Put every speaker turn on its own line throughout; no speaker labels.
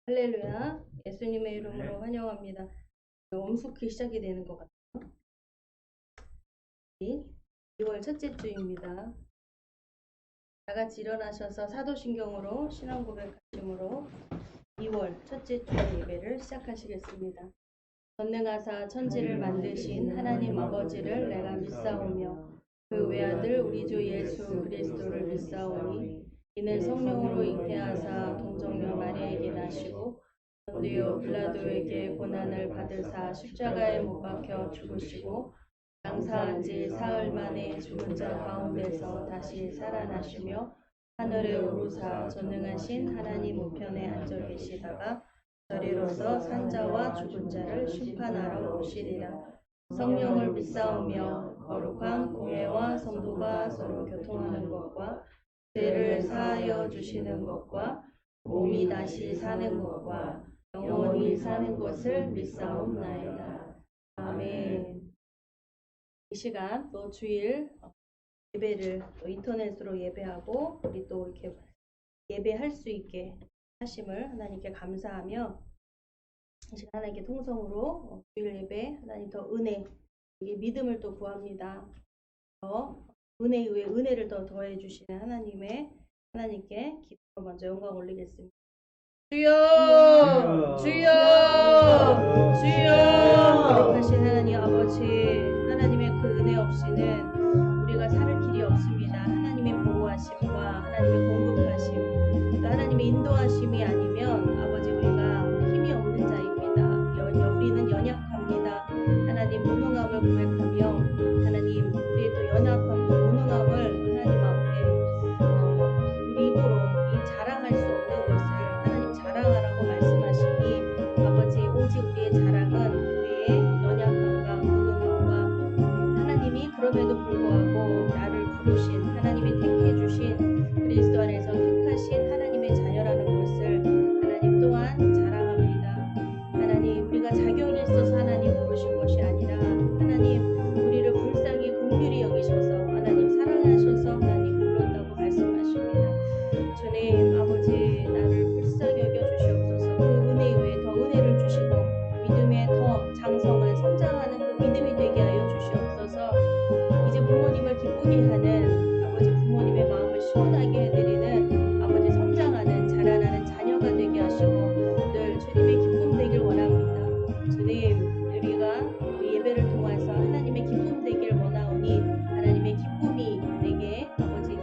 할렐루야. 예수님의 이름으로 환영합니다. 엄숙히 시작이 되는 것 같아요. 2월 첫째 주입니다. 다 같이 일어나셔서 사도신경으로 신앙 고백하심으로 2월 첫째 주 예배를 시작하시겠습니다. 전능하사 천지를 만드신 하나님 아버지를 내가 믿사오며 그 외아들 우리 주 예수 그리스도를 믿사오니 이는 성령으로 잉태하사 동정녀 마리아에게 나시고 본디오 빌라도에게 고난을 받으사 십자가에 못 박혀 죽으시고 장사한 지 사흘 만에 죽은 자 가운데서 다시 살아나시며 하늘에 오르사 전능하신 하나님 우편에 앉아 계시다가 저리로서 산자와 죽은 자를 심판하러 오시리라. 성령을 믿사오며 거룩한 공회와 성도가 서로 교통하는 것과 죄를 사하여 주시는 것과 몸이 다시 사는 것과 영원히 사는 것을 믿사옵나이다. 아멘. 이 시간 또 주일 예배를 또 인터넷으로 예배하고 우리 또 이렇게 예배할 수 있게 하심을 하나님께 감사하며 이 시간 하나님께 통성으로 주일 예배 하나님 더 은혜 이게 믿음을 또 구합니다. 더 은혜 위에 은혜를 더 더해 주시는 하나님께 기도로 먼저 영광 올리겠습니다. 주여 주여 주여 거룩하신 하나님 아버지 하나님의 그 은혜 없이는 우리가 살 길이 없습니다. 하나님의 보호하심과 하나님의 공급하심 또 하나님의 인도하심이 아니면 아버지 우리가 힘이 없는 자입니다. 우리는 연약합니다. 하나님 무능함을 고백하며 하나님 우리의 또 연약함과 무능함을 하나님 앞에 우리 입으로 이 자랑할 수 없는 것을 하나님 자랑하라고 말씀하시니 아버지 오직 우리의 자랑은 우리의 연약함과 무능함과 하나님이 그럼에도 불구하고 나를 부르신 하나님이 택해 주신 그리스도 안에서 택하신 하나님의 자녀라는 것을 하나님 또한 자랑합니다. 하나님 우리가 자격이 있어서 하나님 부르신 것이 아니라 하나님 우리를 불쌍히 긍휼히 여기셔서 하나님 사랑하셔서 하나님 불렀다고 말씀하십니다. 주님 아버지 나를 불쌍히 여겨주시옵소서. 그 은혜 위에 더 은혜를 주시고 믿음에 더 장성한 성장하는 그 믿음이 되게 하여 주시옵소서. 이제 부모님을 기쁘게 하는 아버지 부모님의 마음을 시원하게 해드리는 아버지 성장하는 자라나는 자녀가 되게 하시고 늘 주님의 기쁨 되길 원합니다. 주님 우리가 예배를 통해서 하나님의 기쁨 되길 원하오니 하나님의 기쁨이 내게 아버지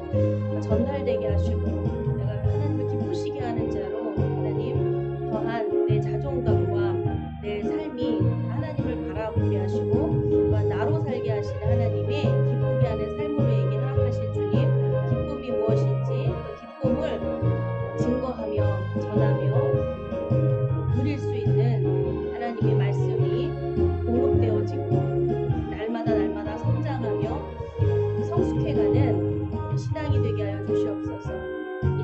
전달되게 하시고 내가 하나님을 기쁘시게 하는 자로 하나님 더한 내 자존감과 내 삶이 하나님을 바라보게 하시고 또한 나로 살게 하시는 하나님의 기쁘게 하는 삶으로 우리에게 허락하신 주님 기쁨이 무엇인지 그 기쁨을 증거하며 전하며 누릴 수 있는 하나님의 말씀이 공급되어지고 날마다 성장하며 성숙해가는 신앙이 되게 하여 주시옵소서.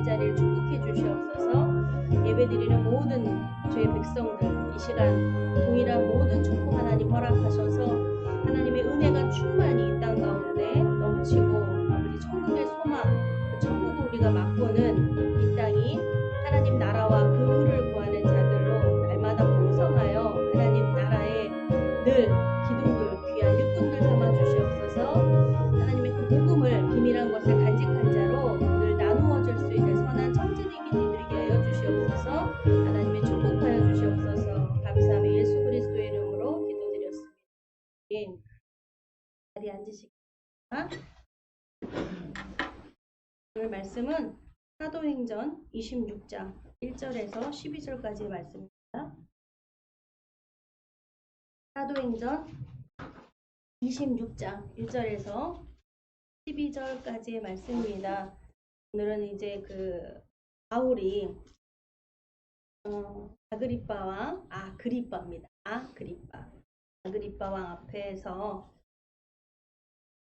이 자리를 축복해 주시옵소서. 예배드리는 모든 주의 백성들 이 시간 동일한 모든 축복 하나님 허락하셔서 하나님의 은혜가 충만히 이 땅 가운데 넘치고 아버지 천국의 소망 그 천국을 우리가 맛보는 이 땅이 하나님 나라와 그 의를 구하는 자들로 날마다 풍성하여 하나님 나라에 늘 기둥들 귀한 일꾼들 삼아 주시옵소서. 하나님의 그 복음을 비밀한 것을 간직한 자로 늘 나누어 줄 수 있는 선한 청지기들이 되게 하여 주시옵소서. 하나님의 축복하여 주시옵소서. 감사하며 예수 그리스도의 이름으로 기도드렸습니다. 자리에 앉으시겠습니다. 오늘 말씀은 사도행전 26장 1절에서 12절까지의 말씀입니다. 사도행전 26장 1절에서 12절까지의 말씀입니다. 오늘은 이제 바울이 아그리빠 왕 앞에서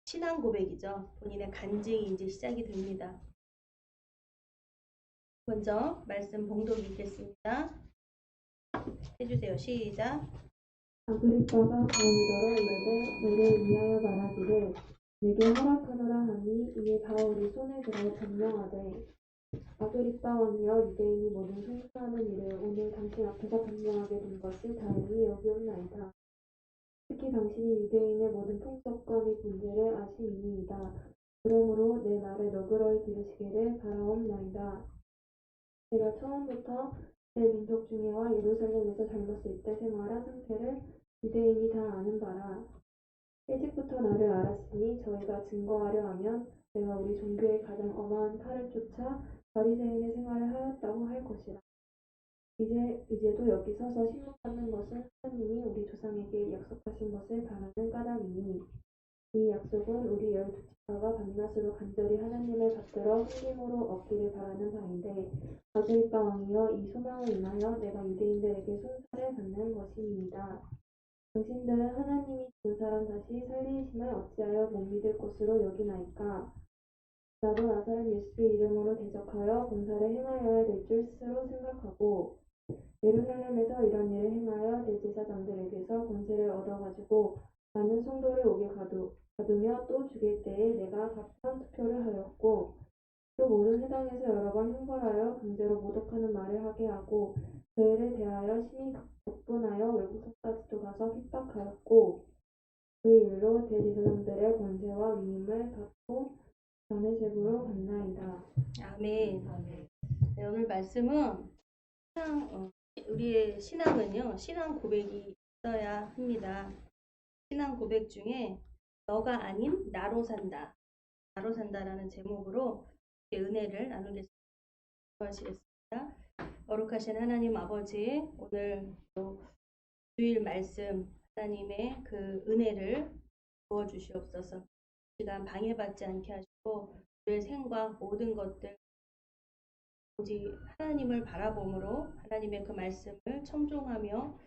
신앙 고백이죠. 본인의 간증이 이제 시작이 됩니다. 먼저 말씀 봉독 읽겠습니다. 해주세요. 시작.
아그리빠가 바울더러 이르되 너를 위하여 말하기를 내게 허락하노라 하니 이에 바울이 손을 들어 변명하되 아그리빠 왕이여 유대인이 모든 송사하는 일을 오늘 당신 앞에서 변명하게 된 것을 다행히 여기옵나이다. 특히 당신이 유대인의 모든 풍속과 및 문제를 아심이니이다. 그러므로 내 말을 너그러이 들으시기를 바라옵나이다. 내가 처음부터 내 민족 중에와 예루살렘에서 젊었을 때 생활한 상태를 유대인이 다 아는 바라. 일찍부터 나를 알았으니 저희가 증거하려 하면 내가 우리 종교의 가장 엄한 탈을 쫓아 바리새인의 생활을 하였다고 할 것이라. 이제도 여기 서서 신문받는 것은 하나님이 우리 조상에게 약속하신 것을 바라는 까닭이니 이 약속은 우리 12지파가 밤낮으로 간절히 하나님을 받들어 힘으로 얻기를 바라는 바인데 아그리빠 왕이여 이 소망을 인하여 내가 유대인들에게 송사를 받는 것이니이다. 당신들은 하나님이 죽은 사람 다시 살리심을 어찌하여 못 믿을 것으로 여기나이까? 나도 나사렛 예수의 이름으로 대적하여 본사를 행하여야 될 줄 스스로 생각하고 예루살렘에서 이런 일을 행하여 대제사장들에게서 권세를 얻어가지고 많은 성도를 옥에 가두며 또 죽일 때에 내가 각종 투표를 하였고 또 모든 회당에서 여러 번 형벌하여 강제로 모독하는 말을 하게 하고 저희를 대하여 심히 격분하여 외국성까지도 가서 핍박하였고 그 일로 대제사장들의 권세와 위임을 받고 다메섹으로 갔나이다.
아멘. 네, 오늘 말씀은 우리의 신앙은요, 신앙 고백이 있어야 합니다. 신앙 고백 중에 너가 아닌 나로 산다. 나로 산다라는 제목으로 은혜를 나누겠습니다. 수고하시겠습니다. 거룩하신 하나님 아버지, 오늘 또 주일 말씀 하나님의 그 은혜를 부어주시옵소서. 시간 방해받지 않게 하시고 우리의 생과 모든 것들 오직 하나님을 바라봄으로 하나님의 그 말씀을 청종하며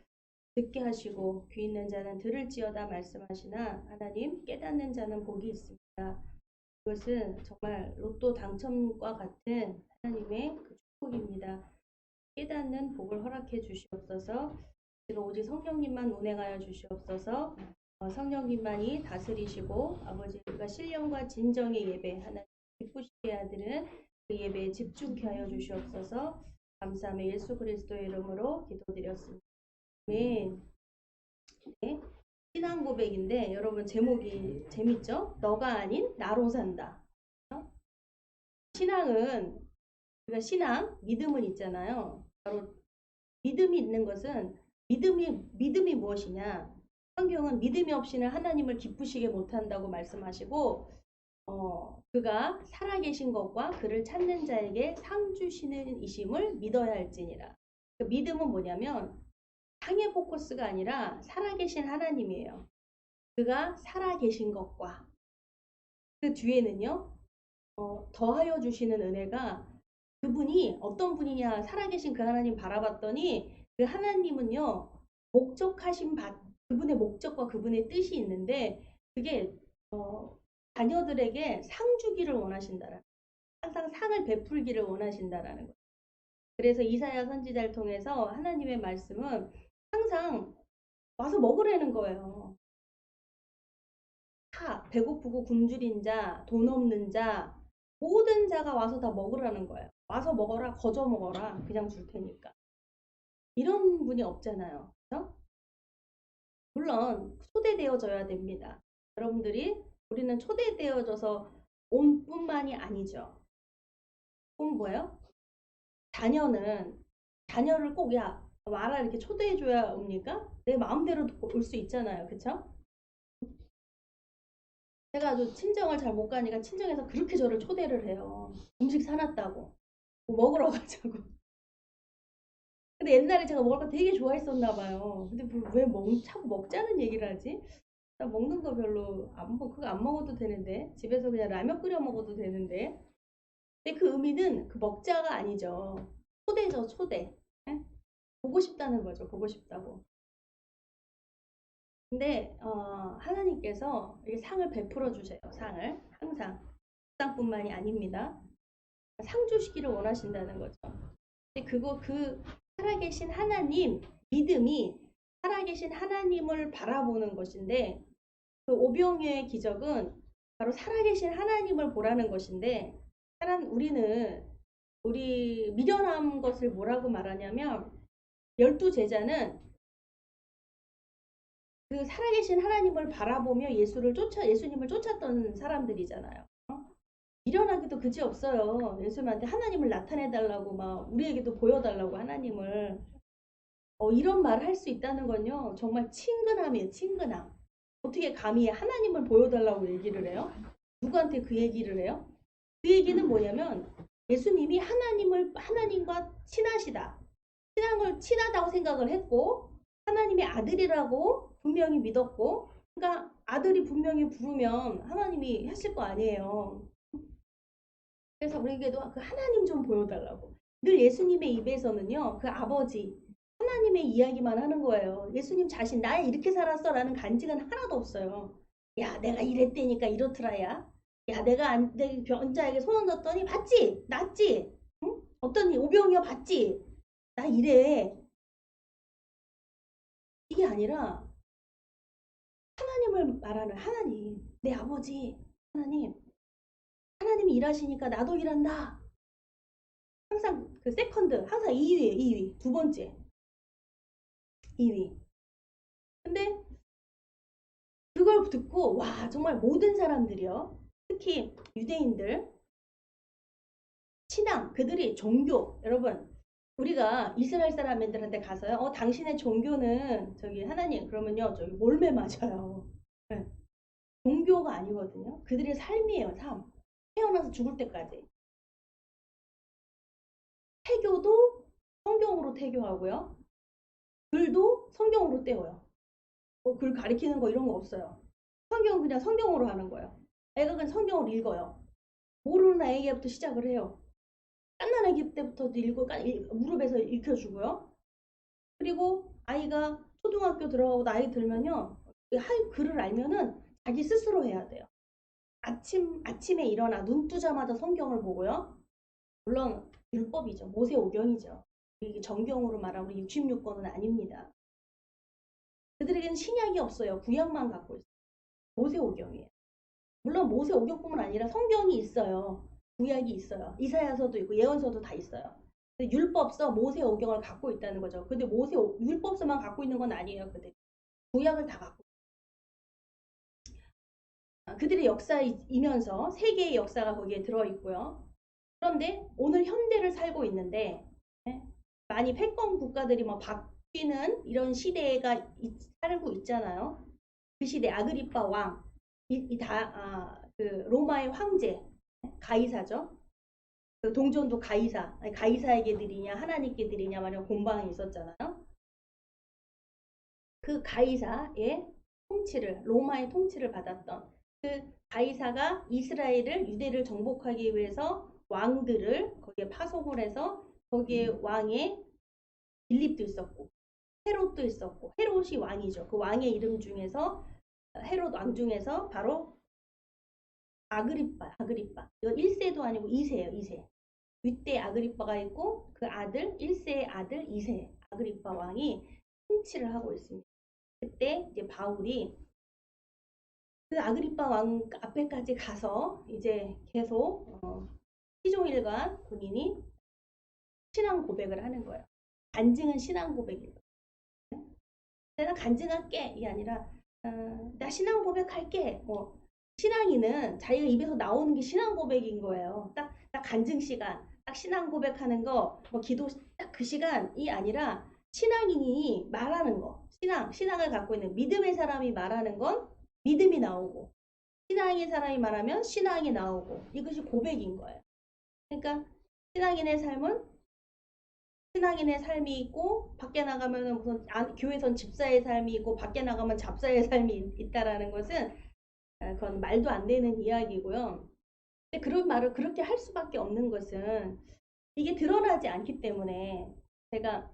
듣게 하시고 귀 있는 자는 들을지어다 말씀하시나 하나님 깨닫는 자는 복이 있습니다. 그것은 정말 로또 당첨과 같은 하나님의 그 축복입니다. 깨닫는 복을 허락해 주시옵소서. 오직 성령님만 운행하여 주시옵소서. 성령님만이 다스리시고 아버지가 신령과 진정의 예배 하나님 기쁘시게 하드는 그 예배에 집중케 하여 주시옵소서. 감사하며 예수 그리스도의 이름으로 기도드렸습니다. 아멘. 네, 신앙 고백인데 여러분 제목이 재밌죠? 너가 아닌 나로 산다. 신앙은 우리가 믿음은 있잖아요. 바로 믿음이 있는 것은 믿음이 무엇이냐? 성경은 믿음이 없이는 하나님을 기쁘시게 못한다고 말씀하시고 그가 살아계신 것과 그를 찾는 자에게 상 주시는 이심을 믿어야 할지니라. 그 믿음은 뭐냐면 상의 포커스가 아니라 살아계신 하나님이에요. 그가 살아계신 것과 그 뒤에는요. 더하여 주시는 은혜가 그분이 어떤 분이냐 살아계신 그 하나님 바라봤더니 그 하나님은요. 그분의 목적과 그분의 뜻이 있는데 그게 자녀들에게 상 주기를 원하신다라는 항상 상을 베풀기를 원하신다라는 거예요. 그래서 이사야 선지자를 통해서 하나님의 말씀은 항상 와서 먹으라는 거예요. 다 배고프고 굶주린 자, 돈 없는 자, 모든 자가 와서 다 먹으라는 거예요. 와서 먹어라, 거저 먹어라, 그냥 줄 테니까. 이런 분이 없잖아요. 그렇죠? 물론 초대되어져야 됩니다. 우리는 초대되어져서 온 뿐만이 아니죠. 그럼 뭐예요? 자녀를 꼭 와라 이렇게 초대해줘야 옵니까? 내 마음대로 올 수 있잖아요. 그쵸? 제가 아주 친정을 잘 못 가니까 친정에서 그렇게 저를 초대를 해요. 음식 사놨다고. 뭐 먹으러 가자고. 근데 옛날에 제가 먹을 거 되게 좋아했었나 봐요. 근데 왜 자꾸 먹자는 얘기를 하지? 나 먹는 거 별로 그거 안 먹어도 되는데. 집에서 그냥 라면 끓여 먹어도 되는데. 근데 그 의미는 그 먹자가 아니죠. 초대죠, 초대. 예? 보고 싶다는 거죠. 보고 싶다고. 근데 하나님께서 이렇게 상을 베풀어 주세요. 상을 항상 상뿐만이 아닙니다. 상 주시기를 원하신다는 거죠. 근데 그 살아계신 하나님 믿음이 살아계신 하나님을 바라보는 것인데 그 오병이어의 기적은 바로 살아계신 하나님을 보라는 것인데 우리 미련한 것을 뭐라고 말하냐면 12제자는 그 살아계신 하나님을 바라보며 예수님을 쫓았던 사람들이잖아요. 미련하기도 그지없어요. 예수님한테 하나님을 나타내달라고 막 우리에게도 보여달라고 하나님을 이런 말을 할 수 있다는 건요. 정말 친근함이에요. 친근함. 어떻게 감히 하나님을 보여달라고 얘기를 해요? 누구한테 그 얘기를 해요? 그 얘기는 뭐냐면 예수님이 하나님과 친하시다. 친하다고 생각을 했고 하나님의 아들이라고 분명히 믿었고 그러니까 아들이 분명히 부르면 하나님이 했을 거 아니에요. 그래서 우리에게도 그 하나님 좀 보여달라고. 늘 예수님의 입에서는요. 그 아버지 하나님의 이야기만 하는 거예요. 예수님 자신 나 이렇게 살았어 라는 간증은 하나도 없어요. 야 내가 이랬대니까 이렇더라야. 야 내 병자에게 손 얹었더니 봤지? 낫지? 응? 어떤 오병이어 봤지? 나 이래. 이게 아니라 하나님을 말하는 하나님 내 아버지 하나님이 일하시니까 나도 일한다. 항상 그 세컨드 항상 2위에 2위 두 번째 2위. 근데 그걸 듣고 와 정말 모든 사람들이요. 특히 유대인들 신앙 그들이 종교 여러분 우리가 이스라엘 사람들한테 가서요. 당신의 종교는 저기 하나님 그러면요 저기 몰매 맞아요. 네. 종교가 아니거든요. 그들의 삶이에요. 삶. 태어나서 죽을 때까지. 태교도 성경으로 태교하고요. 글도 성경으로 떼어요. 글 가리키는 거 이런 거 없어요. 성경은 그냥 성경으로 하는 거예요. 애가 그냥 성경을 읽어요. 모르는 아이부터 시작을 해요. 깐난 아기 때부터 읽고 무릎에서 읽혀주고요. 그리고 아이가 초등학교 들어가고 나이 들면요. 할 글을 알면은 자기 스스로 해야 돼요. 아침에 일어나 눈 뜨자마자 성경을 보고요. 물론 율법이죠. 모세오경이죠. 이게 정경으로 말하면 66권은 아닙니다. 그들에게는 신약이 없어요. 구약만 갖고 있어요. 모세오경이에요. 물론 모세오경뿐만 아니라 성경이 있어요. 구약이 있어요. 이사야서도 있고 예언서도 다 있어요. 율법서 모세오경을 갖고 있다는 거죠. 근데 율법서만 갖고 있는 건 아니에요. 구약을 다 갖고 그들의 역사이면서 세계의 역사가 거기에 들어있고요. 그런데 오늘 현대를 살고 있는데 많이 패권 국가들이 뭐 바뀌는 이런 시대가 살고 있잖아요. 그 시대 아그리파 왕, 그 로마의 황제 가이사죠. 그 동전도 가이사에게 드리냐 하나님께 드리냐 말이야 공방이 있었잖아요. 그 가이사의 로마의 통치를 받았던 그 가이사가 유대를 정복하기 위해서 왕들을 거기에 파송을 해서 거기에 왕의 빌립도 있었고 헤롯도 있었고 헤롯이 왕이죠. 그 왕의 이름 중에서 헤롯 왕 중에서 바로 아그리빠 이건 1세도 아니고 2세예요. 2세 윗대 아그리빠가 있고 그 아들 1세의 아들 2세 아그리빠 왕이 통치를 하고 있습니다. 그때 이제 바울이 그 아그리빠 왕 앞에까지 가서 이제 계속 시종일관 본인이 신앙 고백을 하는 거예요. 간증은 신앙 고백이에요. 내가 간증할게 이게 아니라 나 신앙 고백할게. 신앙인은 자기가 입에서 나오는 게 신앙 고백인 거예요. 딱 간증 시간, 딱 신앙 고백하는 거, 기도 딱 그 시간이 아니라 신앙인이 말하는 거, 신앙을 갖고 있는 믿음의 사람이 말하는 건 믿음이 나오고 신앙의 사람이 말하면 신앙이 나오고 이것이 고백인 거예요. 그러니까 신앙인의 삶은 신앙인의 삶이 있고 밖에 나가면은 무슨 교회선 집사의 삶이 있고 밖에 나가면 잡사의 삶이 있다라는 것은 그건 말도 안 되는 이야기고요. 근데 그런 말을 그렇게 할 수밖에 없는 것은 이게 드러나지 않기 때문에 제가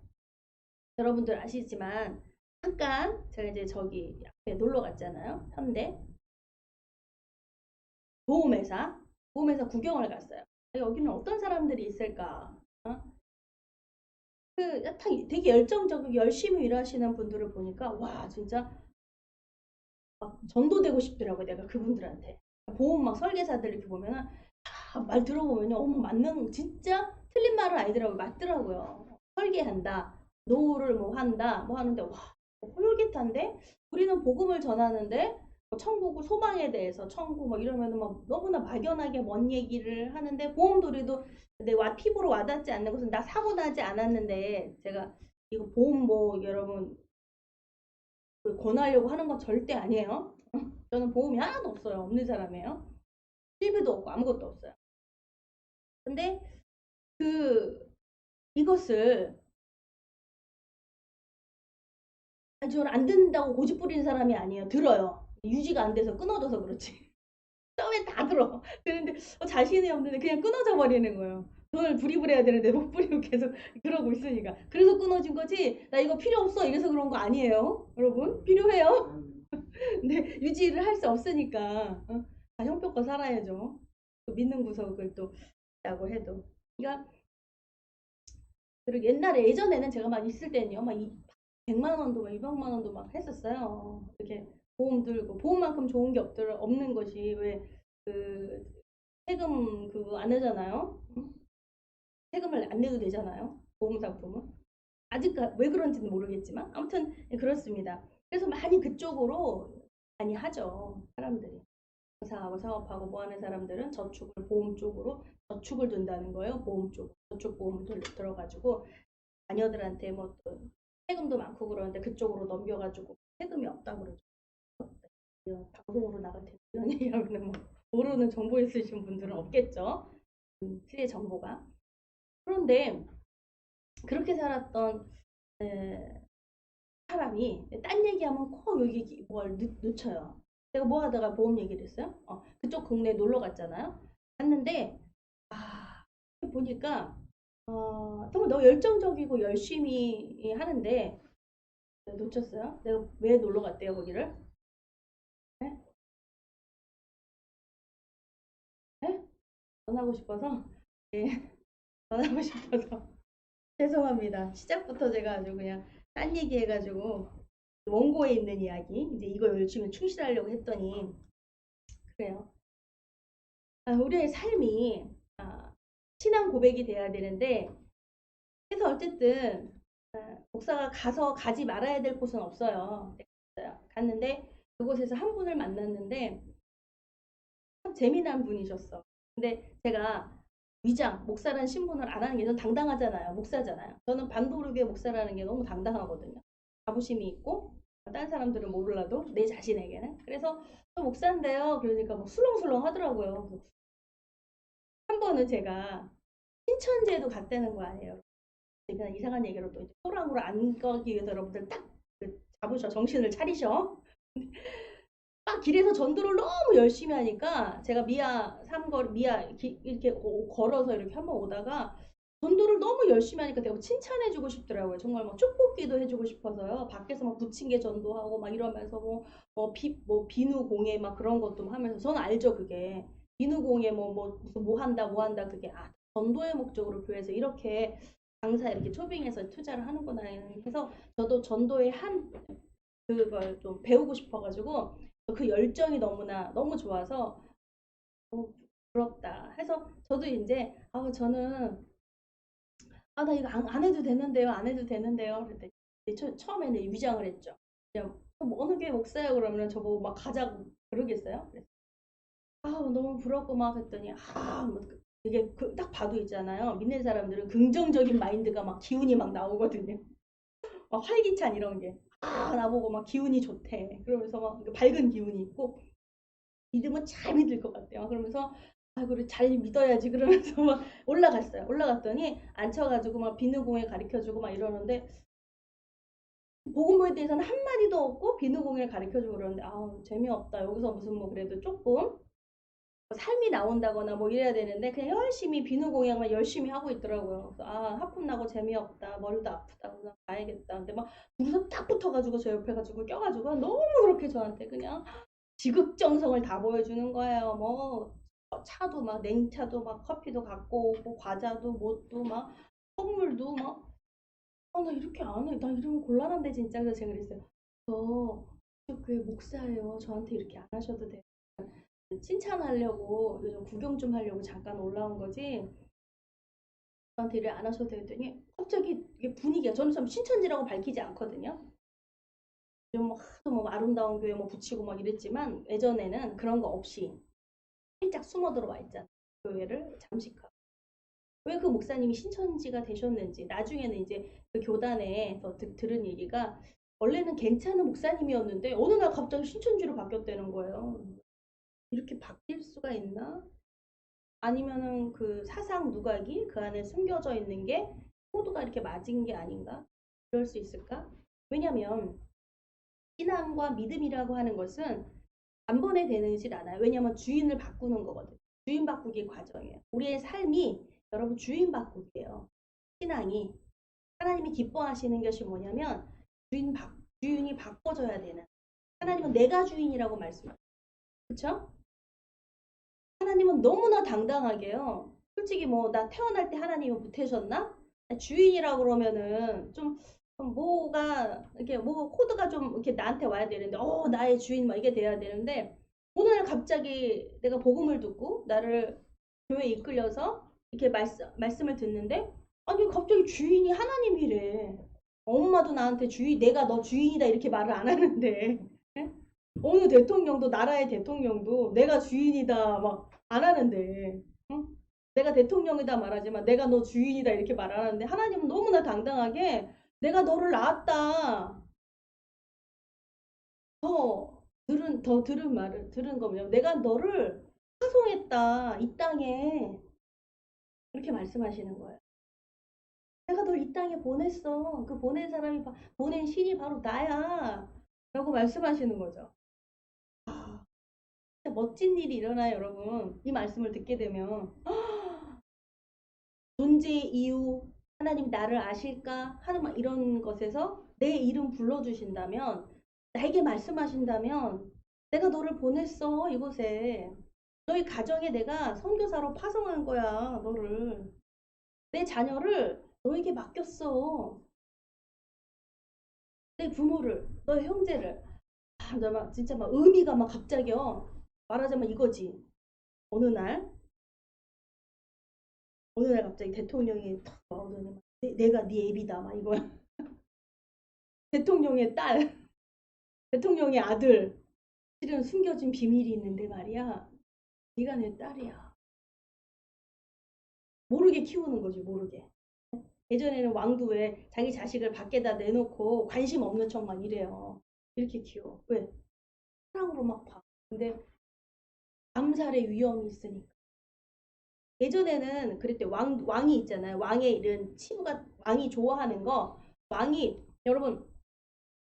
여러분들 아시지만 잠깐 제가 이제 저기 앞에 놀러 갔잖아요. 현대 보험회사 구경을 갔어요. 여기는 어떤 사람들이 있을까? 되게 열정적이고 열심히 일하시는 분들을 보니까 와 진짜 막 전도되고 싶더라고요. 내가 그분들한테 보험 막 설계사들 이렇게 보면은 말 들어보면요, 어머 맞는 진짜 틀린 말은 아니더라고요. 맞더라고요. 설계한다, 노후를 뭐 한다, 뭐 하는데 와 홀깃한데 우리는 복음을 전하는데 뭐 천국을 소망에 대해서 천국 뭐 이러면은 막 너무나 막연하게 먼 얘기를 하는데 보험도리도 내 피부로 와닿지 않는 것은 나 사고 나지 않았는데 제가 이거 보험 뭐 여러분 권하려고 하는 건 절대 아니에요. 저는 보험이 하나도 없어요. 없는 사람이에요. 실비도 없고 아무것도 없어요. 근데 이것을 저는 안 듣는다고 고집 부리는 사람이 아니에요. 들어요. 유지가 안 돼서 끊어져서 그렇지. 처음에 다 들어. 그런데 자신이 없는데 그냥 끊어져 버리는 거예요. 돈을 부리부려야 되는데 못 부리고 계속 그러고 있으니까. 그래서 끊어진 거지. 나 이거 필요 없어. 이래서 그런 거 아니에요. 여러분 필요해요. 근데 유지를 할 수 없으니까 다 형편껏 살아야죠. 또 믿는 구석을 또 있다고 해도. 그러니까 그리고 옛날에 예전에는 제가 막 있을 때는요, 막 100만 원도 막 200만 원도 막 했었어요. 이렇게 보험 들고 보험만큼 좋은 게 없는 것이 왜 그 세금 그거 안 내잖아요. 응? 세금을 안 내도 되잖아요. 보험 상품은 아직 왜 그런지는 모르겠지만 아무튼 그렇습니다. 그래서 많이 그쪽으로 많이 하죠 사람들이. 사하고 사업하고 뭐 하는 사람들은 저축을 보험 쪽으로 저축을 둔다는 거예요. 보험 쪽 저축 보험 들어가지고 자녀들한테 뭐 또 세금도 많고 그러는데 그쪽으로 넘겨가지고 세금이 없다 그러죠. 방송으로 나갈 텐데 이런 얘기하면 뭐 모르는 정보 있으신 분들은 없겠죠. 실의 정보가. 그런데 그렇게 살았던 사람이 딴 얘기하면 꼭 여기 뭘 놓쳐요. 제가 뭐 하다가 보험 얘기를 했어요? 그쪽 국내 놀러 갔잖아요. 갔는데 보니까 정말 너무 열정적이고 열심히 하는데 놓쳤어요. 내가 왜 놀러 갔대요 거기를? 네? 네? 전하고 싶어서? 네, 전하고 싶어서. 죄송합니다. 시작부터 제가 아주 그냥 딴 얘기 해가지고 원고에 있는 이야기 이제 이거 열심히 충실하려고 했더니 그래요. 우리의 삶이 신앙 고백이 돼야 되는데 그래서 어쨌든 목사가 가지 말아야 될 곳은 없어요. 갔는데 그곳에서 한 분을 만났는데 참 재미난 분이셨어. 근데 제가 목사라는 신분을 안 하는 게 좀 당당하잖아요. 목사잖아요. 저는 반도르교회 목사라는 게 너무 당당하거든요. 자부심이 있고 다른 사람들은 몰라도 내 자신에게는. 그래서 저 목사인데요. 그러니까 뭐 술렁술렁 하더라고요. 한 번은 제가 신천지에도 갔다는 거 아니에요. 그냥 이상한 얘기로 또 소랑으로 안 가기 위해서 여러분들 딱 잡으셔. 정신을 차리셔. 막 길에서 전도를 너무 열심히 하니까 제가 이렇게 걸어서 이렇게 한번 오다가 전도를 너무 열심히 하니까 내가 칭찬해주고 싶더라고요. 정말 막 축복기도 해주고 싶어서요. 밖에서 막 부침개 전도하고 막 이러면서 비누공예 막 그런 것도 하면서 저는 알죠 그게 비누공예 무슨 뭐 한다 그게 전도의 목적으로 교회에서 이렇게 강사 이렇게 초빙해서 투자를 하는구나 해서 저도 전도의 그걸 좀 배우고 싶어가지고 그 열정이 너무 좋아서 너무 부럽다 해서 저도 이제 저는 나 이거 안 해도 되는데요 안 해도 되는데요 그랬더니 처음에는 위장을 했죠. 그냥 어느 게 목사야 그러면 저보고 막 가자고 그러겠어요. 그래서 너무 부럽고 막 했더니 뭐 이게 딱 봐도 있잖아요. 믿는 사람들은 긍정적인 마인드가 막 기운이 막 나오거든요. 막 활기찬 이런 게 나보고 막 기운이 좋대. 그러면서 막 밝은 기운이 있고 믿으면 잘 믿을 것 같아요. 그러면서 아, 그래 잘 믿어야지 그러면서 막 올라갔어요. 올라갔더니 앉혀가지고 막 비누공예 가르쳐주고 막 이러는데 복음부에 대해서는 한 마디도 없고 비누공예를 가르쳐주고 그러는데 아 재미없다. 여기서 무슨 뭐 그래도 조금 삶이 나온다거나 뭐 이래야 되는데 그냥 열심히 비누공예만 열심히 하고 있더라고요. 그래서 아 하품 나고 재미없다. 머리도 아프다. 그냥 가야겠다. 근데 막 둘이서 딱 붙어가지고 저 옆에 가지고 껴가지고 너무 그렇게 저한테 그냥 지극정성을 다 보여주는 거예요. 뭐 차도 막 냉차도 막 커피도 갖고 오고 과자도 뭣도 막 선물도 막 아 나 이렇게 안 해. 나 이러면 곤란한데 진짜. 그래서 제가 그랬어요. 저 교회 목사예요. 저한테 이렇게 안 하셔도 돼요. 칭찬하려고 요즘 구경 좀 하려고 잠깐 올라온 거지 저한테 일을 안 하셔도 되더니 갑자기 이게 분위기가 저는 참 신천지라고 밝히지 않거든요. 좀 하도 뭐 아름다운 교회 뭐 붙이고 막 이랬지만 예전에는 그런 거 없이 살짝 숨어 들어와 있잖아. 교회를 잠식하고. 왜 그 목사님이 신천지가 되셨는지 나중에는 이제 그 교단에서 들은 얘기가 원래는 괜찮은 목사님이었는데 어느 날 갑자기 신천지로 바뀌었다는 거예요. 이렇게 바뀔 수가 있나? 아니면은 그 사상 누각이 그 안에 숨겨져 있는 게 코드가 이렇게 맞은 게 아닌가? 그럴 수 있을까? 왜냐면 신앙과 믿음이라고 하는 것은 단번에 되는질 않아요. 왜냐면 주인을 바꾸는 거거든요. 주인 바꾸기 과정이에요. 우리의 삶이 여러분 주인 바꾸기예요. 신앙이 하나님이 기뻐하시는 것이 뭐냐면 주인이 바꿔줘야 되는 하나님은 내가 주인이라고 말씀하세요. 그렇죠? 하나님은 너무나 당당하게요. 솔직히 뭐 나 태어날 때 하나님은 보태셨나? 주인이라 그러면은 좀 뭐가 이렇게 뭐 코드가 좀 이렇게 나한테 와야 되는데 나의 주인 막 이게 돼야 되는데 어느 날 갑자기 내가 복음을 듣고 나를 교회에 이끌려서 이렇게 말씀을 듣는데 아니 갑자기 주인이 하나님이래. 엄마도 나한테 내가 너 주인이다 이렇게 말을 안 하는데 예? 어느 대통령도 나라의 대통령도 내가 주인이다 막 안 하는데 응? 내가 대통령이다 말하지만 내가 너 주인이다 이렇게 말 안 하는데 하나님은 너무나 당당하게 내가 너를 낳았다. 더 들은 말을 들은 거면 내가 너를 파송했다 이 땅에 이렇게 말씀하시는 거예요. 내가 널 이 땅에 보냈어. 그 보낸 사람이 보낸 신이 바로 나야. 라고 말씀하시는 거죠. 아, 진짜 멋진 일이 일어나요, 여러분. 이 말씀을 듣게 되면 존재 이유 하나님 나를 아실까 하는 막 이런 것에서 내 이름 불러주신다면 나에게 말씀하신다면 내가 너를 보냈어 이곳에 너희 가정에 내가 선교사로 파송한 거야 너를 내 자녀를 너에게 맡겼어 내 부모를 너의 형제를 막 진짜 막 의미가 막 갑자기요 말하자면 이거지 어느 날 갑자기 대통령이 탁 나오더니 내가 네 애비다 막 이거야 대통령의 딸 대통령의 아들 실은 숨겨진 비밀이 있는데 말이야 네가 내 딸이야 모르게 키우는 거지 모르게 예전에는 왕도 왜 자기 자식을 밖에다 내놓고 관심 없는 척만 이래요 이렇게 키워 왜 사랑으로 막 봐 근데 암살의 위험이 있으니까 예전에는 그랬대 왕이 있잖아요 왕의 이런 치부가 왕이 좋아하는 거 왕이 여러분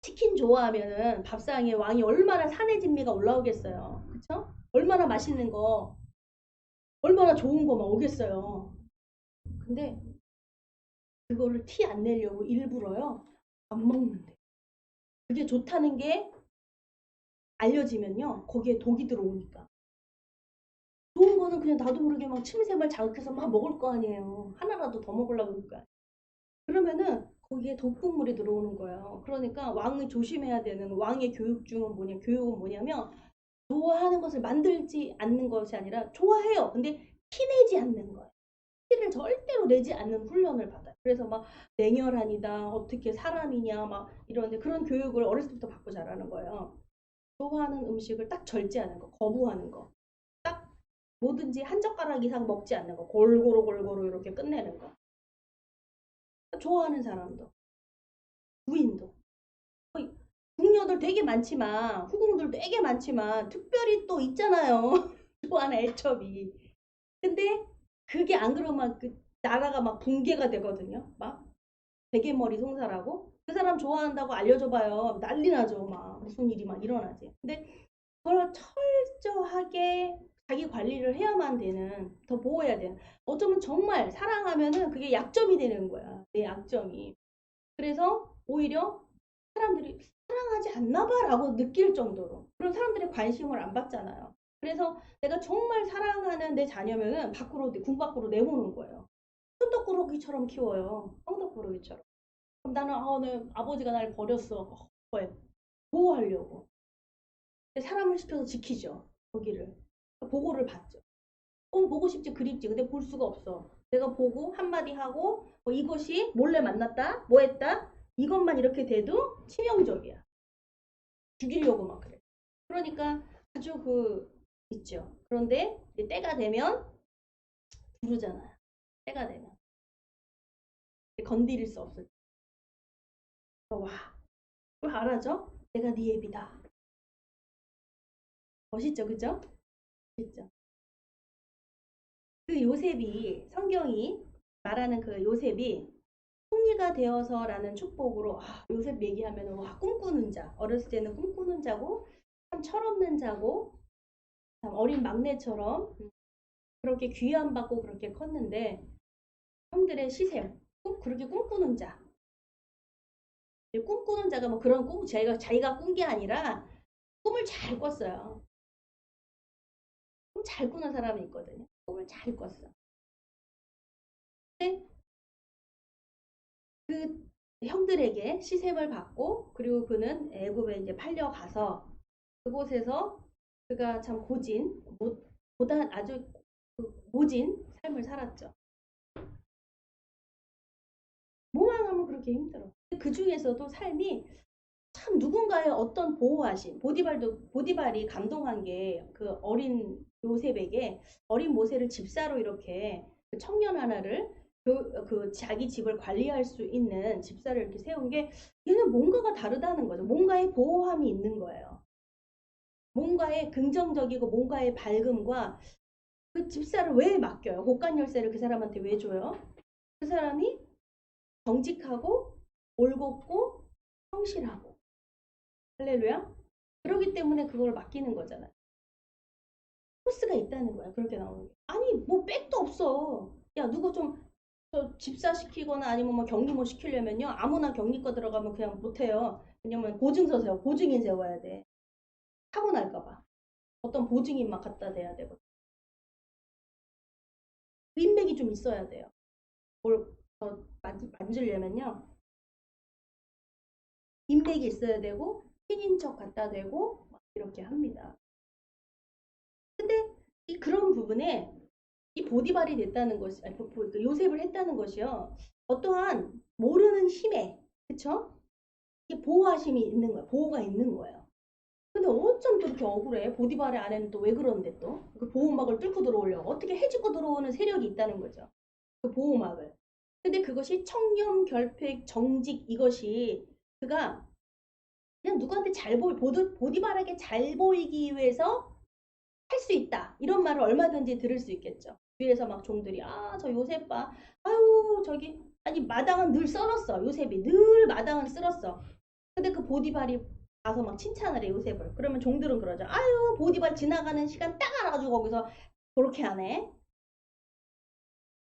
치킨 좋아하면은 밥상에 왕이 얼마나 산의 진미가 올라오겠어요. 그쵸? 얼마나 맛있는 거, 얼마나 좋은 거 막 오겠어요. 근데 그거를 티 안 내려고 일부러요. 안 먹는데. 그게 좋다는 게 알려지면요. 거기에 독이 들어오니까. 좋은 거는 그냥 나도 모르게 막 침샘을 자극해서 막 먹을 거 아니에요. 하나라도 더 먹으려고 그러니까. 그러면은 거기에 독극물이 들어오는 거예요. 그러니까 왕이 조심해야 되는 왕의 교육은 뭐냐면 좋아하는 것을 만들지 않는 것이 아니라 좋아해요. 근데 티내지 않는 거예요. 티를 절대로 내지 않는 훈련을 받아요. 그래서 막 냉혈한이다, 어떻게 사람이냐 막 이러는데 그런 교육을 어렸을 때부터 받고 자라는 거예요. 좋아하는 음식을 딱 절제하는 거, 거부하는 거. 딱 뭐든지 한 젓가락 이상 먹지 않는 거. 골고루 이렇게 끝내는 거. 좋아하는 사람도, 부인도. 애증녀들 되게 많지만 후궁들 되게 많지만 특별히 또 있잖아요. 좋아하는 애첩이. 근데 그게 안 그러면 그 나라가 막 붕괴가 되거든요. 막 베개머리 송사라고 그 사람 좋아한다고 알려줘봐요. 난리 나죠. 막 무슨 일이 막 일어나지. 근데 그걸 철저하게 자기 관리를 해야만 되는, 더 보호해야 되는, 어쩌면 정말 사랑하면은 그게 약점이 되는 거야. 내 약점이. 그래서 오히려 사람들이 사랑하지 않나 봐라고 느낄 정도로, 그런 사람들의 관심을 안 받잖아요. 그래서 내가 정말 사랑하는 내 자녀면은 밖으로, 궁 밖으로 내보는 거예요. 천덕꾸러기처럼 키워요. 천덕꾸러기처럼. 그럼 나는 내 아버지가 날 버렸어. 왜? 보호하려고. 근데 사람을 시켜서 지키죠. 거기를. 보고를 받죠. 보고 싶지 그립지. 근데 볼 수가 없어. 내가 보고 한마디 하고 이것이 몰래 만났다. 뭐 했다. 이것만 이렇게 돼도 치명적이야. 죽이려고 막 그래. 그러니까 아주 있죠. 그런데 이제 때가 되면 부르잖아요. 때가 되면. 건드릴 수 없을 때. 와. 그걸 알아죠? 내가 네 애비다. 멋있죠, 그죠? 멋있죠. 그 요셉이, 성경이 말하는 그 요셉이 승리가 되어서라는 축복으로, 요셉 얘기하면 와, 꿈꾸는 자. 어렸을 때는 꿈꾸는 자고 참 철없는 자고 참 어린 막내처럼 그렇게 귀함 받고 그렇게 컸는데, 형들의 시샘, 그렇게 꿈꾸는 자. 꿈꾸는 자가 뭐 그런 꿈, 자기가 꾼 게 아니라 꿈을 잘 꿨어요. 꿈 잘 꾸는 사람이 있거든요. 꿈을 잘 꿨어. 근데 그 형들에게 시샘을 받고, 그리고 그는 애굽에 이제 팔려가서 그곳에서 그가 참 고단 아주 모진 삶을 살았죠. 뭐만 하면 그렇게 힘들어. 그 중에서도 삶이 참 누군가의 어떤 보호하심, 보디발이 감동한 게 그 어린 요셉에게, 어린 모세를 집사로 이렇게 그 청년 하나를 자기 집을 관리할 수 있는 집사를 이렇게 세운 게, 얘는 뭔가가 다르다는 거죠. 뭔가의 보호함이 있는 거예요. 뭔가의 긍정적이고 뭔가의 밝음과, 그 집사를 왜 맡겨요? 곳간 열쇠를 그 사람한테 왜 줘요? 그 사람이 정직하고 올곧고 성실하고, 할렐루야. 그러기 때문에 그걸 맡기는 거잖아요. 포스가 있다는 거야. 그렇게 나오는 게. 아니 뭐 백도 없어. 야, 누구 좀 집사 시키거나 아니면 뭐 격리 뭐 시키려면요, 아무나 격리과 들어가면 그냥 못해요. 왜냐면 보증서 세워, 보증인 세워야 돼. 사고 날까봐 어떤 보증인 막 갖다 대야 되고, 인맥이 좀 있어야 돼요. 뭘 만지려면요, 인맥이 있어야 되고 친인척 갖다 대고 막 이렇게 합니다. 근데 그런 부분에 이 보디발이 됐다는 것이, 아니, 요셉을 했다는 것이요, 어떠한 모르는 힘에, 그쵸? 이 보호하심이 있는 거야. 보호가 있는 거예요. 근데 어쩜 또 이렇게 억울해? 보디발의 아내는 또 왜 그러는데, 또 그 보호막을 뚫고 들어오려고 어떻게 해집고 들어오는 세력이 있다는 거죠. 그 보호막을. 근데 그것이 청렴, 결핍, 정직, 이것이 그가 그냥 누구한테 보디발에게 잘 보이기 위해서 할 수 있다, 이런 말을 얼마든지 들을 수 있겠죠. 뒤에서 막 종들이, 저 요셉 봐, 아유 저기, 아니 마당은 늘 썰었어. 요셉이 늘 마당은 쓸었어. 근데 그 보디발이 가서 막 칭찬을 해, 요셉을. 그러면 종들은 그러죠. 아유, 보디발 지나가는 시간 딱 알아가지고 거기서 그렇게 하네.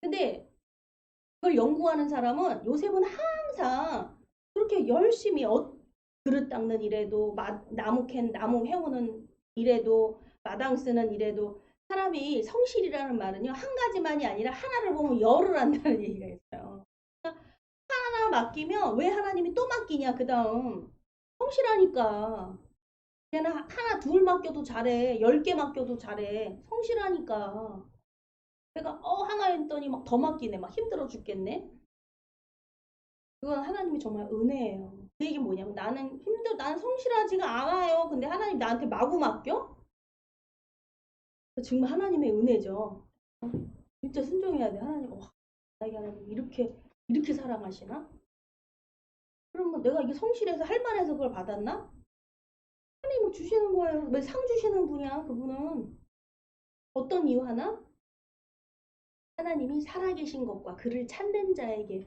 근데 그걸 연구하는 사람은, 요셉은 항상 그렇게 열심히 그릇 닦는 일에도, 나무 해오는 일에도, 마당 쓰는 일에도, 사람이 성실이라는 말은요, 한 가지만이 아니라 하나를 보면 열을 한다는 얘기가 있어요. 그러니까 하나 맡기면 왜 하나님이 또 맡기냐, 그 다음. 성실하니까. 걔는 하나 둘 맡겨도 잘해, 10개 맡겨도 잘해, 성실하니까. 내가 하나 했더니 막 더 맡기네, 막 힘들어 죽겠네. 그건 하나님이 정말 은혜예요. 그 얘기 뭐냐면, 나는 성실하지가 않아요. 근데 하나님 나한테 마구 맡겨? 정말 하나님의 은혜죠. 진짜 순종해야 돼. 하나님, 나에게 하나님 이렇게 사랑하시나? 그러면 내가 이게 성실해서 할 만해서 그걸 받았나? 하나님이 주시는 거예요. 왜 상 주시는 분이야, 그분은. 어떤 이유 하나? 하나님이 살아계신 것과 그를 찾는 자에게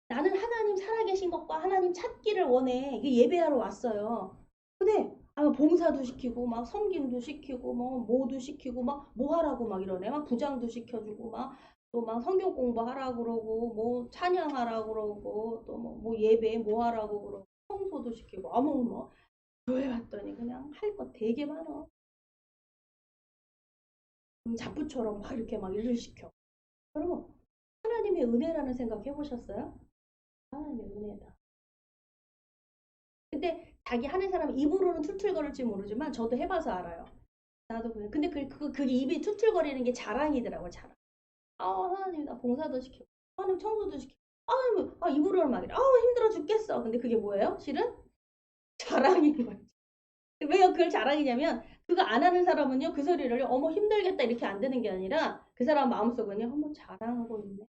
나는 하나님 살아계신 것과 하나님 찾기를 원해. 이게 예배하러 왔어요. 근데 봉사도 시키고 막 섬김도 시키고 뭐 뭐도 시키고 막 뭐 하라고 막 이러네. 막 부장도 시켜주고 막 또 막 성경 공부하라고 그러고 뭐 찬양하라고 그러고 또 뭐 예배 뭐 하라고 그러고 청소도 시키고 뭐 교회 왔더니 그냥 할 거 되게 많아. 잡부처럼 막 이렇게 막 일을 시켜. 여러분 하나님의 은혜라는 생각 해보셨어요? 하나님의 은혜다. 근데 자기 하는 사람은 입으로는 툴툴거릴지 모르지만 저도 해봐서 알아요. 나도 그래. 근데 그게 입이 툴툴거리는 게 자랑이더라고, 자랑. 하나님 나 봉사도 시키고 하나님 청소도 시키고 입으로는 막 이래. 힘들어 죽겠어. 근데 그게 뭐예요? 실은 자랑인 거예요. 왜요? 그걸 자랑이냐면 그거 안 하는 사람은요 그 소리를 어머 힘들겠다 이렇게 안 되는 게 아니라 그 사람 마음속은요 어머 자랑하고 있네.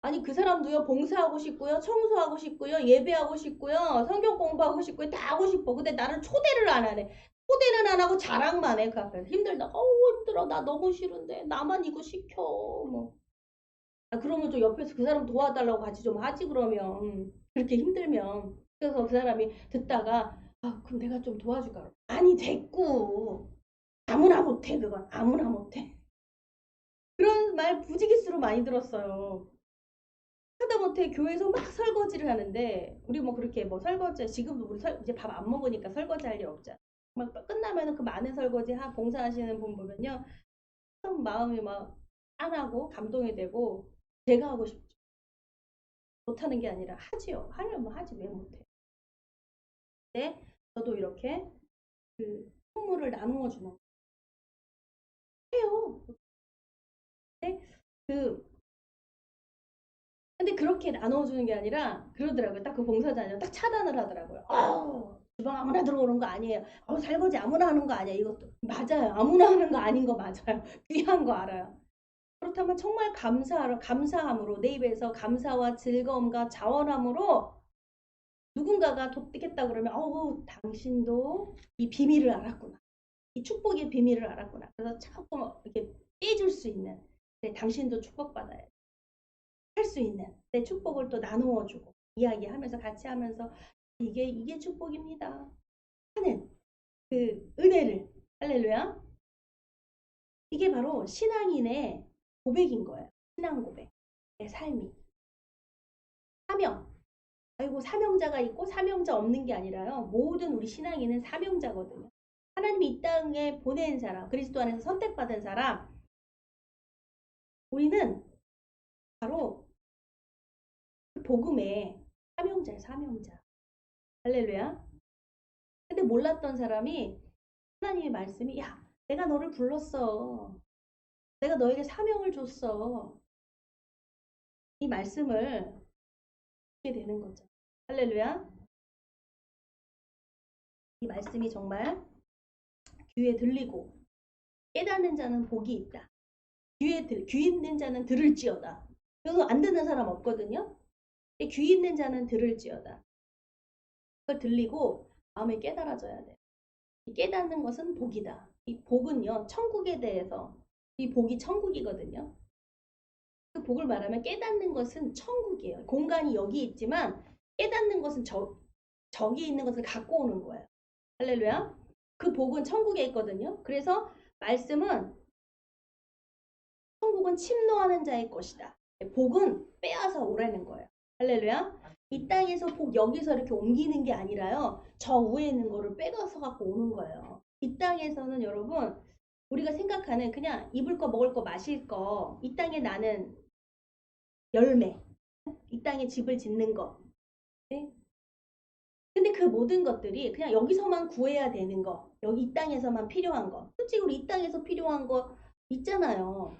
아니 그 사람도요 봉사하고 싶고요 청소하고 싶고요 예배하고 싶고요 성경 공부하고 싶고요 다 하고 싶어. 근데 나를 초대를 안 하네. 초대는 안 하고 자랑만 해. 그 앞에서 힘들다. 힘들어 나 너무 싫은데 나만 이거 시켜 뭐. 그러면 좀 옆에서 그 사람 도와달라고 같이 좀 하지 그러면 그렇게 힘들면. 그래서 그 사람이 듣다가 그럼 내가 좀 도와줄까. 아니 됐고 아무나 못해 그건 아무나 못해. 그런 말 부지기수로 많이 들었어요. 하다못해 교회에서 막 설거지를 하는데 우리 뭐 그렇게 뭐 설거지 지금도 우리 이제 밥 안 먹으니까 설거지 할 일 없잖아. 막 끝나면은 그 많은 설거지 봉사하시는 분 보면요 참 마음이 막 짠하고 감동이 되고 제가 하고 싶죠. 못하는 게 아니라 하지요. 하려면 하지 왜 못해. 근데 저도 이렇게 그 선물을 나누어 주는 해요. 근데 그 근데 그렇게 나눠주는 게 아니라 그러더라고요. 딱 그 봉사자녀 딱 차단을 하더라고요. 주방 아무나 들어오는 거 아니에요. 설거지 아무나 하는 거 아니야. 이것도 맞아요. 아무나 하는 거 아닌 거 맞아요. 귀한 거 알아요. 그렇다면 정말 감사함으로 내 입에서 감사와 즐거움과 자원함으로 누군가가 돕겠다 그러면 당신도 이 비밀을 알았구나. 이 축복의 비밀을 알았구나. 그래서 조금 이렇게 빼줄 수 있는 당신도 축복받아야 할 수 있는 내 축복을 또 나누어 주고 이야기하면서 같이 하면서 이게 축복입니다 하는 그 은혜를 할렐루야. 이게 바로 신앙인의 고백인 거예요. 신앙 고백. 내 삶이 사명. 아이고 사명자가 있고 사명자 없는 게 아니라요. 모든 우리 신앙인은 사명자거든요. 하나님이 이 땅에 보낸 사람, 그리스도 안에서 선택받은 사람, 우리는 바로 그 복음의 사명자예요. 사명자. 할렐루야. 근데 몰랐던 사람이 하나님의 말씀이 야 내가 너를 불렀어. 내가 너에게 사명을 줬어. 이 말씀을 듣게 되는 거죠. 할렐루야. 이 말씀이 정말 귀에 들리고 깨닫는 자는 복이 있다. 귀 있는 자는 들을지어다. 그래서 안 듣는 사람 없거든요. 귀 있는 자는 들을지어다. 그걸 들리고 마음에 깨달아져야 돼. 깨닫는 것은 복이다. 이 복은요 천국에 대해서 이 복이 천국이거든요. 그 복을 말하면 깨닫는 것은 천국이에요. 공간이 여기 있지만 깨닫는 것은 저기 있는 것을 갖고 오는 거예요. 할렐루야. 그 복은 천국에 있거든요. 그래서 말씀은 천국은 침노하는 자의 것이다. 복은 빼앗아 오라는 거예요. 할렐루야. 이 땅에서 복 여기서 이렇게 옮기는 게 아니라요. 저 위에 있는 거를 빼가서 갖고 오는 거예요. 이 땅에서는 여러분 우리가 생각하는 그냥 입을 거 먹을 거 마실 거 이 땅에 나는 열매 이 땅에 집을 짓는 거 네? 근데 그 모든 것들이 그냥 여기서만 구해야 되는 거 여기 이 땅에서만 필요한 거 솔직히 우리 이 땅에서 필요한 거 있잖아요.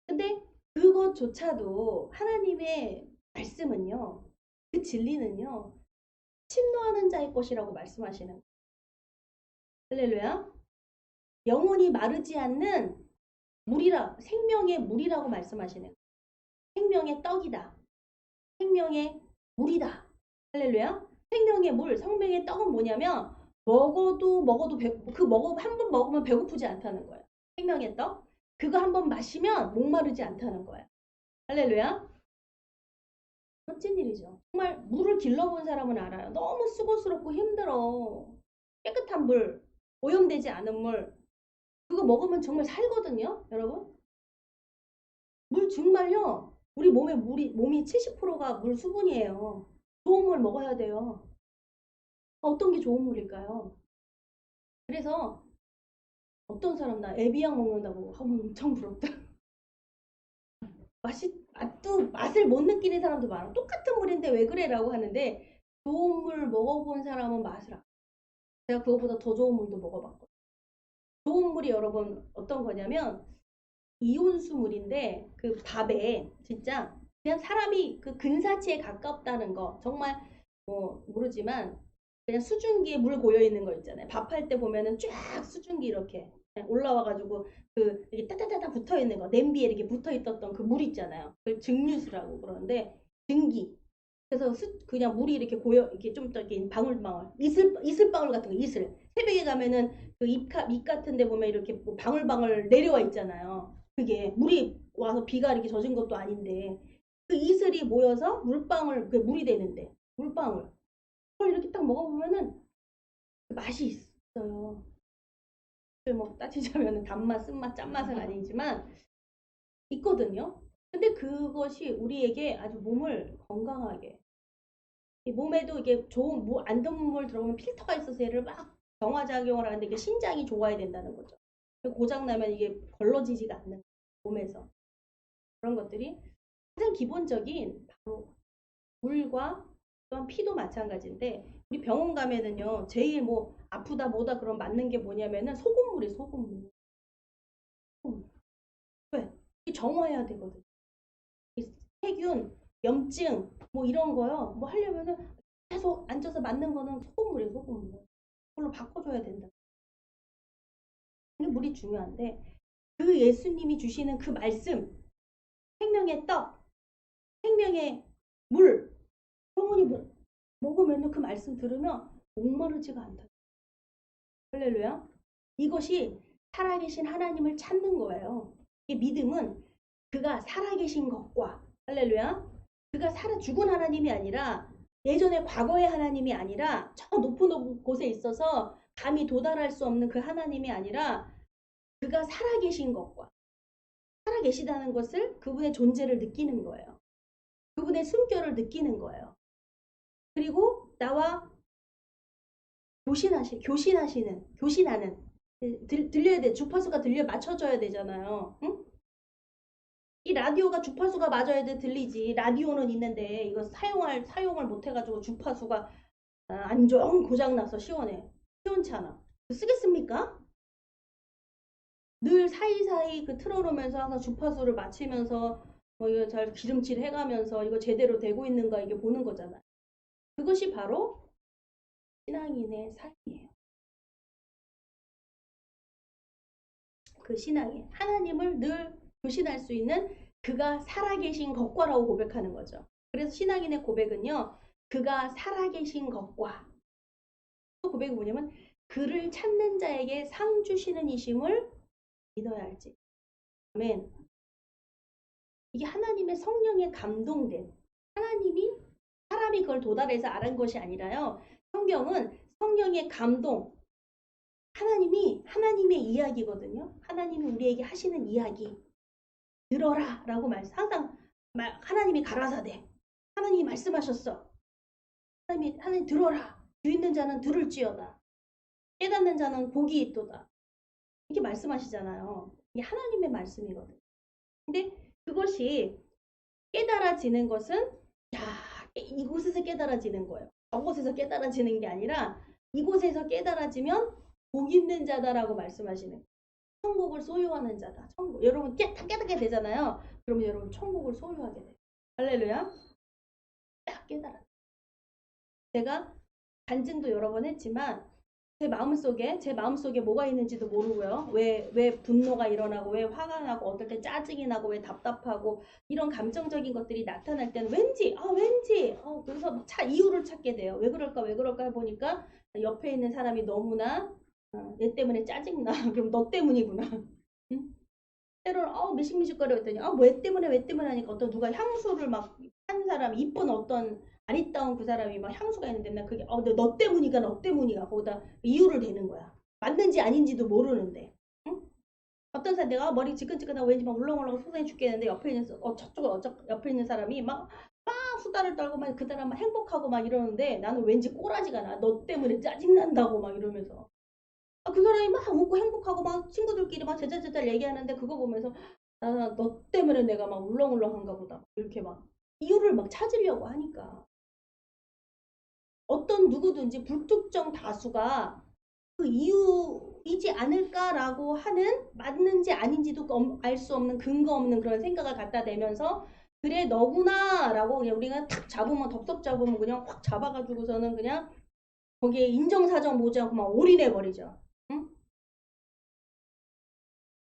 근데 그것조차도 하나님의 말씀은요. 그 진리는요. 침노하는 자의 것이라고 말씀하시는 거예요. 할렐루야. 영혼이 마르지 않는 생명의 물이라고 말씀하시는 거예요. 생명의 떡이다. 생명의 물이다. 할렐루야. 생명의 물, 생명의 떡은 뭐냐면 먹어도 한 번 먹으면 배고프지 않다는 거예요. 생명의 떡. 그거 한 번 마시면 목마르지 않다는 거예요. 할렐루야. 멋진 일이죠. 정말 물을 길러본 사람은 알아요. 너무 수고스럽고 힘들어. 깨끗한 물, 오염되지 않은 물. 그거 먹으면 정말 살거든요, 여러분. 물 정말요. 우리 몸이 70%가 물 수분이에요. 좋은 물 먹어야 돼요. 어떤 게 좋은 물일까요? 그래서 어떤 사람 나 에비약 먹는다고 하면 엄청 부럽다. 맛을 못 느끼는 사람도 많아. 똑같은 물인데 왜 그래라고 하는데 좋은 물 먹어본 사람은 맛을 알아. 제가 그거보다 더 좋은 물도 먹어봤거든요. 좋은 물이 여러분 어떤 거냐면 이온수 물인데 그 밥에 진짜 그냥 사람이 그 근사치에 가깝다는 거 정말 뭐 모르지만 그냥 수증기에 물 고여 있는 거 있잖아요. 밥할 때 보면은 쫙 수증기 이렇게 올라와가지고 그 이렇게 따다다다 붙어 있는 거 냄비에 이렇게 붙어 있었던 그 물 있잖아요. 그 증류수라고 그러는데 증기. 그래서 그냥 물이 이렇게 고여 이렇게 좀 더 이렇게 방울방울 이슬방울 같은 거 이슬. 새벽에 가면은 그 입 같은 데 보면 이렇게 뭐 방울방울 내려와 있잖아요. 그게 물이 와서 비가 이렇게 젖은 것도 아닌데 그 이슬이 모여서 물방울 그 물이 되는데 물방울 그걸 이렇게 딱 먹어보면은 맛이 있어요. 뭐 따지자면 단맛, 쓴맛, 짠맛은 아니지만 있거든요. 근데 그것이 우리에게 아주 몸을 건강하게 이 몸에도 이게 좋은 안 좋은 물 들어오면 필터가 있어서 얘를 막 정화작용을 하는데 이게 신장이 좋아야 된다는 거죠. 고장 나면 이게 걸러지지가 않는 몸에서 그런 것들이 가장 기본적인 바로 물과 또한 피도 마찬가지인데 우리 병원 가면은요 제일 뭐 아프다 뭐다 그럼 맞는 게 뭐냐면은 소금물이 소금물. 왜? 이 정화해야 되거든. 이 세균, 염증 뭐 이런 거요. 뭐 하려면은 계속 앉아서 맞는 거는 소금물이에요 소금물. 그걸로 바꿔줘야 된다. 이게 물이 중요한데 그 예수님이 주시는 그 말씀 생명의 떡, 생명의 물 영원히 먹으면 그 말씀 들으면 목마르지가 않다. 할렐루야. 이것이 살아계신 하나님을 찾는 거예요. 이 믿음은 그가 살아계신 것과 할렐루야. 그가 죽은 하나님이 아니라 예전에 과거의 하나님이 아니라 저 높은 곳에 있어서 감히 도달할 수 없는 그 하나님이 아니라 그가 살아계신 것과 살아계시다는 것을 그분의 존재를 느끼는 거예요. 그분의 숨결을 느끼는 거예요. 그리고 나와 교신하는 들려야 돼. 주파수가 맞춰져야 되잖아요. 응? 이 라디오가 주파수가 맞아야 돼 들리지. 라디오는 있는데 이거 사용을 못 해가지고 주파수가 안정 고장나서 시원치 않아. 쓰겠습니까? 늘 사이사이 그 틀어놓으면서 항상 주파수를 맞추면서 뭐 이거 잘 기름칠 해가면서 이거 제대로 되고 있는가 이게 보는 거잖아. 그것이 바로 신앙인의 삶이에요. 그 신앙이 하나님을 늘 교신할 수 있는 그가 살아계신 것과라고 고백하는 거죠. 그래서 신앙인의 고백은요. 그가 살아계신 것과 또 고백이 뭐냐면 그를 찾는 자에게 상 주시는 이심을 믿어야 할지. 아멘. 이게 하나님의 성령에 감동된 사람이 그걸 도달해서 알은 것이 아니라요. 성경은 성령의 감동 하나님의 이야기거든요. 하나님이 우리에게 하시는 이야기 들어라 라고 항상 하나님이 가라사대 하나님이 말씀하셨어. 하나님 들어라. 귀 있는 자는 들을지어다. 깨닫는 자는 복이 있도다. 이렇게 말씀하시잖아요. 이게 하나님의 말씀이거든요. 근데 그것이 깨달아지는 것은 이곳에서 깨달아지는 거예요. 저곳에서 깨달아지는 게 아니라 이곳에서 깨달아지면 복 있는 자다라고 말씀하시는 거예요. 천국을 소유하는 자다. 천국. 여러분 다 깨닫게 되잖아요. 그러면 여러분 천국을 소유하게 돼요. 할렐루야. 딱 깨달아. 제가 간증도 여러 번 했지만 제 마음속에 뭐가 있는지도 모르고요. 왜 분노가 일어나고, 왜 화가 나고, 어떨 때 짜증이 나고, 왜 답답하고, 이런 감정적인 것들이 나타날 때는 왠지, 그래서 막 이유를 찾게 돼요. 왜 그럴까 해보니까 옆에 있는 사람이 너무나, 얘 때문에 짜증나. 그럼 너 때문이구나. 응? 때로는, 미식미식거려 했더니, 왜 때문에 하니까 어떤 누가 향수를 막 한 사람, 이쁜 어떤 아리따운 그 사람이 막 향수가 있는데, 나 그게, 너 때문이가, 거기다 이유를 대는 거야. 맞는지 아닌지도 모르는데. 응? 어떤 사람 내가 머리 지끈지끈하고 왠지 막 울렁울렁 속상해 죽겠는데 옆에 있는, 옆에 있는 사람이 막 수다를 떨고 막 그 사람 막 행복하고 막 이러는데 나는 왠지 꼬라지가 나. 너 때문에 짜증난다고 막 이러면서. 그 사람이 막 웃고 행복하고 막 친구들끼리 막 제잘제잘 얘기하는데 그거 보면서 너 때문에 내가 막 울렁울렁한가 보다. 이렇게 막 이유를 막 찾으려고 하니까 어떤 누구든지 불특정 다수가 그 이유이지 않을까라고 하는 맞는지 아닌지도 알 수 없는 근거 없는 그런 생각을 갖다 대면서 그래 너구나라고 그냥 우리가 탁 잡으면 덥석 잡으면 그냥 확 잡아가지고서는 그냥 거기에 인정사정 모지 않고 막 올인해 버리죠. 응?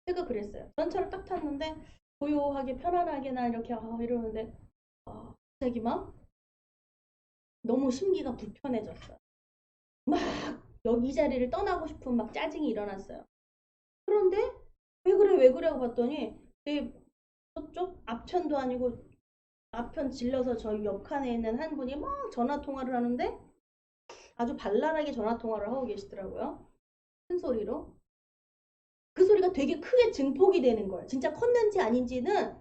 제가 그랬어요. 전철을 딱 탔는데 고요하게 편안하게 나 이렇게 이러는데 갑자기 막 너무 심기가 불편해졌어요. 막 여기 이 자리를 떠나고 싶은 막 짜증이 일어났어요. 그런데 왜 그래 하고 봤더니 내 저쪽 앞편도 아니고 앞편 질러서 저희 옆칸에 있는 한 분이 막 전화 통화를 하는데 아주 발랄하게 전화 통화를 하고 계시더라고요. 큰 소리로. 그 소리가 되게 크게 증폭이 되는 거예요. 진짜 컸는지 아닌지는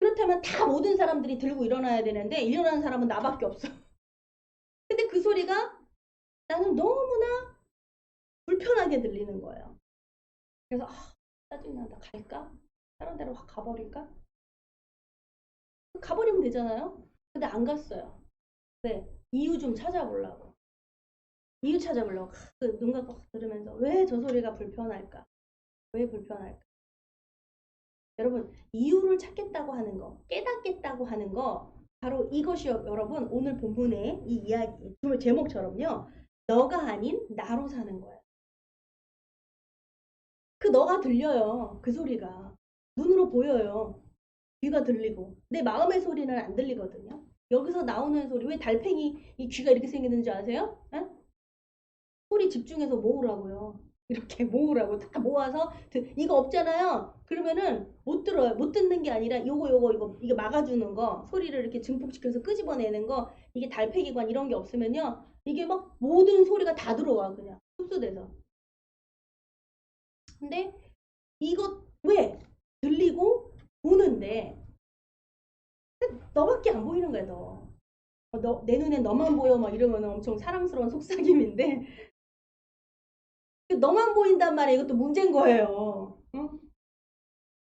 그렇다면 다 모든 사람들이 들고 일어나야 되는데 일어나는 사람은 나밖에 없어. 근데 그 소리가 나는 너무나 불편하게 들리는 거예요. 그래서 짜증난다. 갈까? 다른 데로 확 가버릴까? 가버리면 되잖아요. 근데 안 갔어요. 네. 이유 좀 찾아보려고. 이유 찾아보려고. 눈 감고 들으면서 왜 저 소리가 불편할까? 왜 불편할까? 여러분, 이유를 찾겠다고 하는 거, 깨닫겠다고 하는 거, 바로 이것이요, 여러분. 오늘 본문의 이 이야기, 제목처럼요. 너가 아닌 나로 사는 거예요. 그 너가 들려요. 그 소리가. 눈으로 보여요. 귀가 들리고. 내 마음의 소리는 안 들리거든요. 여기서 나오는 소리, 왜 달팽이 이 귀가 이렇게 생기는지 아세요? 에? 소리 집중해서 모으라고요. 이렇게 모으라고 다 모아서 이거 없잖아요. 그러면은 못 들어요. 못 듣는 게 아니라 이거 막아주는 거 소리를 이렇게 증폭시켜서 끄집어내는 거 이게 달팽이관 이런 게 없으면요. 이게 막 모든 소리가 다 들어와 그냥 흡수돼서. 근데 이거 왜 들리고 보는데 너밖에 안 보이는 거야 너. 내 눈에 너만 보여 막 이러면 엄청 사랑스러운 속삭임인데 너만 보인단 말이야. 이것도 문제인 거예요. 응?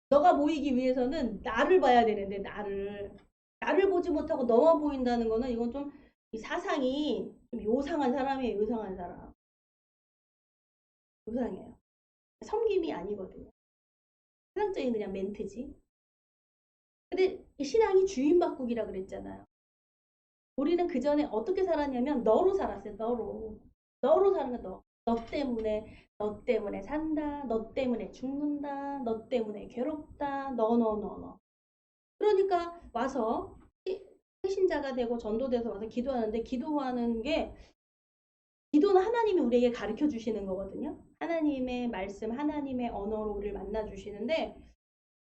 너가 보이기 위해서는 나를 봐야 되는데 나를 보지 못하고 너만 보인다는 거는 이건 좀 이 사상이 좀 요상한 사람이에요. 요상한 사람. 요상해요. 섬김이 아니거든요. 세상적인 그냥 멘트지. 근데 이 신앙이 주인 바꾸기라 그랬잖아요. 우리는 그 전에 어떻게 살았냐면 너로 살았어요. 너로 사는 거 너. 너 때문에 산다. 너 때문에 죽는다. 너 때문에 괴롭다. 너. 그러니까 와서 신자가 되고 전도돼서 와서 기도하는데 기도하는 게 기도는 하나님이 우리에게 가르쳐 주시는 거거든요. 하나님의 말씀, 하나님의 언어로 우리를 만나 주시는데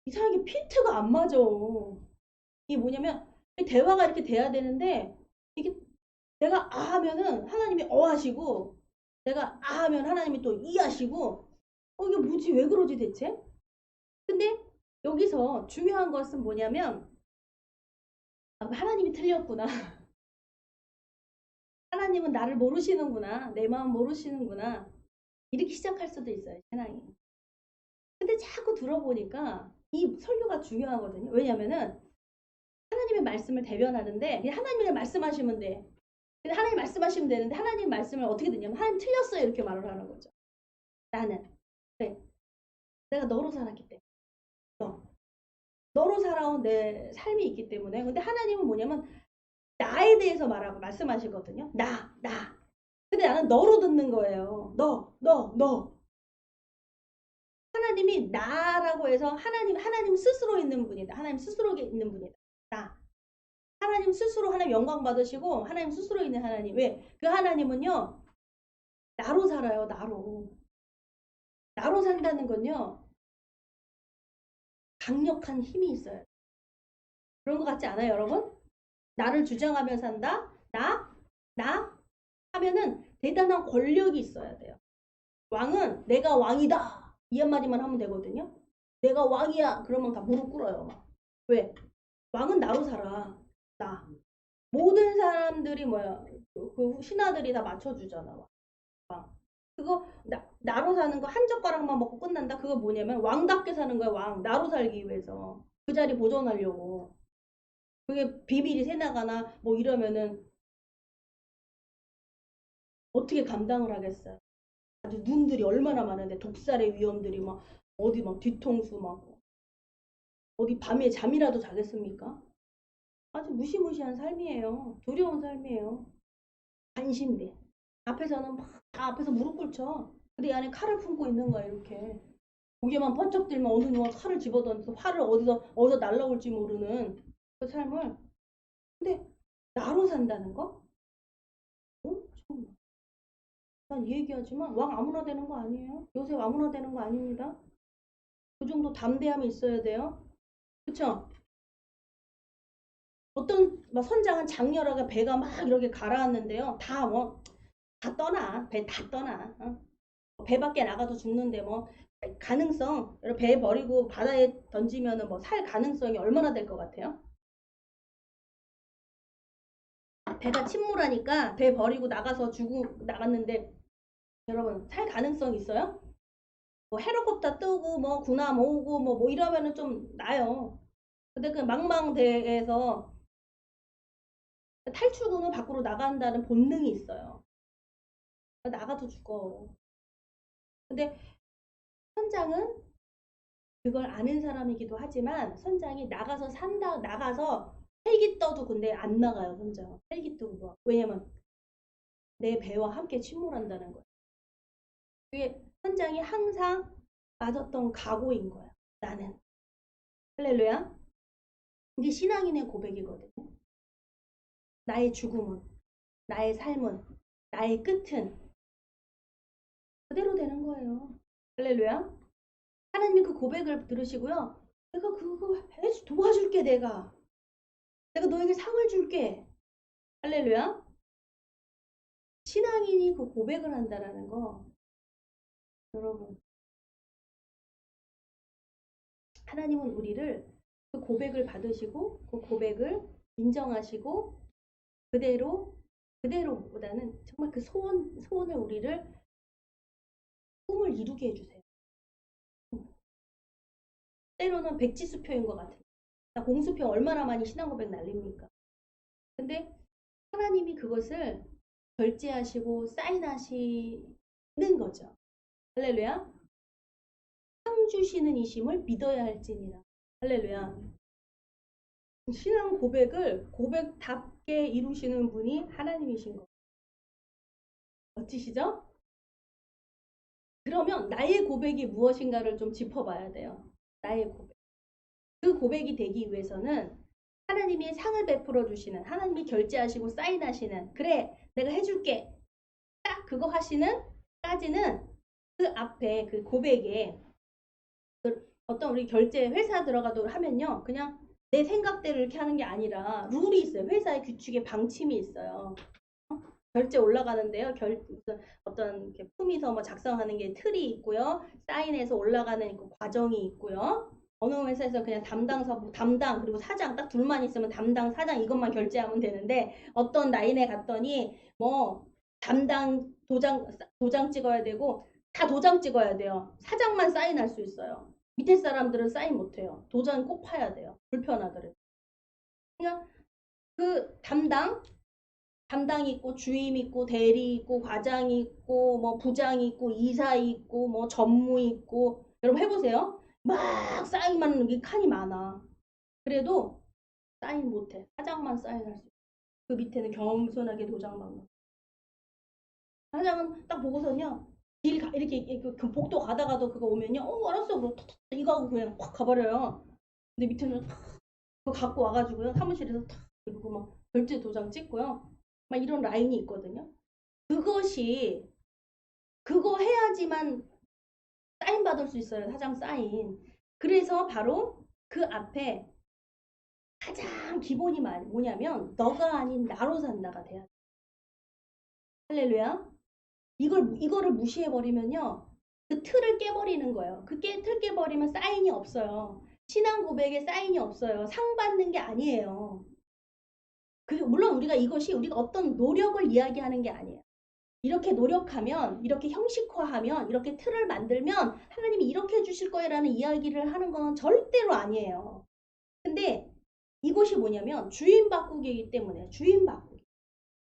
이상하게 피트가 안 맞아. 이게 뭐냐면 대화가 이렇게 돼야 되는데 이게 내가 하면은 하나님이 하시고 내가 하면 하나님이 또 하시고 이게 뭐지 왜 그러지 대체? 근데 여기서 중요한 것은 뭐냐면 하나님이 틀렸구나. 하나님은 나를 모르시는구나. 내 마음 모르시는구나. 이렇게 시작할 수도 있어요. 신앙이. 근데 자꾸 들어보니까 이 설교가 중요하거든요. 왜냐면은 하나님의 말씀을 대변하는데 그냥 하나님이 말씀하시면 돼. 근데 하나님 말씀하시면 되는데 하나님 말씀을 어떻게 듣냐면 하나님 틀렸어요. 이렇게 말을 하는 거죠. 나는. 네. 내가 너로 살았기 때문에. 너로 살아온 내 삶이 있기 때문에. 근데 하나님은 뭐냐면 나에 대해서 말하고 말씀하시거든요. 나. 근데 나는 너로 듣는 거예요. 너. 하나님이 나라고 해서 하나님 스스로 있는 분이다. 하나님 스스로 있는 분이다. 나. 하나님 스스로 하나님 영광 받으시고 하나님 스스로 있는 하나님. 왜? 그 하나님은요. 나로 살아요. 나로. 나로 산다는 건요. 강력한 힘이 있어요. 그런 것 같지 않아요, 여러분? 나를 주장하며 산다. 나 하면은 대단한 권력이 있어야 돼요. 왕은 내가 왕이다. 이 한마디만 하면 되거든요. 내가 왕이야. 그러면 다 무릎 꿇어요. 막. 왜? 왕은 나로 살아. 나. 모든 사람들이 뭐야. 그 신하들이 다 맞춰주잖아. 왕. 그거 나로 사는 거 한 젓가락만 먹고 끝난다. 그거 뭐냐면 왕답게 사는 거야. 왕. 나로 살기 위해서. 그 자리 보존하려고. 그게 비밀이 새나가나 뭐 이러면은 어떻게 감당을 하겠어요. 아주 눈들이 얼마나 많은데 독살의 위험들이 막 어디 막 뒤통수 막 어디 밤에 잠이라도 자겠습니까? 아주 무시무시한 삶이에요. 두려운 삶이에요. 반신배. 앞에서는 막 다 앞에서 무릎 꿇죠. 근데 이 안에 칼을 품고 있는 거야 이렇게. 고개만 번쩍 들면 어느 누가 칼을 집어던져서 활을 어디서 날라올지 모르는 그 삶을. 근데 나로 산다는 거? 참. 난 얘기하지만 왕 아무나 되는 거 아니에요. 요새 아무나 되는 거 아닙니다. 그 정도 담대함이 있어야 돼요. 그쵸? 어떤 막 선장은 장렬하게 배가 막 이렇게 가라앉는데요. 다 떠나. 배 다 떠나. 어? 배 밖에 나가도 죽는데 뭐 가능성 배 버리고 바다에 던지면은 뭐 살 가능성이 얼마나 될 것 같아요? 배가 침몰하니까 배 버리고 나가서 죽고 나갔는데 여러분 살 가능성 있어요? 뭐 헬리콥터 뜨고 뭐 군함 오고 뭐 이러면은 좀 나요. 근데 그 망망대해에서 탈출구는 밖으로 나간다는 본능이 있어요. 나가도 죽어. 근데 선장은 그걸 아는 사람이기도 하지만 선장이 나가서 헬기 떠도 근데 안 나가요. 선장 헬기 뜨고 뭐. 왜냐면 내 배와 함께 침몰한다는 거예요. 그게 선장이 항상 맞았던 각오인 거야. 나는. 할렐루야. 이게 신앙인의 고백이거든요. 나의 죽음은, 나의 삶은, 나의 끝은 그대로 되는 거예요. 할렐루야. 하나님이 그 고백을 들으시고요. 내가 그거 도와줄게 내가 너에게 상을 줄게. 할렐루야. 신앙인이 그 고백을 한다라는 거 여러분 하나님은 우리를 그 고백을 받으시고 그 고백을 인정하시고 그대로보다는 정말 그 소원을 우리를 꿈을 이루게 해주세요. 때로는 백지수표인 것 같아요. 공수표 얼마나 많이 신앙 고백 날립니까? 근데 하나님이 그것을 결제하시고 사인하시는 거죠. 할렐루야. 상 주시는 이심을 믿어야 할지니라. 할렐루야. 신앙 고백을 고백답게 이루시는 분이 하나님이신 거. 멋지시죠? 그러면 나의 고백이 무엇인가를 좀 짚어봐야 돼요. 나의 고백. 그 고백이 되기 위해서는 하나님이 상을 베풀어 주시는 하나님이 결제하시고 사인하시는 그래 내가 해줄게 딱 그거 하시는 까지는 그 앞에 그 고백에 그 어떤 우리 결제 회사 들어가도 하면요 그냥 내 생각대로 이렇게 하는 게 아니라 룰이 있어요. 회사의 규칙에 방침이 있어요. 결제 올라가는데요. 어떤 품위서 뭐 작성하는 게 틀이 있고요. 사인해서 올라가는 그 과정이 있고요. 어느 회사에서 그냥 담당 그리고 사장 딱 둘만 있으면 담당 사장 이것만 결제하면 되는데 어떤 라인에 갔더니 뭐 담당 도장 찍어야 되고 다 도장 찍어야 돼요. 사장만 사인할 수 있어요. 밑에 사람들은 사인 못해요. 도장 꼭 파야 돼요. 불편하더라도. 그냥 그 담당이 있고 주임 있고 대리 있고 과장이 있고 뭐 부장이 있고 이사 있고 뭐 전무 있고 여러분 해보세요. 막 사인만 이 칸이 많아. 그래도 사인 못해. 사장만 사인할 수 있어. 그 밑에는 겸손하게 도장만. 사장은 딱 보고서는요. 이렇게 그 복도 가다가도 그거 오면요. 알았어. 그럼 탁탁 이거 하고 그냥 확 가버려요. 근데 밑에는 그거 갖고 와가지고요. 사무실에서 탁 이러고 막 결제 도장 찍고요. 막 이런 라인이 있거든요. 그것이 그거 해야지만 사인 받을 수 있어요. 사장 사인. 그래서 바로 그 앞에 가장 기본이 뭐냐면 너가 아닌 나로 산다가 돼야 돼. 할렐루야. 이거를 무시해버리면요. 그 틀을 깨버리는 거예요. 틀 깨버리면 사인이 없어요. 신앙 고백에 사인이 없어요. 상 받는 게 아니에요. 물론 우리가 어떤 노력을 이야기하는 게 아니에요. 이렇게 노력하면, 이렇게 형식화하면, 이렇게 틀을 만들면 하나님이 이렇게 해주실 거예요라는 이야기를 하는 건 절대로 아니에요. 근데 이것이 뭐냐면 주인 바꾸기이기 때문에 주인 바꾸기.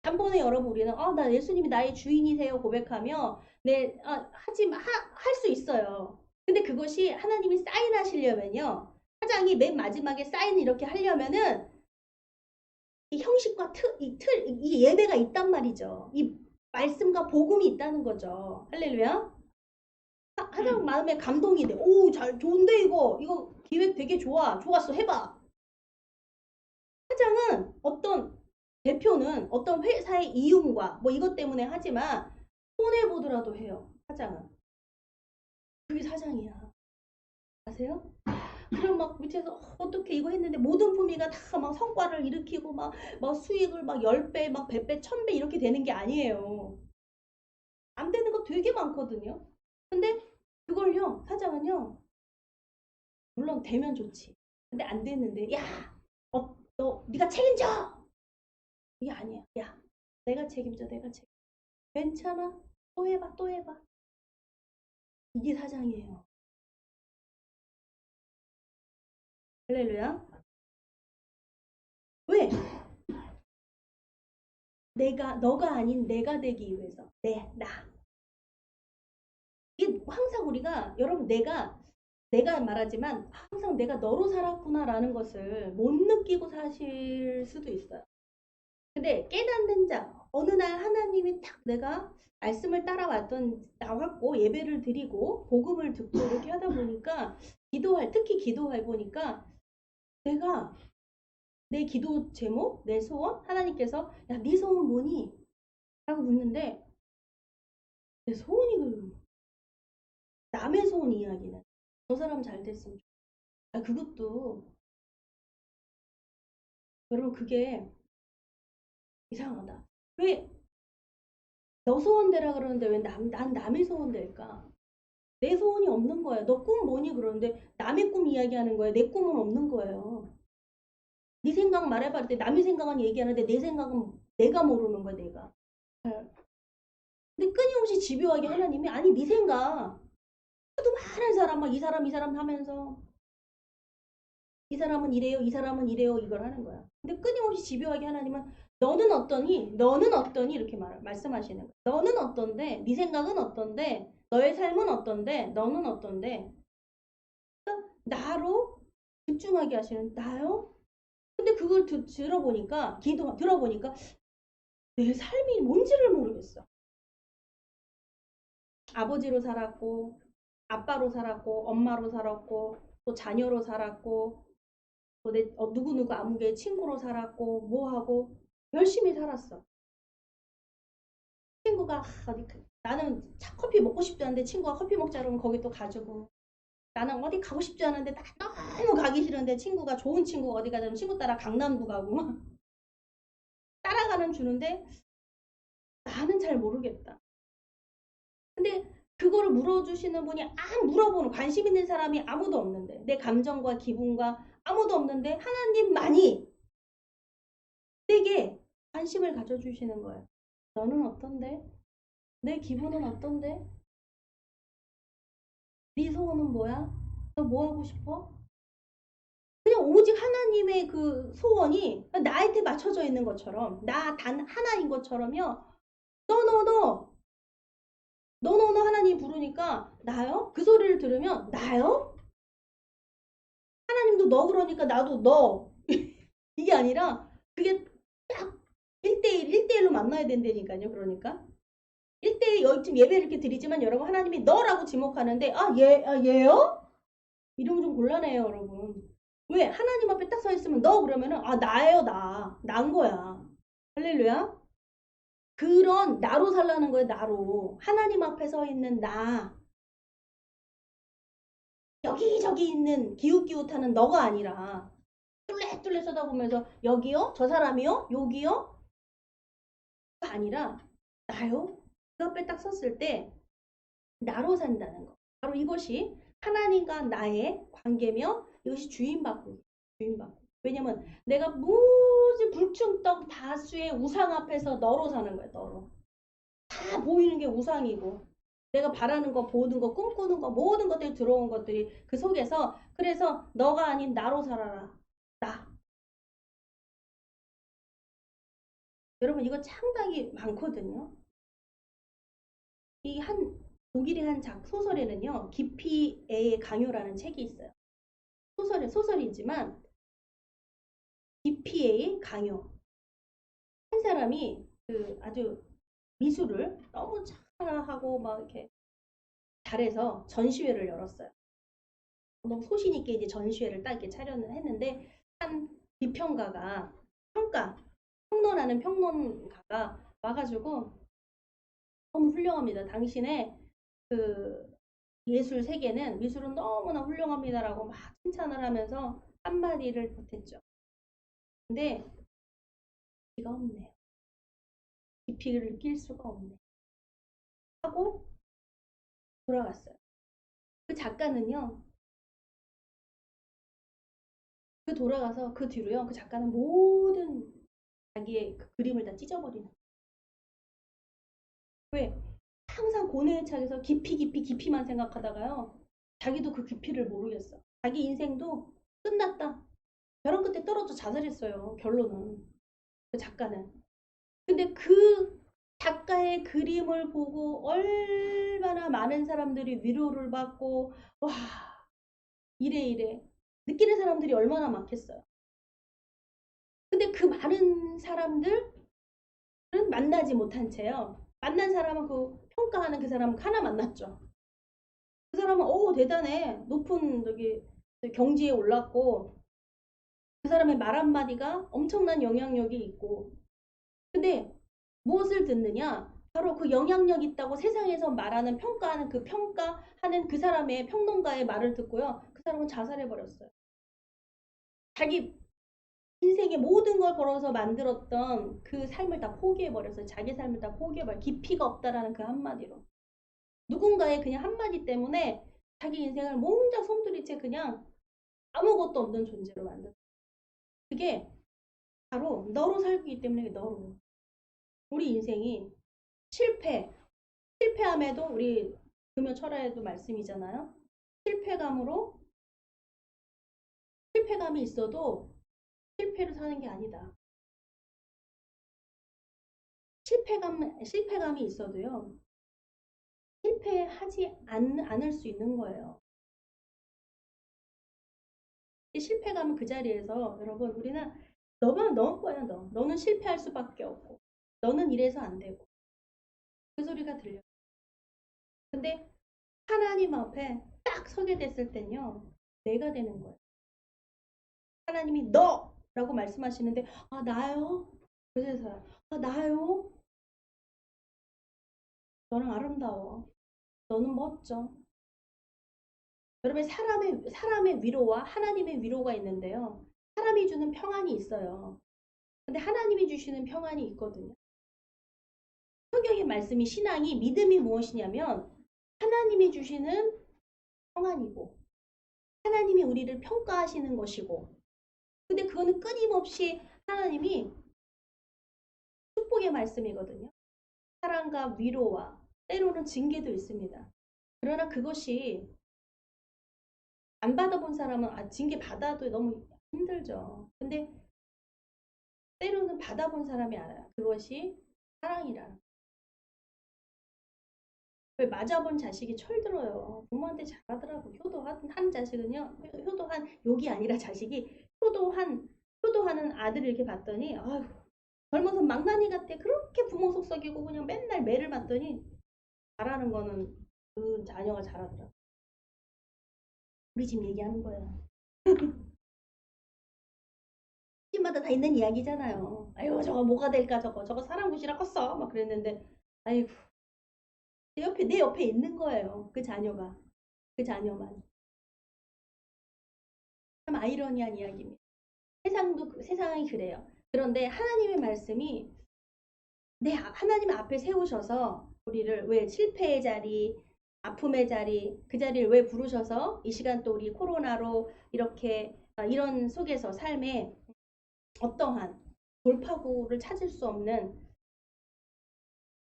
단번에 여러분 우리는 나 예수님이 나의 주인이세요 고백하며 할 수 있어요. 근데 그것이 하나님이 사인하시려면요. 사장이 맨 마지막에 사인을 이렇게 하려면은 이 형식과 이 예배가 있단 말이죠. 이 말씀과 복음이 있다는 거죠. 할렐루야. 하장 마음에 감동이 돼. 오, 좋은데 이거 기획 되게 좋아. 좋았어. 해봐. 사장은 대표는 어떤 회사의 이윤과 뭐 이것 때문에 하지만 손해보더라도 해요. 사장은. 그게 사장이야. 아세요? 그럼 막 밑에서 어떻게 이거 했는데 모든 품위가 다 막 성과를 일으키고 막 수익을 막 10배, 막 100배, 1000배 이렇게 되는 게 아니에요. 안 되는 거 되게 많거든요. 근데 그걸요, 사장은요, 물론 되면 좋지. 근데 안 되는데, 야, 네가 책임져! 이게 아니야. 야, 내가 책임져, 내가 책임져. 괜찮아. 또 해봐, 또 해봐. 이게 사장이에요. 할렐루야. 왜? 너가 아닌 내가 되기 위해서. 나. 이게 항상 여러분, 내가 말하지만 항상 내가 너로 살았구나라는 것을 못 느끼고 사실 수도 있어요. 근데 깨닫는 자, 어느 날 하나님이 딱 내가 말씀을 나왔고 예배를 드리고 복음을 듣고 이렇게 하다 보니까 특히 기도할 보니까 내가 내 기도 제목, 내 소원, 하나님께서 야, 네 소원 뭐니? 라고 묻는데 내 소원이 남의 소원 이야기는 저 사람 잘 됐으면 좋겠다. 그것도 여러분 그게 이상하다. 왜 너 소원대라 그러는데 왜 난 남의 소원될까? 내 소원이 없는 거야. 너 꿈 뭐니? 그러는데 남의 꿈 이야기하는 거야. 내 꿈은 없는 거예요. 네 생각 말해봐. 때 남의 생각은 얘기하는데 내 생각은 내가 모르는 거야. 내가. 근데 끊임없이 집요하게 하나님이 아니 네 생각 하도 많은 사람 막 이 사람 하면서 이 사람은 이래요 이 사람은 이래요 이걸 하는 거야. 근데 끊임없이 집요하게 하나님은 너는 어떠니? 너는 어떠니? 이렇게 말씀하시는 거야. 너는 어떤데? 네 생각은 어떤데? 너의 삶은 어떤데? 너는 어떤데? 그러니까 나로 집중하게 하시는 나요? 근데 그걸 들어보니까 내 삶이 뭔지를 모르겠어. 아버지로 살았고 아빠로 살았고 엄마로 살았고 또 자녀로 살았고 또 누구누구 아무개 친구로 살았고 뭐하고 열심히 살았어. 친구가 나는 커피 먹고 싶지 않은데 친구가 커피 먹자 그러면 거기 또 가지고 나는 어디 가고 싶지 않은데 나 너무 가기 싫은데 친구가 좋은 친구가 어디 가자면 친구 따라 강남도 가고 따라가는 주는데 나는 잘 모르겠다. 근데 그거를 물어주시는 분이 물어보는 관심 있는 사람이 아무도 없는데 내 감정과 기분과 아무도 없는데 하나님만이 내게 관심을 가져주시는 거예요. 너는 어떤데? 내 기분은 어떤데? 네 소원은 뭐야? 너 뭐 하고 싶어? 그냥 오직 하나님의 그 소원이 나한테 맞춰져 있는 것처럼 나 단 하나인 것처럼요. 너너너 하나님 부르니까 나요? 그 소리를 들으면 나요? 하나님도 너 그러니까 나도 너 이게 아니라 그게 딱 1대1로 만나야 된다니까요. 그러니까 지금 예배를 이렇게 드리지만 여러분 하나님이 너라고 지목하는데 얘요? 이러면 좀 곤란해요, 여러분. 왜? 하나님 앞에 딱 서 있으면 너 그러면은 나예요, 난 거야. 할렐루야. 그런 나로 살라는 거예요, 나로. 하나님 앞에 서 있는 나. 여기저기 있는 기웃기웃하는 너가 아니라 뚫레뚫레 쳐다보면서 여기요? 저 사람이요? 여기요? 가 아니라 나요? 그 앞에 딱 섰을 때 나로 산다는 거. 바로 이것이 하나님과 나의 관계며 이것이 주인받고. 왜냐면 내가 무지 불충떡 다수의 우상 앞에서 너로 사는 거야, 너로. 다 보이는 게 우상이고 내가 바라는 거, 보는 거, 꿈꾸는 거, 모든 것들이 들어온 것들이 그 속에서 그래서 너가 아닌 나로 살아라. 나. 여러분 이거 상당히 많거든요. 독일의 한 소설에는요. 깊이의 강요라는 책이 있어요. 소설이지만 깊이의 강요. 한 사람이 아주 미술을 너무 잘하고 막 이렇게 잘해서 전시회를 열었어요. 너무 소신 있게 이제 전시회를 딱 이렇게 차려는 했는데 한 비평가가 평론하는 평론가가 와가지고 너무 훌륭합니다. 당신의 그 예술 세계는 미술은 너무나 훌륭합니다라고 막 칭찬을 하면서 한마디를 못했죠. 근데 깊이가 없네요. 깊이를 낄 수가 없네. 하고 돌아갔어요. 그 작가는요. 돌아가서 그 뒤로요. 그 작가는 모든 자기의 그 그림을 다 찢어버리는. 왜? 항상 고뇌에 차서 깊이만 생각하다가요. 자기도 그 깊이를 모르겠어. 자기 인생도 끝났다. 벼랑 끝에 떨어져 자살했어요. 결론은. 그 작가는. 근데 그 작가의 그림을 보고 얼마나 많은 사람들이 위로를 받고 와 이래 느끼는 사람들이 얼마나 많겠어요. 근데 그 많은 사람들은 만나지 못한 채요. 만난 사람은 그 평가하는 그 사람은 하나 만났죠. 그 사람은 대단해. 높은 경지에 올랐고 그 사람의 말 한마디가 엄청난 영향력이 있고 근데 무엇을 듣느냐? 바로 그 영향력 있다고 세상에서 말하는 평가하는 그 사람의 평론가의 말을 듣고요. 그 사람은 자살해버렸어요. 자기 인생의 모든 걸 걸어서 만들었던 그 삶을 다 포기해버렸어요. 자기 삶을 다 포기해버려요. 깊이가 없다라는 그 한마디로. 누군가의 그냥 한마디 때문에 자기 인생을 몽작 송두리째 그냥 아무것도 없는 존재로 만들어요. 그게 바로 너로 살기 때문에 너로. 우리 인생이 실패함에도 우리 금요 철학에도 말씀이잖아요. 실패감이 있어도 실패를 사는 게 아니다. 실패감이 있어도요. 실패하지 않을 수 있는 거예요. 실패감은 그 자리에서 여러분 우리는 너만 넣은 거야 너. 너는 실패할 수밖에 없고 너는 이래서 안 되고 그 소리가 들려요. 근데 하나님 앞에 딱 서게 됐을 땐요. 내가 되는 거예요. 하나님이 너라고 말씀하시는데 나요? 그래서 나요? 너는 아름다워. 너는 멋져. 여러분 사람의 위로와 하나님의 위로가 있는데요. 사람이 주는 평안이 있어요. 근데 하나님이 주시는 평안이 있거든요. 성경의 말씀이 신앙이 믿음이 무엇이냐면 하나님이 주시는 평안이고 하나님이 우리를 평가하시는 것이고 근데 그거는 끊임없이 하나님이 축복의 말씀이거든요. 사랑과 위로와 때로는 징계도 있습니다. 그러나 그것이 안 받아본 사람은 징계 받아도 너무 힘들죠. 근데 때로는 받아본 사람이 알아요. 그것이 사랑이라. 왜 맞아본 자식이 철들어요. 부모한테 잘하더라고. 효도한 자식은요. 효도한 욕이 아니라 자식이 효도하는 아들을 이렇게 봤더니 아휴 젊어서 망나니 같아. 그렇게 부모 속썩이고 그냥 맨날 매를 맞더니 잘하는 거는 그 자녀가 잘하더라고. 우리 집 얘기하는 거예요. 집마다 다 있는 이야기잖아요. 아유 저거 뭐가 될까 저거 사람 구시라 컸어 막 그랬는데 아이고 내 옆에 있는 거예요. 그 자녀가 그 자녀만 참 아이러니한 이야기입니다. 세상이 그래요. 그런데 하나님의 말씀이 하나님 앞에 세우셔서 우리를 왜 실패의 자리, 아픔의 자리, 그 자리를 왜 부르셔서 이 시간 또 우리 코로나로 이렇게 이런 속에서 삶에 어떠한 돌파구를 찾을 수 없는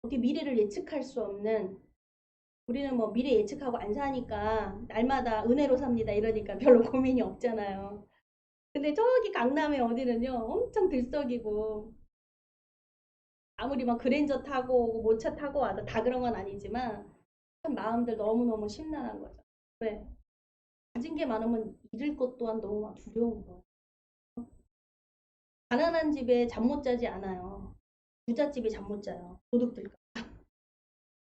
어떻게 미래를 예측할 수 없는 우리는 뭐 미래 예측하고 안 사니까 날마다 은혜로 삽니다 이러니까 별로 고민이 없잖아요. 근데 저기 강남에 어디는요 엄청 들썩이고 아무리 막 그랜저 타고 오고 모차 타고 와도 다 그런 건 아니지만 참 마음들 너무너무 심란한 거죠. 왜? 가진 게 많으면 잃을 것 또한 너무 막 두려운 거예요. 가난한 집에 잠 못 자지 않아요. 부잣집에 잠 못 자요. 도둑들까.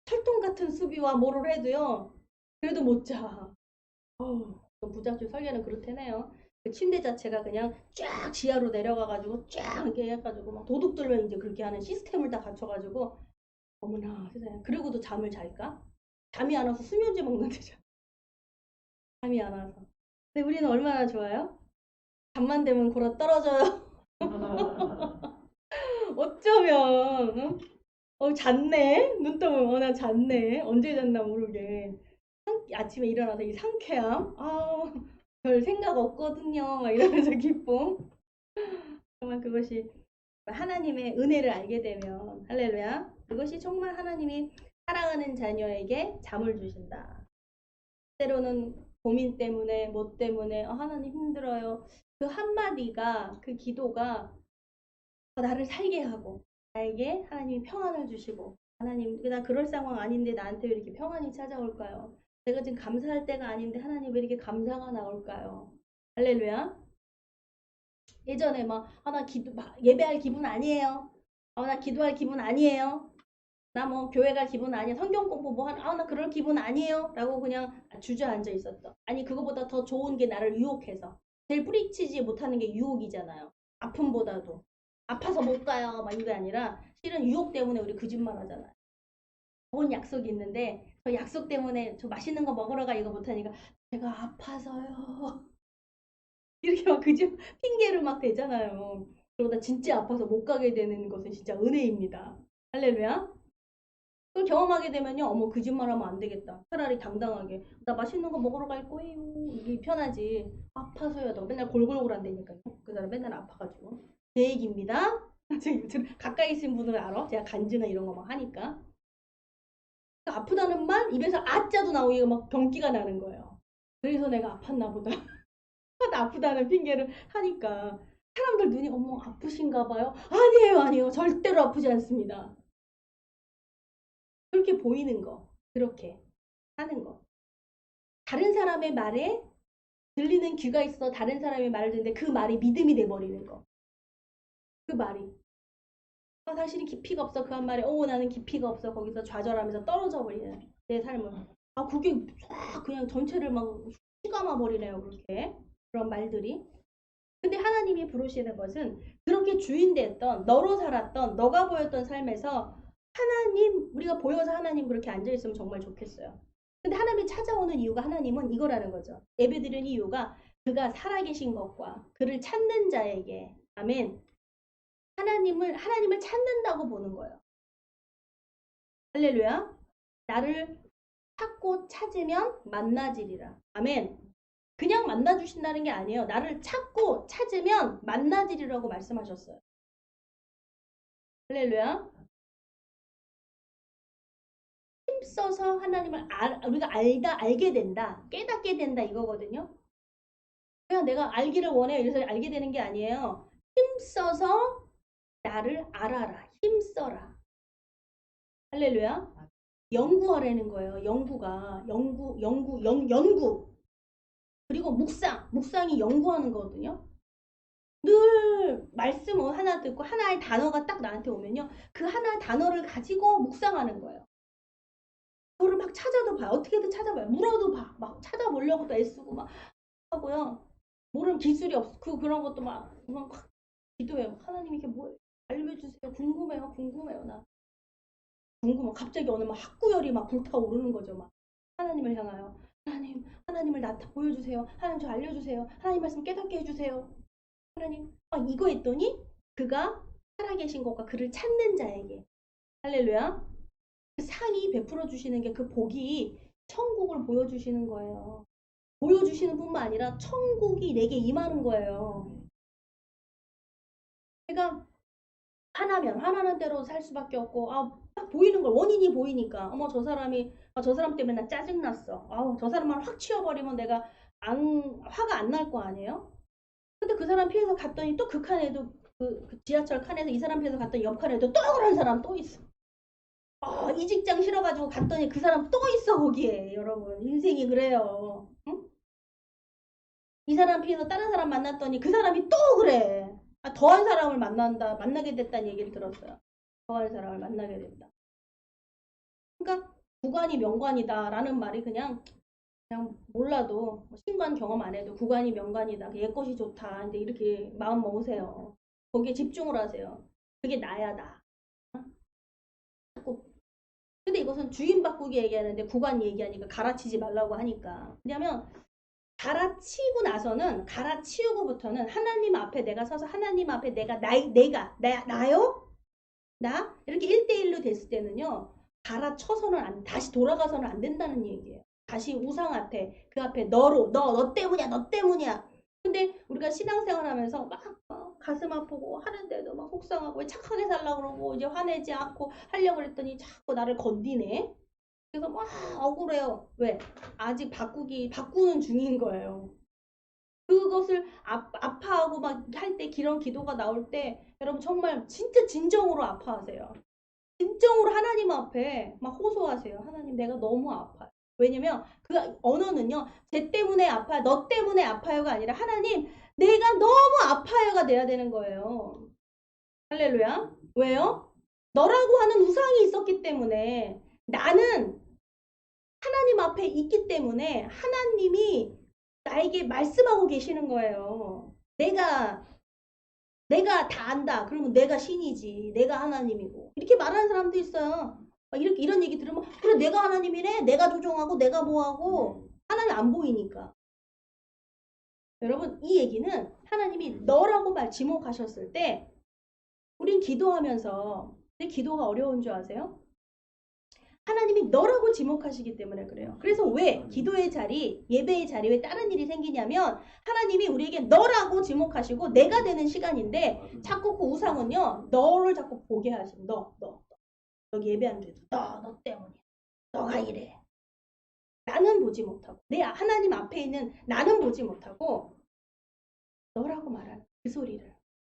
철통 같은 수비와 뭐를 해도요. 그래도 못 자. 부잣집 설계는 그렇다네요. 그 침대 자체가 그냥 쫙 지하로 내려가가지고 쫙 이렇게 해가지고 막 도둑들만 이제 그렇게 하는 시스템을 다 갖춰가지고 어머나 세상에. 그러고도 잠을 잘까? 잠이 안 와서 수면제 먹는데잖아. 잠이 안 와서. 근데 우리는 얼마나 좋아요? 잠만 되면 골아 떨어져요. 어쩌면 응? 잤네. 눈 뜨면 나 잤네. 언제 잤나 모르게. 아침에 일어나서 이 상쾌함. 별 생각 없거든요. 막 이러면서 기쁨. 정말 그것이 하나님의 은혜를 알게 되면 할렐루야. 그것이 정말 하나님이 사랑하는 자녀에게 잠을 주신다. 때로는 고민 때문에 뭐 때문에 하나님 힘들어요. 그 한마디가 그 기도가 나를 살게 하고 나에게 하나님이 평안을 주시고 하나님 나 그럴 상황 아닌데 나한테 왜 이렇게 평안이 찾아올까요? 내가 지금 감사할 때가 아닌데 하나님 왜 이렇게 감사가 나올까요? 할렐루야. 예전에 나 예배할 기분 아니에요. 나 기도할 기분 아니에요. 나 뭐 교회 갈 기분 아니야. 성경 공부 나 그럴 기분 아니에요. 라고 그냥 주저앉아 있었어. 아니 그거보다 더 좋은 게 나를 유혹해서. 제일 뿌리치지 못하는 게 유혹이잖아요. 아픔보다도. 아파서 못 가요. 막 이게 아니라 실은 유혹 때문에 우리 거짓말 하잖아요. 좋은 약속이 있는데 저 약속 때문에 저 맛있는 거 먹으러 가 이거 못하니까 제가 아파서요. 이렇게 막 핑계를 막 대잖아요. 그러다 진짜 아파서 못 가게 되는 것은 진짜 은혜입니다. 할렐루야. 그걸 경험하게 되면요. 어머 거짓말하면 안 되겠다. 차라리 당당하게 나 맛있는 거 먹으러 갈 거예요. 이게 편하지. 아파서요. 너 맨날 골골골한다니까요. 그 사람 맨날 아파가지고. 제 얘기입니다. 가까이 있는 분은 알아. 제가 간주나 이런 거 막 하니까. 아프다는 말 입에서 아짜도 나오기가 막 병기가 나는 거예요. 그래서 내가 아팠나 보다. 아프다는 핑계를 하니까 사람들 눈이 어머 아프신가 봐요. 아니에요. 절대로 아프지 않습니다. 그렇게 보이는 거. 그렇게 하는 거. 다른 사람의 말에 들리는 귀가 있어 다른 사람의 말을 듣는데 그 말이 믿음이 돼버리는 거. 그 말이. 당신이 깊이가 없어. 그 한 말에 나는 깊이가 없어. 거기서 좌절하면서 떨어져 버리는 내 삶은. 그게 쫙 그냥 전체를 막 휘감아 버리네요. 그렇게. 그런 말들이. 근데 하나님이 부르시는 것은 그렇게 주인 됐던 너로 살았던 너가 보였던 삶에서 하나님 우리가 보여서 하나님 그렇게 앉아있으면 정말 좋겠어요. 근데 하나님이 찾아오는 이유가 하나님은 이거라는 거죠. 예배드리는 이유가 그가 살아계신 것과 그를 찾는 자에게 아멘 하나님을 찾는다고 보는 거예요. 할렐루야. 나를 찾고 찾으면 만나지리라. 아멘. 그냥 만나주신다는 게 아니에요. 나를 찾고 찾으면 만나지리라고 말씀하셨어요. 할렐루야. 힘써서 하나님을 우리가 알게 된다. 깨닫게 된다 이거거든요. 그냥 내가 알기를 원해요. 이래서 알게 되는 게 아니에요. 힘써서 나를 알아라. 힘써라. 할렐루야. 연구하라는 거예요. 연구. 그리고 묵상이 연구하는 거거든요. 늘 말씀을 하나 듣고 하나의 단어가 딱 나한테 오면요. 그 하나의 단어를 가지고 묵상하는 거예요. 그거를 막 찾아도 봐요. 어떻게든 찾아봐요. 물어도 봐. 막 찾아보려고도 애쓰고 막 하고요. 모르는 기술이 없어. 그런 것도 막 기도해요. 하나님 이게 뭐 알려주세요. 궁금해요. 궁금해요. 나 궁금해. 갑자기 어느 막 학구열이 막 불타오르는 거죠. 막 하나님을 향하여 하나님, 하나님을 보여주세요. 하나님 저 알려주세요. 하나님 말씀 깨닫게 해주세요. 하나님 이거 했더니 그가 살아계신 것과 그를 찾는 자에게 할렐루야. 그 상이 베풀어 주시는 게 그 복이 천국을 보여주시는 거예요. 보여주시는 뿐만 아니라 천국이 내게 임하는 거예요. 그러니까 화나는 대로 살 수밖에 없고 딱 보이는 걸 원인이 보이니까 어머 저 사람 때문에 나 짜증났어. 저 사람만 확 치워버리면 내가 화가 안 날 거 아니에요? 근데 그 사람 피해서 갔더니 또 그 칸에도 그 지하철 칸에서 이 사람 피해서 갔더니 옆 칸에도 또 그런 사람 또 있어. 이 직장 싫어가지고 갔더니 그 사람 또 있어 거기에. 여러분 인생이 그래요. 응? 이 사람 피해서 다른 사람 만났더니 그 사람이 또 그래. 더한 사람을 만나게 됐다는 얘기를 들었어요. 더한 사람을 만나게 됐다. 그러니까 구관이 명관이다라는 말이 그냥 몰라도 신관 경험 안 해도 구관이 명관이다. 얘 것이 좋다. 이제 이렇게 마음 먹으세요. 거기에 집중을 하세요. 그게 나야 나. 근데 이것은 주인 바꾸기 얘기하는데 구관 얘기하니까 갈아치지 말라고 하니까. 왜냐면 갈아치고 나서는 갈아치우고부터는 하나님 앞에 내가 서서 하나님 앞에 나요? 나? 이렇게 1대1로 됐을 때는요. 갈아쳐서는 다시 돌아가서는 안 된다는 얘기예요. 다시 우상 앞에 그 앞에 너 때문이야 너 때문이야. 근데 우리가 신앙생활 하면서 막 가슴 아프고 하는데도 막 속상하고 착하게 살려고 그러고 이제 화내지 않고 하려고 그랬더니 자꾸 나를 건디네. 그래서 막 억울해요. 왜? 아직 바꾸는 중인 거예요. 그것을 아파하고 막 할 때 그런 기도가 나올 때 여러분 정말 진짜 진정으로 아파하세요. 진정으로 하나님 앞에 막 호소하세요. 하나님 내가 너무 아파요. 왜냐면 그 언어는요. 쟤 때문에 아파요. 너 때문에 아파요가 아니라 하나님 내가 너무 아파요가 돼야 되는 거예요. 할렐루야. 왜요? 너라고 하는 우상이 있었기 때문에 나는 하나님 앞에 있기 때문에 하나님이 나에게 말씀하고 계시는 거예요. 내가 다 안다. 그러면 내가 신이지. 내가 하나님이고. 이렇게 말하는 사람도 있어요. 이런 얘기 들으면 그래 내가 하나님이래. 내가 조종하고 내가 뭐하고 하나님 안 보이니까. 여러분 이 얘기는 하나님이 너라고 지목하셨을 때 우린 기도하면서 내 기도가 어려운 줄 아세요? 하나님이 너라고 지목하시기 때문에 그래요. 그래서 왜 기도의 자리, 예배의 자리 왜 다른 일이 생기냐면 하나님이 우리에게 너라고 지목하시고 내가 되는 시간인데 자꾸 그 우상은요. 너를 자꾸 보게 하시고 너. 여기 예배하는데도 너 때문이야. 너가 이래. 나는 보지 못하고 내 하나님 앞에 있는 나는 보지 못하고 너라고 말하는 그 소리를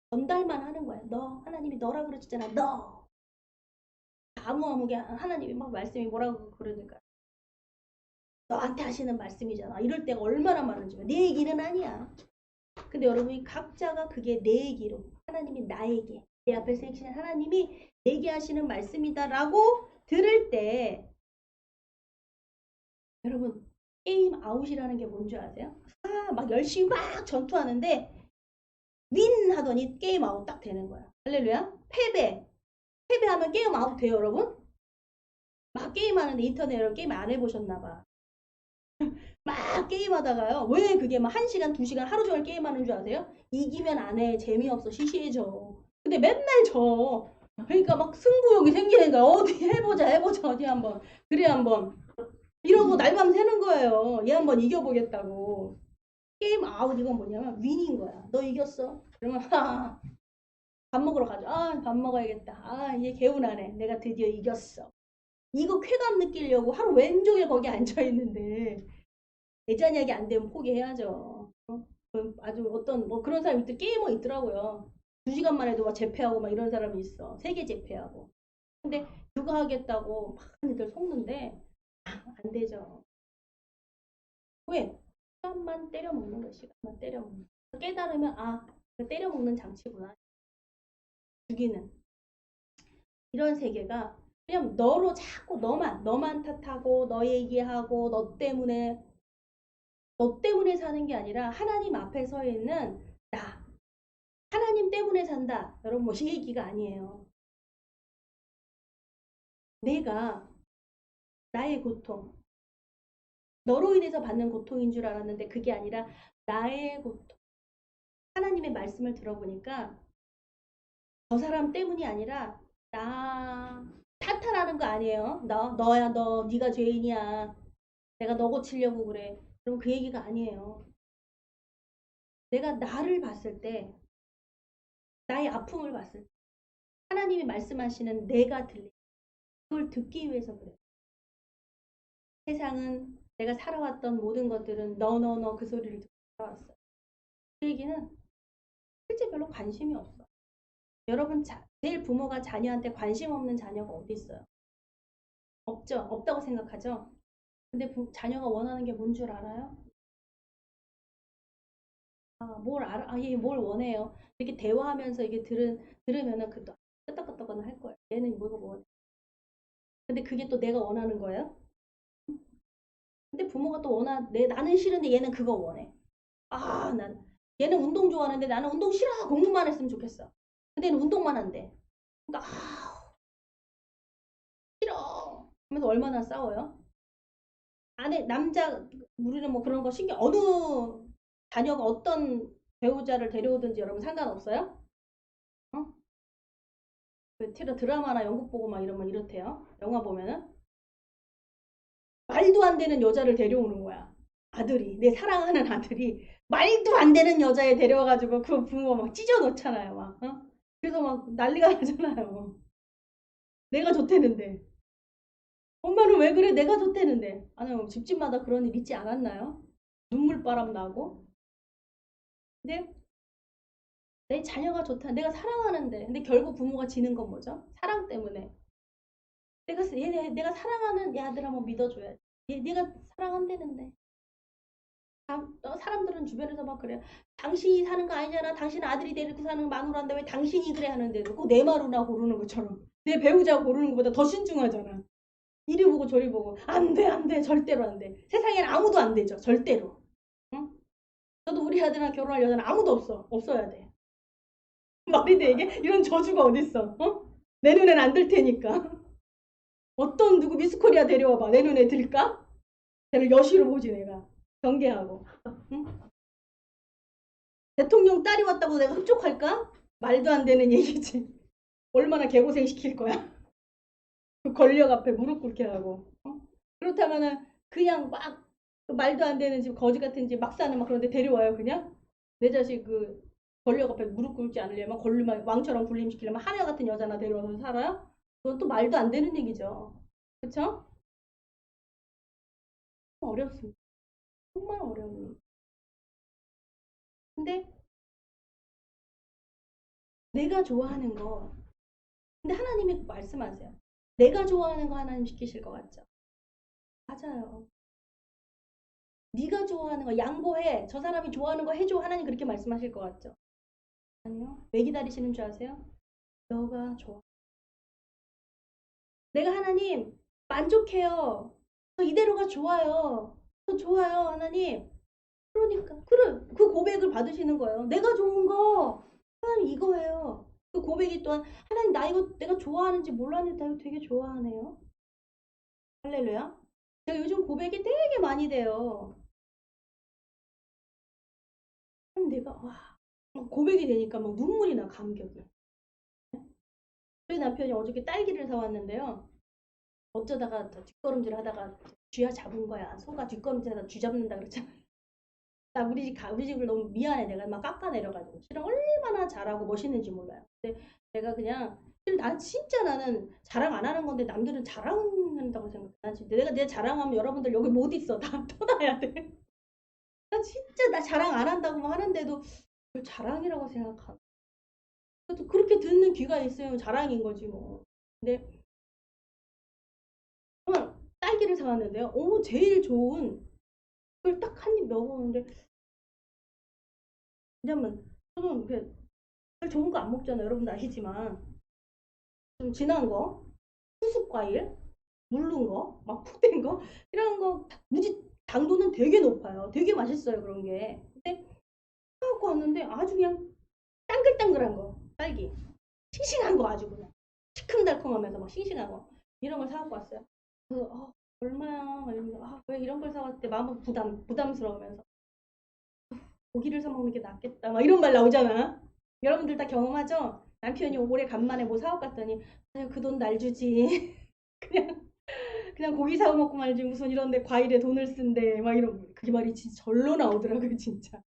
전달만 하는 거야. 너 하나님이 너라고 그러셨잖아. 너. 아무게 하나님이 막 말씀이 뭐라고 그러니까 너한테 하시는 말씀이잖아. 이럴 때가 얼마나 많은지. 내 얘기는 아니야. 근데 여러분이 각자가 그게 내 얘기로 하나님이 나에게 내 앞에 계신 하나님이 내게 하시는 말씀이다라고 들을 때 여러분 게임 아웃이라는 게 뭔지 아세요? 막 열심히 막 전투하는데 윈 하더니 게임 아웃 딱 되는 거야. 할렐루야. 패배하면 게임 아웃 돼요 여러분? 막 게임하는데 인터넷 여러분 게임 안 해보셨나 봐. 막 게임하다가요. 왜 그게 막 1시간, 2시간 하루 종일 게임하는 줄 아세요? 이기면 안 해. 재미없어. 시시해져. 근데 맨날 져. 그러니까 막 승부욕이 생기니까 어디 해보자 어디 한번. 그래 한번. 이러고 날밤 새는 거예요. 얘 한번 이겨보겠다고. 게임 아웃 이건 뭐냐면 윈인 거야. 너 이겼어. 그러면 밥 먹으러 가자. 밥 먹어야겠다. 얘 개운하네. 내가 드디어 이겼어. 이거 쾌감 느끼려고 하루 왼종일 거기 앉아있는데 내전약이 안 되면 포기해야죠. 아주 어떤 그런 사람이 게이머 있더라고요. 2시간만 해도 막 재패하고 막 이런 사람이 있어. 세계 재패하고. 근데 그거 하겠다고 많이들 속는데 안 되죠. 왜? 시간만 때려 먹는 거야. 시간만 때려 먹는 거. 깨달으면 때려 먹는 장치구나. 죽이는 이런 세계가 왜냐면 너로 자꾸 너만 탓하고 너 얘기하고 너 때문에 사는 게 아니라 하나님 앞에 서 있는 나. 하나님 때문에 산다. 여러분 뭐 이 얘기가 아니에요. 내가 나의 고통, 너로 인해서 받는 고통인 줄 알았는데 그게 아니라 나의 고통. 하나님의 말씀을 들어보니까 저 사람 때문이 아니라 나 탓하라는 거 아니에요. 너야 너 네가 죄인이야. 내가 너 고치려고 그래. 그럼 그 얘기가 아니에요. 내가 나를 봤을 때 나의 아픔을 봤을 때 하나님이 말씀하시는 내가 들리 그걸 듣기 위해서 그래. 세상은 내가 살아왔던 모든 것들은 너 그 소리를 듣고 살아왔어. 그 얘기는 실제 별로 관심이 없어. 여러분 제일 부모가 자녀한테 관심 없는 자녀가 어디 있어요? 없죠. 없다고 생각하죠. 근데 자녀가 원하는 게 뭔 줄 알아요? 아, 뭘 알아? 아, 얘 뭘 원해요? 이렇게 대화하면서 이게 들으면은 끄떡끄떡은 할 거예요. 얘는 뭐가 원해? 근데 그게 또 내가 원하는 거예요? 근데 부모가 또 나는 싫은데 얘는 그거 원해. 아, 얘는 운동 좋아하는데 나는 운동 싫어. 공부만 했으면 좋겠어. 근데 얘는 운동만 한대. 그러니까, 싫어. 하면서 얼마나 싸워요? 우리는 뭐 그런 거 어느 자녀가 어떤 배우자를 데려오든지 여러분 상관없어요? 어? 드라마나 연극 보고 막 이러면 이렇대요. 영화 보면은. 말도 안 되는 여자를 데려오는 거야. 내 사랑하는 아들이 말도 안 되는 여자애 데려와가지고 그 부모가 막 찢어 놓잖아요. 막, 어? 그래서 막 난리가 나잖아요. 내가 좋대는데. 엄마는 왜 그래? 내가 좋대는데. 아니, 집집마다 그런 일 있지 않았나요? 눈물바람 나고. 근데 내 자녀가 좋다. 내가 사랑하는데. 근데 결국 부모가 지는 건 뭐죠? 사랑 때문에. 내가 사랑하는 애 아들 한번 믿어줘야지. 내가 사랑한다는데. 사람들은 주변에서 막 그래요. 당신이 사는 거 아니잖아. 당신 아들이 데리고 사는 마누라인데 왜 당신이 그래 하는데도 꼭 내 마누라 고르는 것처럼 내 배우자 고르는 것보다 더 신중하잖아. 이리 보고 저리 보고 안 돼, 안 돼. 절대로 안 돼. 세상엔 아무도 안 되죠. 절대로. 응? 저도 우리 아들이랑 결혼할 여자는 아무도 없어. 없어야 돼. 말이 돼 이게? 이런 저주가 어딨어. 어? 내 눈엔 안 들 테니까. 어떤 누구 미스코리아 데려와봐. 내 눈에 들까? 걔를 여시로 보지 내가. 경계하고. 응? 대통령 딸이 왔다고 내가 흡족할까? 말도 안 되는 얘기지. 얼마나 개고생 시킬 거야. 그 권력 앞에 무릎 꿇게 하고. 어? 그렇다면은 그냥 막그 말도 안 되는 집, 거지 같은 집, 막 사는 막 그런데 데려와요 그냥? 내 자식 그 권력 앞에 무릎 꿇지 않으려면 왕처럼 군림시키려면 하늘 같은 여자나 데려와서 살아요? 그건 또 말도 안 되는 얘기죠. 그쵸? 어렵습니다. 정말 어려워요. 근데 내가 좋아하는 거, 근데 하나님이 말씀하세요. 내가 좋아하는 거 하나님 시키실 것 같죠? 맞아요. 네가 좋아하는 거 양보해. 저 사람이 좋아하는 거 해줘. 하나님 그렇게 말씀하실 것 같죠? 아니요. 왜 기다리시는 줄 아세요? 너가 좋아. 내가 하나님 만족해요. 저 이대로가 좋아요. 저 좋아요, 하나님. 그러니까 그래 그 고백을 받으시는 거예요. 내가 좋은 거 하나님 이거예요. 그 고백이 또한 하나님 나 이거 내가 좋아하는지 몰랐는데 나 이거 되게 좋아하네요. 할렐루야. 제가 요즘 고백이 되게 많이 돼요. 내가 고백이 되니까 막 눈물이 나 감격이. 저희 남편이 어저께 딸기를 사왔는데요. 어쩌다가 뒷걸음질 하다가 쥐야 잡은 거야. 소가 뒷걸음질하다 쥐 잡는다 그랬잖아. 나 우리 집을 너무 미안해. 내가 막 깎아내려가지고. 실은 얼마나 잘하고 멋있는지 몰라요. 근데 내가 그냥 나는 자랑 안 하는 건데 남들은 자랑한다고 생각해. 내가 내 자랑하면 여러분들 여기 못 있어. 다 떠나야 돼. 나 진짜 나 자랑 안 한다고 하는데도 그걸 자랑이라고 생각하고. 그래도 그렇게 듣는 귀가 있으면 자랑인 거지 뭐. 근데 딸기를 사왔는데요. 제일 좋은 그걸 딱 한 입 먹어보는데 왜냐면 저는 제일 좋은 거 안 먹잖아요. 여러분도 아시지만 좀 진한 거. 후숙 과일, 물른 거, 막 푹 된 거, 이런 거 무지 당도는 되게 높아요. 되게 맛있어요, 그런 게. 근데 사갖고 왔는데 아주 그냥 땅글땅글한 거, 딸기. 싱싱한 거 아주 그냥. 시큼달콤하면서 막 싱싱한 거. 이런 걸 사갖고 왔어요. 그래서 얼마야? 막 이러면서 왜 이런 걸 사왔대? 마음은 부담스러우면서 고기를 사 먹는 게 낫겠다. 막 이런 말 나오잖아. 여러분들 다 경험하죠? 남편이 올해 간만에 뭐 사갖고 갔더니 그 돈 날 주지. 그냥 그냥 고기 사 먹고 말지 무슨 이런데 과일에 돈을 쓴대. 막 이런 그 말이 진짜 절로 나오더라고요, 진짜.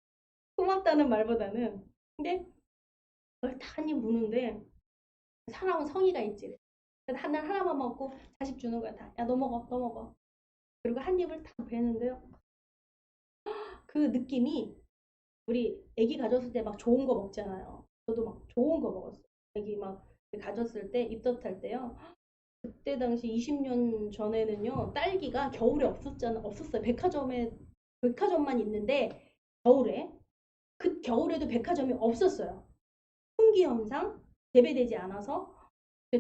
고맙다는 말보다는. 근데 그걸 다 한 입 무는데 사람은 성의가 있지. 하나만 먹고 자식 주는 거야 다. 야 너 먹어, 너 먹어. 그리고 한 입을 딱 베는데요. 그 느낌이 우리 아기 가졌을 때 막 좋은 거 먹잖아요. 저도 막 좋은 거 먹었어요. 아기 막 가졌을 때 입덧할 때요. 그때 당시 20년 전에는요. 딸기가 겨울에 없었어요. 백화점만 있는데 겨울에 그 겨울에도 백화점이 없었어요. 품귀 현상 재배되지 않아서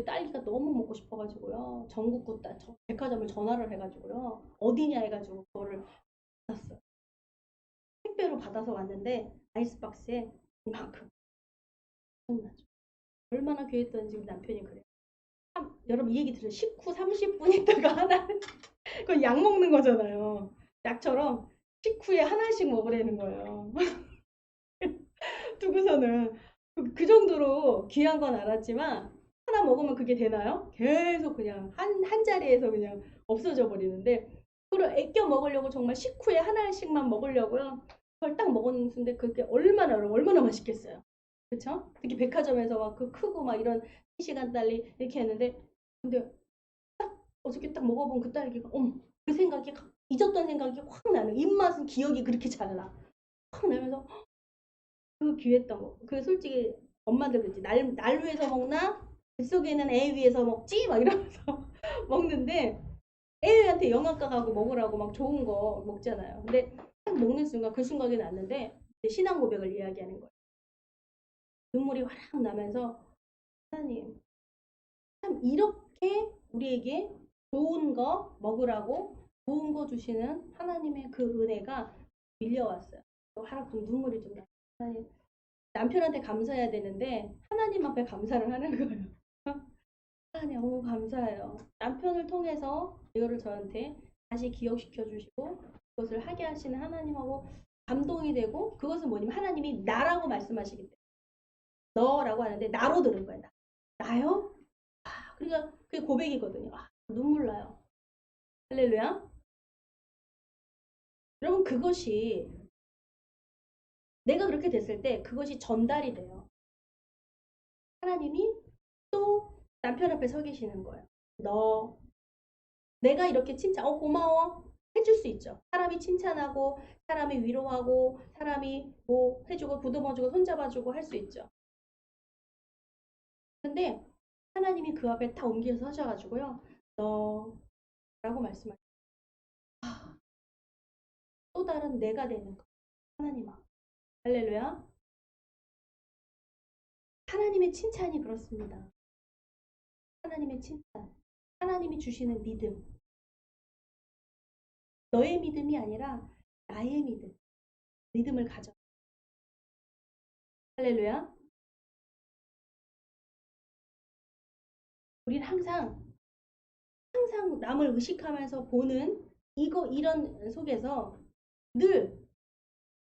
딸기가 너무 먹고 싶어가지고요. 전국구 백화점을 전화를 해가지고요. 어디냐 해가지고 그거를 받았어요. 택배로 받아서 왔는데 아이스박스에 이만큼. 엄청나죠. 얼마나 귀했던지 우리 남편이 그래요. 여러분 이 얘기 들으면 식후 30분 있다가 하나는 그건 약 먹는 거잖아요. 약처럼 식후에 하나씩 먹으라는 거예요. 두고서는 그 정도로 귀한 건 알았지만 하나 먹으면 그게 되나요? 계속 그냥 한 자리에서 그냥 없어져 버리는데 그걸 아껴 먹으려고 정말 식후에 하나씩만 먹으려고요. 그걸 딱 먹었는데 그게 얼마나 맛있겠어요. 그쵸? 특히 백화점에서 막 그 크고 막 이런 시간 달리 이렇게 했는데 근데 딱 어저께 딱 먹어본 그 딸기가 그 생각이 잊었던 생각이 확 나는 입맛은 기억이 그렇게 잘 나. 확 나면서 그 귀했던 거. 그 솔직히 엄마들 그랬지. 날 위해서 먹나? 뱃속에는 애 위해서 먹지? 막 이러면서 먹는데 애한테 영양가 가고 먹으라고 막 좋은 거 먹잖아요. 근데 딱 먹는 순간 그 순간이 났는데 신앙 고백을 이야기하는 거예요. 눈물이 화락 나면서 하나님 참 이렇게 우리에게 좋은 거 먹으라고 좋은 거 주시는 하나님의 그 은혜가 밀려왔어요. 화락 좀 눈물이 좀 나. 하나님 남편한테 감사해야 되는데 하나님 앞에 감사를 하는 거예요. 하나님 너무 감사해요. 남편을 통해서 이거를 저한테 다시 기억시켜 주시고 그것을 하게 하시는 하나님하고 감동이 되고 그것은 뭐냐면 하나님이 나라고 말씀하시기 때문에 너라고 하는데 나로 들은 거예요. 나요? 그러니까 그게 고백이거든요. 눈물 나요. 할렐루야. 여러분 그것이 내가 그렇게 됐을 때 그것이 전달이 돼요. 하나님이 또 남편 앞에 서 계시는 거예요. 너 내가 이렇게 칭찬 고마워 해줄 수 있죠. 사람이 칭찬하고 사람이 위로하고 사람이 뭐 해주고 부드러워주고 손잡아주고 할 수 있죠. 근데 하나님이 그 앞에 다 옮겨서 서셔가지고요. 너라고 말씀하시죠. 또 다른 내가 되는 거. 하나님 앞. 할렐루야. 하나님의 칭찬이 그렇습니다. 하나님의 칭찬. 하나님이 주시는 믿음. 너의 믿음이 아니라 나의 믿음. 믿음을 가져. 할렐루야. 우리는 항상 남을 의식하면서 보는 이런 속에서 늘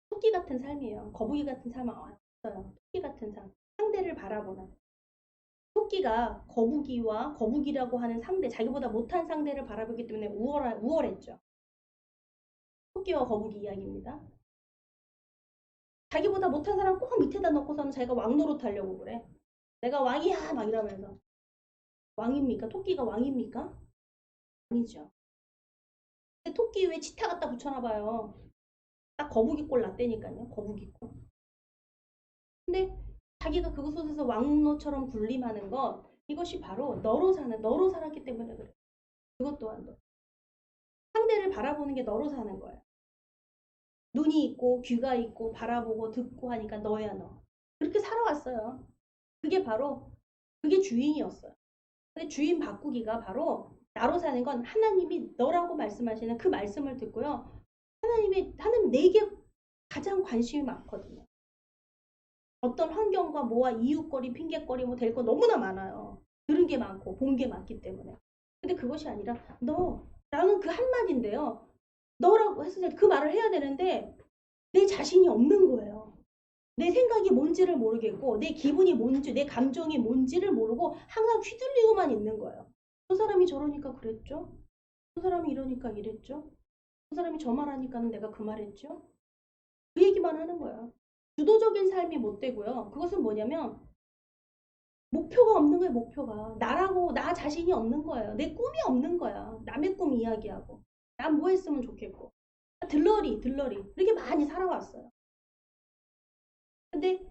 토끼 같은 삶이에요. 거북이 같은 삶은 없어요. 토끼 같은 삶. 상대를 바라보는. 토끼가 거북이라고 하는 자기보다 못한 상대를 바라보기 때문에 우월했죠. 토끼와 거북이 이야기입니다. 자기보다 못한 사람 꼭 밑에다 놓고서는 자기가 왕 노릇하려고 그래. 내가 왕이야 막 이러면서. 왕입니까? 토끼가 왕입니까? 아니죠. 근데 토끼 왜 치타 갖다 붙여놔봐요. 딱 거북이 꼴 났다니까요. 거북이 꼴. 근데 자기가 그곳에서 왕노처럼 군림하는 것 이것이 바로 너로 살았기 때문에 그래. 그것 또한 상대를 바라보는 게 너로 사는 거예요. 눈이 있고 귀가 있고 바라보고 듣고 하니까 너야 너. 그렇게 살아왔어요. 그게 주인이었어요. 근데 주인 바꾸기가 바로 나로 사는 건 하나님이 너라고 말씀하시는 그 말씀을 듣고요. 하나님 내게 가장 관심이 많거든요. 어떤 환경과 뭐와 이웃거리, 핑계거리 뭐 될 거 너무나 많아요. 들은 게 많고 본 게 많기 때문에. 근데 그것이 아니라 너라는 그 한마디인데요. 너라고 했을 때 그 말을 해야 되는데 내 자신이 없는 거예요. 내 생각이 뭔지를 모르겠고 내 기분이 뭔지 내 감정이 뭔지를 모르고 항상 휘둘리고만 있는 거예요. 저 사람이 저러니까 그랬죠. 저 사람이 이러니까 이랬죠. 저 사람이 저 말하니까는 내가 그 말했죠. 그 얘기만 하는 거야. 주도적인 삶이 못 되고요. 그것은 뭐냐면 목표가 없는 거예요. 목표가. 나라고 나 자신이 없는 거예요. 내 꿈이 없는 거야. 남의 꿈 이야기하고. 난 뭐 했으면 좋겠고. 들러리 이렇게 많이 살아왔어요. 근데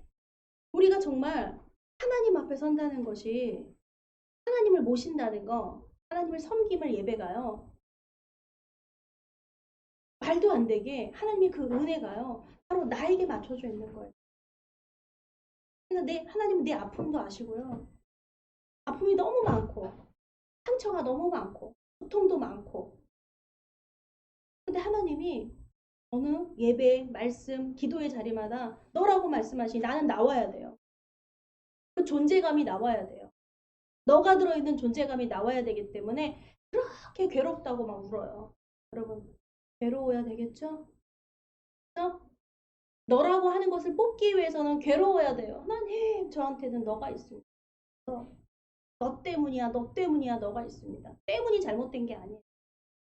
우리가 정말 하나님 앞에 선다는 것이 하나님을 모신다는 거, 하나님을 섬김을 예배가요. 말도 안 되게 하나님의 그 은혜가요. 바로 나에게 맞춰져 있는 거예요. 그래서 하나님은 내 아픔도 아시고요. 아픔이 너무 많고 상처가 너무 많고 고통도 많고 근데 하나님이 어느 예배, 말씀, 기도의 자리마다 너라고 말씀하시니 나는 나와야 돼요. 그 존재감이 나와야 돼요. 너가 들어있는 존재감이 나와야 되기 때문에 그렇게 괴롭다고 막 울어요. 여러분 괴로워야 되겠죠? 너라고 하는 것을 뽑기 위해서는 괴로워야 돼요. 하나님 저한테는 너가 있습니다. 너 때문이야 너 때문이야 너가 있습니다. 때문이 잘못된 게 아니에요.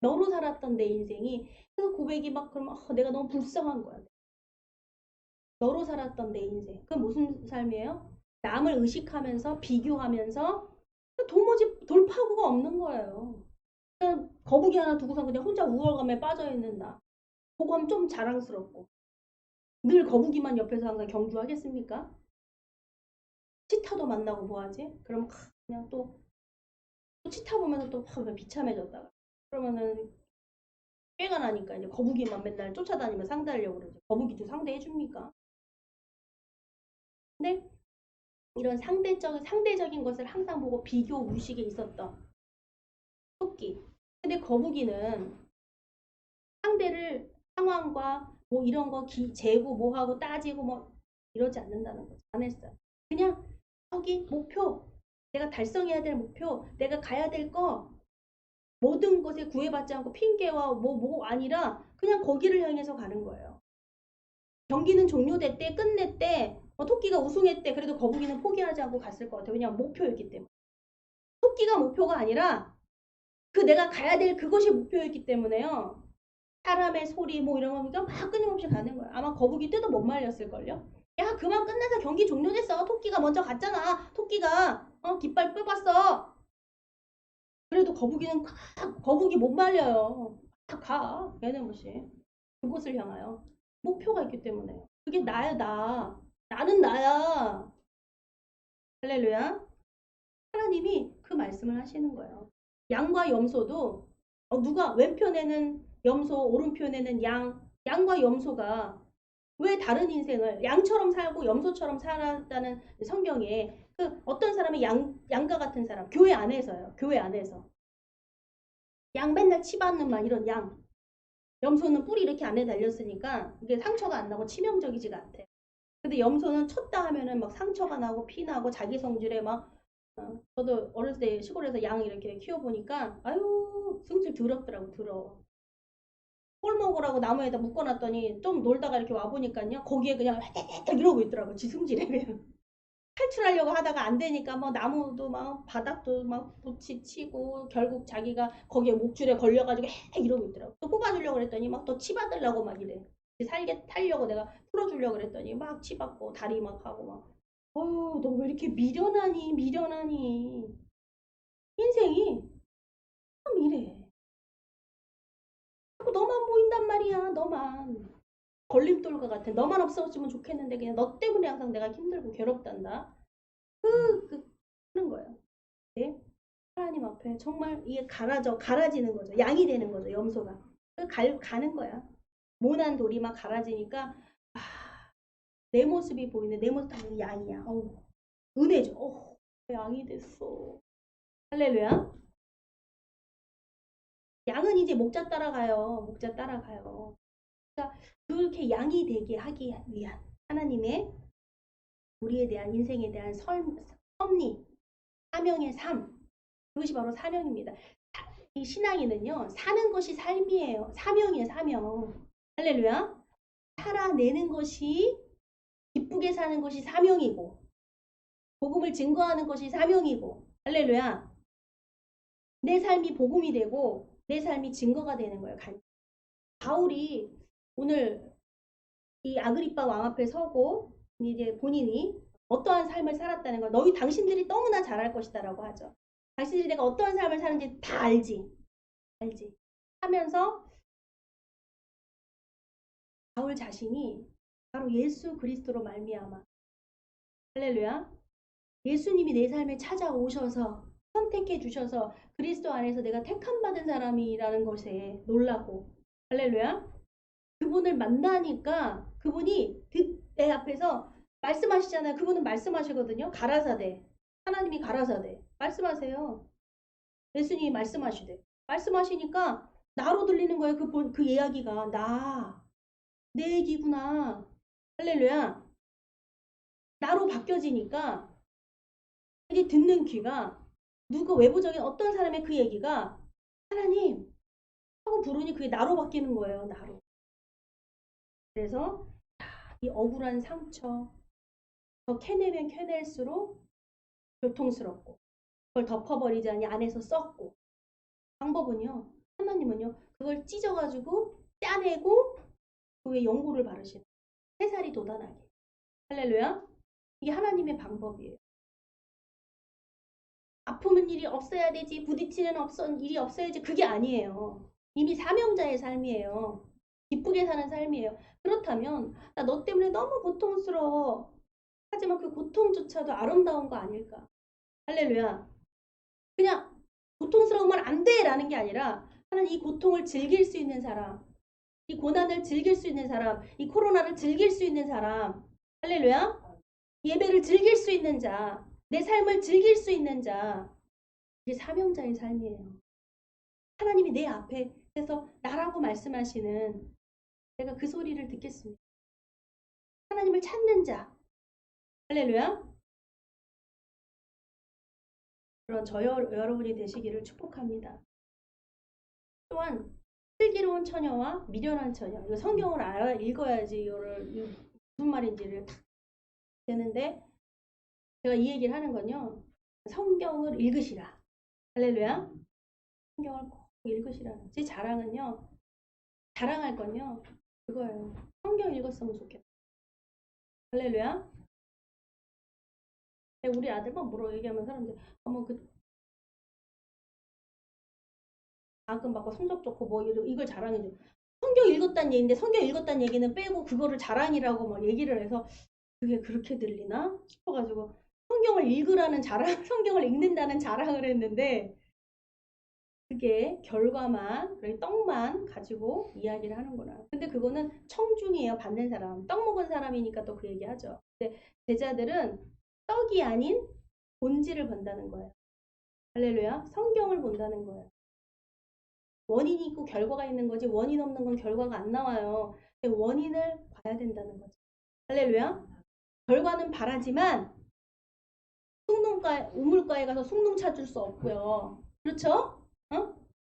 너로 살았던 내 인생이 그래서 고백이 막 그러면 내가 너무 불쌍한 거야. 너로 살았던 내 인생. 그건 무슨 삶이에요? 남을 의식하면서 비교하면서 도무지 돌파구가 없는 거예요. 그냥 거북이 하나 두고서 그냥 혼자 우월감에 빠져있는 나. 그거 하면 좀 자랑스럽고. 늘 거북이만 옆에서 항상 경주하겠습니까? 치타도 만나고 뭐하지? 그러면 그냥 또 치타 보면서 또 비참해졌다가 그러면은 꾀가 나니까 이제 거북이만 맨날 쫓아다니면 상대하려고 그러죠. 거북이도 상대해줍니까? 근데 이런 상대적인 것을 항상 보고 비교 무식에 있었던 토끼. 근데 거북이는 상대를 상황과 뭐 이런 거 재고 뭐 하고 따지고 뭐 이러지 않는다는 거죠. 안 했어요. 그냥 저기 목표, 내가 달성해야 될 목표, 내가 가야 될 거 모든 것에 구애받지 않고 핑계와 뭐 아니라 그냥 거기를 향해서 가는 거예요. 경기는 종료됐대, 끝냈대, 토끼가 우승했대. 그래도 거북이는 포기하지 않고 갔을 것 같아요. 왜냐하면 목표였기 때문에. 토끼가 목표가 아니라 그 내가 가야 될 그것이 목표였기 때문에요. 사람의 소리 뭐 이런 거니까 막 끊임없이 가는 거야. 아마 거북이 때도 못 말렸을걸요. 야 그만 끝내서 경기 종료됐어. 토끼가 먼저 갔잖아. 토끼가 깃발 뽑았어. 그래도 거북이 못 말려요. 가. 얘는 뭐지. 그곳을 향하여 목표가 있기 때문에. 그게 나야 나. 나는 나야. 할렐루야. 하나님이 그 말씀을 하시는 거예요. 양과 염소도 누가 왼편에는 염소, 오른편에는 양과 염소가 왜 다른 인생을 양처럼 살고 염소처럼 살았다는 성경에 그 어떤 사람이 양과 같은 사람 교회 안에서요. 교회 안에서 양 맨날 치받는 막 이런 양 염소는 뿔이 이렇게 안에 달렸으니까 이게 상처가 안 나고 치명적이지가 않대. 근데 염소는 쳤다 하면은 막 상처가 나고 피 나고 자기 성질에 막 저도 어렸을 때 시골에서 양 이렇게 키워보니까 아유 성질 더럽더라고. 더러워. 꼴 먹으라고 나무에다 묶어놨더니 좀 놀다가 이렇게 와보니까요 거기에 그냥 딱 이러고 있더라고. 지 승질에 그냥 탈출하려고 하다가 안 되니까 뭐 나무도 막 바닥도 막 부치치고 결국 자기가 거기에 목줄에 걸려가지고 이러고 있더라고. 또 뽑아주려고 그랬더니 막 또 치받으려고 막 이래. 살게 타려고 내가 풀어주려고 그랬더니 막 치받고 다리 막 하고 막 어휴 너 왜 이렇게 미련하니 인생이 참 이래. 자꾸 너만 보인단 말이야. 너만 걸림돌과 같아. 너만 없어졌으면 좋겠는데 그냥 너 때문에 항상 내가 힘들고 괴롭단다. 하는 거예요. 네? 하나님 앞에 정말 이게 갈아지는 거죠. 양이 되는 거죠. 염소가. 가는 거야. 모난 돌이 막 갈아지니까 내 모습이 보이네. 내 모습 다 양이야. 은혜죠. 양이 됐어. 할렐루야. 양은 이제 목자 따라가요. 목자 따라가요. 그러니까 그렇게 양이 되게 하기 위한 하나님의 우리에 대한 인생에 대한 섭리, 사명의 삶. 그것이 바로 사명입니다. 이 신앙인은요, 사는 것이 삶이에요. 사명이에요, 사명. 할렐루야. 살아내는 것이, 기쁘게 사는 것이 사명이고, 복음을 증거하는 것이 사명이고, 할렐루야. 내 삶이 복음이 되고, 내 삶이 증거가 되는 거예요. 바울이 오늘 이 아그리빠 왕 앞에 서고, 이제 본인이 어떠한 삶을 살았다는 걸, 당신들이 너무나 잘할 것이다라고 하죠. 당신들이 내가 어떠한 삶을 사는지 다 알지. 알지. 하면서 바울 자신이 바로 예수 그리스도로 말미암아, 할렐루야, 예수님이 내 삶에 찾아오셔서 선택해 주셔서 그리스도 안에서 내가 택함 받은 사람이라는 것에 놀라고, 할렐루야, 그분을 만나니까 그분이 내 앞에서 말씀하시잖아요. 그분은 말씀하시거든요. 가라사대, 하나님이 가라사대 말씀하세요. 예수님이 말씀하시니까 나로 들리는 거예요. 그 이야기가 내 얘기구나. 할렐루야. 나로 바뀌어지니까 이제 듣는 귀가, 누가 외부적인 어떤 사람의 그 얘기가 하나님 하고 부르니 그게 나로 바뀌는 거예요. 나로. 그래서 이 억울한 상처 더 캐내면 캐낼수록 고통스럽고, 그걸 덮어버리자니 안에서 썩고, 방법은요, 하나님은요 그걸 찢어가지고 짜내고 그 위에 연고를 바르시는, 새살이 돋아나게. 할렐루야. 이게 하나님의 방법이에요. 아프면 일이 없어야 되지, 부딪히는 일이 없어야지, 그게 아니에요. 이미 사명자의 삶이에요. 기쁘게 사는 삶이에요. 그렇다면 나 너 때문에 너무 고통스러워. 하지만 그 고통조차도 아름다운 거 아닐까. 할렐루야. 그냥 고통스러우면 안 돼 라는 게 아니라, 하나님 이 고통을 즐길 수 있는 사람, 이 고난을 즐길 수 있는 사람, 이 코로나를 즐길 수 있는 사람, 할렐루야. 예배를 즐길 수 있는 자, 내 삶을 즐길 수 있는 자, 이게 사명자의 삶이에요. 하나님이 내 앞에서 나라고 말씀하시는, 내가 그 소리를 듣겠습니다. 하나님을 찾는 자, 할렐루야. 그런 여러분이 되시기를 축복합니다. 또한 슬기로운 처녀와 미련한 처녀, 이거 성경을 읽어야지 이거를 무슨 말인지를 딱 되는데, 제가 이 얘기를 하는 건요, 성경을 읽으시라. 할렐루야. 성경을 꼭 읽으시라. 제 자랑은요, 자랑할 건요 그거예요. 성경 읽었으면 좋겠다. 할렐루야. 우리 아들만 뭐라고 얘기하면 사람들 어머 그 가끔 받고 성적 좋고 뭐 이걸 자랑해줘. 성경 읽었다는 얘기인데, 성경 읽었다는 얘기는 빼고 그거를 자랑이라고 막 얘기를 해서 그게 그렇게 들리나 싶어가지고, 성경을 읽으라는 자랑, 성경을 읽는다는 자랑을 했는데 그게 결과만, 떡만 가지고 이야기를 하는구나. 근데 그거는 청중이에요. 받는 사람. 떡 먹은 사람이니까 또 그 얘기하죠. 근데 제자들은 떡이 아닌 본질을 본다는 거예요. 할렐루야. 성경을 본다는 거예요. 원인이 있고 결과가 있는 거지, 원인 없는 건 결과가 안 나와요. 원인을 봐야 된다는 거죠. 할렐루야. 결과는 바라지만 우물가에 가서 숭늉 찾을 수 없고요. 그렇죠? 어?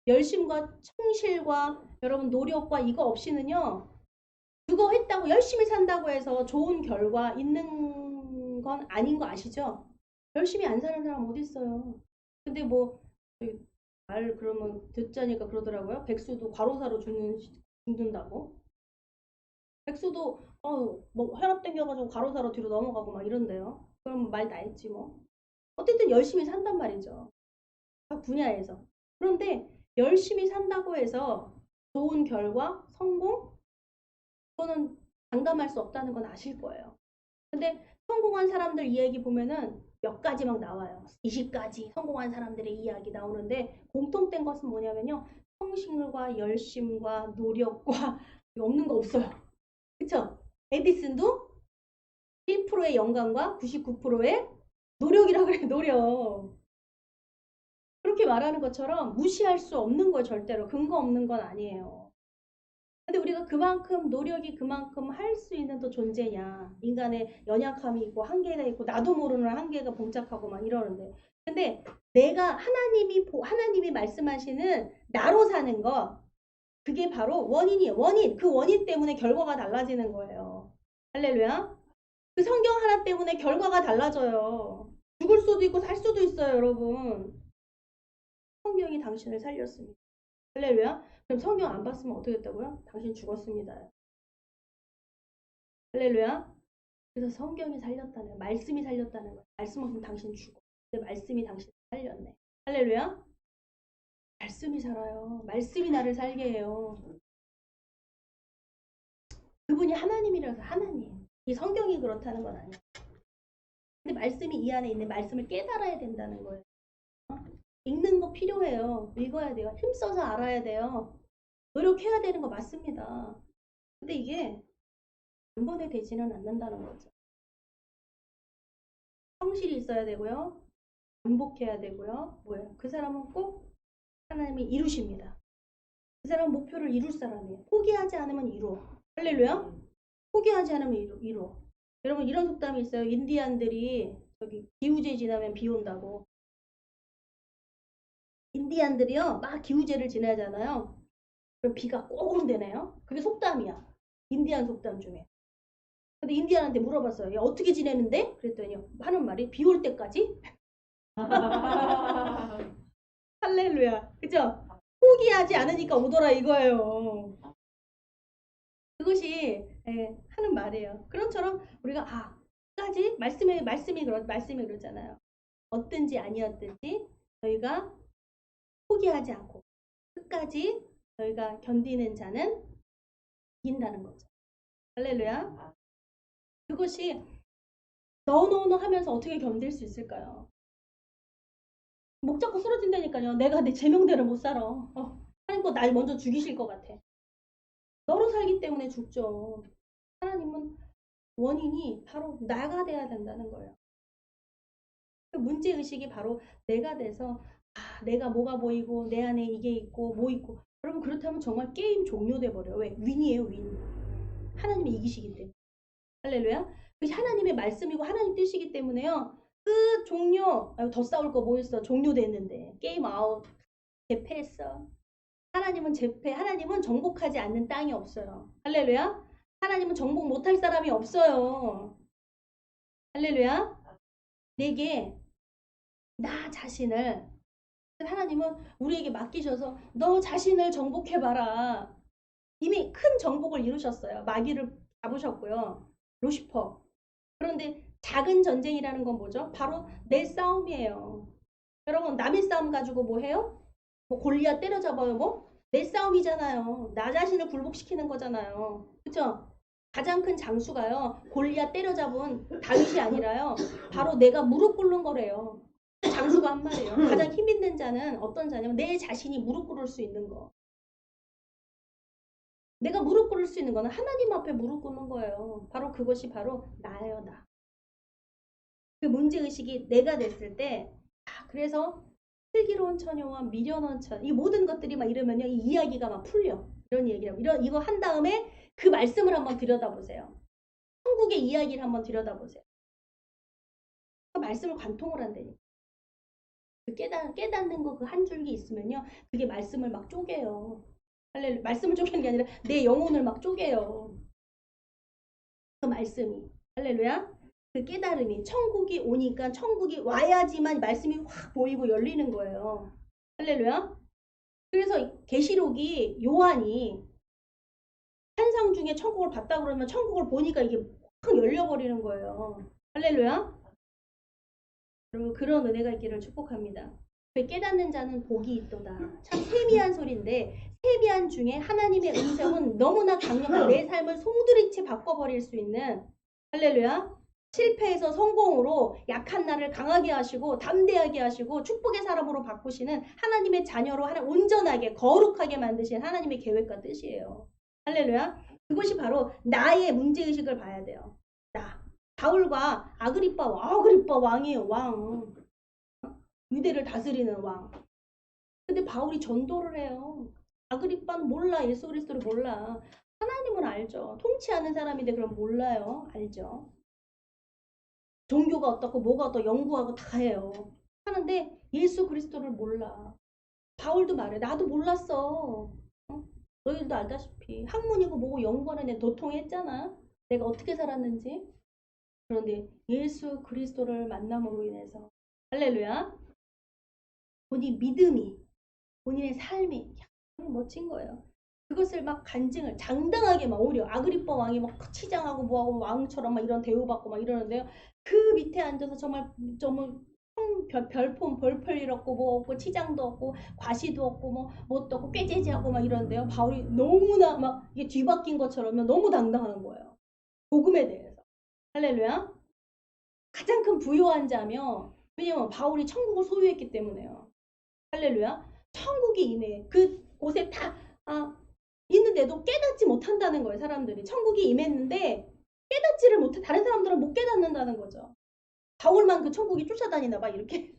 열심과 충실과 여러분 노력과 이거 없이는요, 그거 했다고 열심히 산다고 해서 좋은 결과 있는 건 아닌 거 아시죠? 열심히 안 사는 사람 어디 있어요? 근데 뭐 말 그러면 듣자니까 그러더라고요. 백수도 과로사로 죽는다고. 백수도 뭐 혈압 땡겨가지고 과로사로 뒤로 넘어가고 막 이런데요. 그럼 말 다 했지 뭐. 어쨌든 열심히 산단 말이죠. 각 분야에서. 그런데 열심히 산다고 해서 좋은 결과, 성공, 그거는 장담할 수 없다는 건 아실 거예요. 근데 성공한 사람들 이야기 보면은 몇 가지 막 나와요. 20가지 성공한 사람들의 이야기 나오는데, 공통된 것은 뭐냐면요, 성실과 열심과 노력과 없는 거 없어요. 그쵸? 에디슨도 1%의 영감과 99%의 노력이라고 그래요. 노력. 그렇게 말하는 것처럼 무시할 수 없는 거 절대로 근거 없는 건 아니에요. 근데 우리가 그만큼 노력이 그만큼 할 수 있는 또 존재냐. 인간의 연약함이 있고 한계가 있고 나도 모르는 한계가 봉착하고 막 이러는데. 근데 내가 하나님이 말씀하시는 나로 사는 거 그게 바로 원인이에요. 원인. 그 원인 때문에 결과가 달라지는 거예요. 할렐루야. 그 성경 하나 때문에 결과가 달라져요. 죽을 수도 있고 살 수도 있어요, 여러분. 성경이 당신을 살렸습니다. 할렐루야. 그럼 성경 안 봤으면 어떻게 했다고요? 당신 죽었습니다. 할렐루야. 그래서 성경이 살렸다는 거예요. 말씀이 살렸다는 거예요. 말씀 없으면 당신 죽어. 근데 말씀이 당신을 살렸네. 할렐루야. 말씀이 살아요. 말씀이 나를 살게 해요. 그분이 하나님이라서 하나님. 이 성경이 그렇다는 건 아니야. 근데 말씀이 이 안에 있는 말씀을 깨달아야 된다는 거예요. 읽는 거 필요해요. 읽어야 돼요. 힘써서 알아야 돼요. 노력해야 되는 거 맞습니다. 근데 이게 한 번에 되지는 않는다는 거죠. 성실이 있어야 되고요. 반복해야 되고요. 뭐예요? 그 사람은 꼭 하나님이 이루십니다. 그 사람은 목표를 이룰 사람이에요. 포기하지 않으면 이루어. 할렐루야? 포기하지 않으면 이루어. 여러분 이런 속담이 있어요. 인디안들이 저기 기우제 지나면 비 온다고. 인디안들이요. 막 기우제를 지나잖아요. 그럼 비가 꼭 온대네요. 그게 속담이야. 인디안 속담 중에. 근데 인디안한테 물어봤어요. 야, 어떻게 지내는데? 그랬더니 하는 말이 비 올 때까지? 할렐루야. 그죠? 포기하지 않으니까 오더라 이거예요. 그것이 하는 말이에요. 그런처럼 우리가 끝까지 말씀이 그러잖아요. 어떤지 아니었든지 저희가 포기하지 않고 끝까지 저희가 견디는 자는 이긴다는 거죠. 할렐루야. 그것이 너너너 하면서 어떻게 견딜 수 있을까요? 목 잡고 쓰러진다니까요. 내가 내 제명대로 못 살아. 하나님 거 날 먼저 죽이실 것 같아. 너로 살기 때문에 죽죠. 하나님은 원인이 바로 나가 돼야 된다는 거예요. 그 문제의식이 바로 내가 돼서 내가 뭐가 보이고 내 안에 이게 있고 뭐 있고 여러분 그렇다면 정말 게임 종료돼 버려요. 왜? 윈이에요 윈. 하나님이 이기시기 때문에. 할렐루야. 그것이 하나님의 말씀이고 하나님 뜻이기 때문에요. 끝 종료. 더 싸울 거 뭐 있어. 종료됐는데. 게임 아웃. 재패했어. 하나님은 정복하지 않는 땅이 없어요. 할렐루야. 하나님은 정복 못할 사람이 없어요. 할렐루야. 내게 나 자신을 하나님은 우리에게 맡기셔서 너 자신을 정복해봐라. 이미 큰 정복을 이루셨어요. 마귀를 잡으셨고요. 루시퍼. 그런데 작은 전쟁이라는 건 뭐죠? 바로 내 싸움이에요. 여러분 남의 싸움 가지고 뭐 해요? 뭐 골리앗 때려잡아요 뭐? 내 싸움이잖아요. 나 자신을 굴복시키는 거잖아요. 그쵸? 가장 큰 장수가요. 골리앗 때려잡은 다윗이 아니라요. 바로 내가 무릎 꿇는 거래요. 장수가 한 말이에요. 가장 힘 있는 자는 어떤 자냐면 내 자신이 무릎 꿇을 수 있는 거. 내가 무릎 꿇을 수 있는 거는 하나님 앞에 무릎 꿇는 거예요. 바로 그것이 바로 나예요, 나. 그 문제의식이 내가 됐을 때, 그래서 슬기로운 처녀와 미련한 처녀, 이 모든 것들이 막 이러면요, 이 이야기가 막 풀려. 이런 얘기라고. 이거 한 다음에 그 말씀을 한번 들여다보세요. 천국의 이야기를 한번 들여다보세요. 그 말씀을 관통을 한다니까. 그 깨닫는 거 그 한 줄기 있으면요, 그게 말씀을 막 쪼개요. 할렐루야. 말씀을 쪼개는 게 아니라 내 영혼을 막 쪼개요. 그 말씀이. 할렐루야. 그 깨달음이 천국이 오니까 천국이 와야지만 말씀이 확 보이고 열리는 거예요. 할렐루야. 그래서 계시록이 요한이 환상 중에 천국을 봤다 그러면 천국을 보니까 이게 확 열려버리는 거예요. 할렐루야. 여러분 그런 은혜가 있기를 축복합니다. 깨닫는 자는 복이 있도다. 참 세미한 소리인데 세미한 중에 하나님의 음성은 너무나 강력한 내 삶을 송두리째 바꿔버릴 수 있는 할렐루야. 실패에서 성공으로 약한 나를 강하게 하시고 담대하게 하시고 축복의 사람으로 바꾸시는 하나님의 자녀로 온전하게 거룩하게 만드신 하나님의 계획과 뜻이에요. 할렐루야. 그것이 바로 나의 문제의식을 봐야 돼요. 나. 바울과 아그리빠 왕이에요. 왕. 유대를 다스리는 왕. 근데 바울이 전도를 해요. 아그리빠는 몰라. 예수 그리스도를 몰라. 하나님은 알죠. 통치하는 사람인데 그럼 몰라요. 알죠. 종교가 어떻고 뭐가 어떻고 연구하고 다 해요. 하는데 예수 그리스도를 몰라. 바울도 말해. 나도 몰랐어. 어? 너희들도 알다시피 학문이고 뭐고 연구하는 애 도통했잖아. 내가 어떻게 살았는지. 그런데 예수 그리스도를 만남으로 인해서 할렐루야. 본인 믿음이 본인의 삶이 멋진 거예요. 그것을 막 간증을 장당하게 막 오히려 아그리빠 왕이 막 치장하고 뭐하고 왕처럼 막 이런 대우받고 막 이러는데요. 그 밑에 앉아서 정말 별폰 별별 일 없고 뭐 없고 치장도 없고 과시도 없고 뭐 뭣도 없고 꾀죄죄하고 막 이러는데요. 바울이 너무나 막 이게 뒤바뀐 것처럼 너무 당당한 거예요. 복음에 대해서. 할렐루야. 가장 큰 부요한 자며 왜냐면 바울이 천국을 소유했기 때문에요. 할렐루야. 천국이 임해. 그 곳에 다 있는데도 깨닫지 못한다는 거예요. 사람들이. 천국이 임했는데 깨닫지를 못해. 다른 사람들은 못 깨닫는다는 거죠. 바울만 그 천국이 쫓아다니나 봐. 이렇게.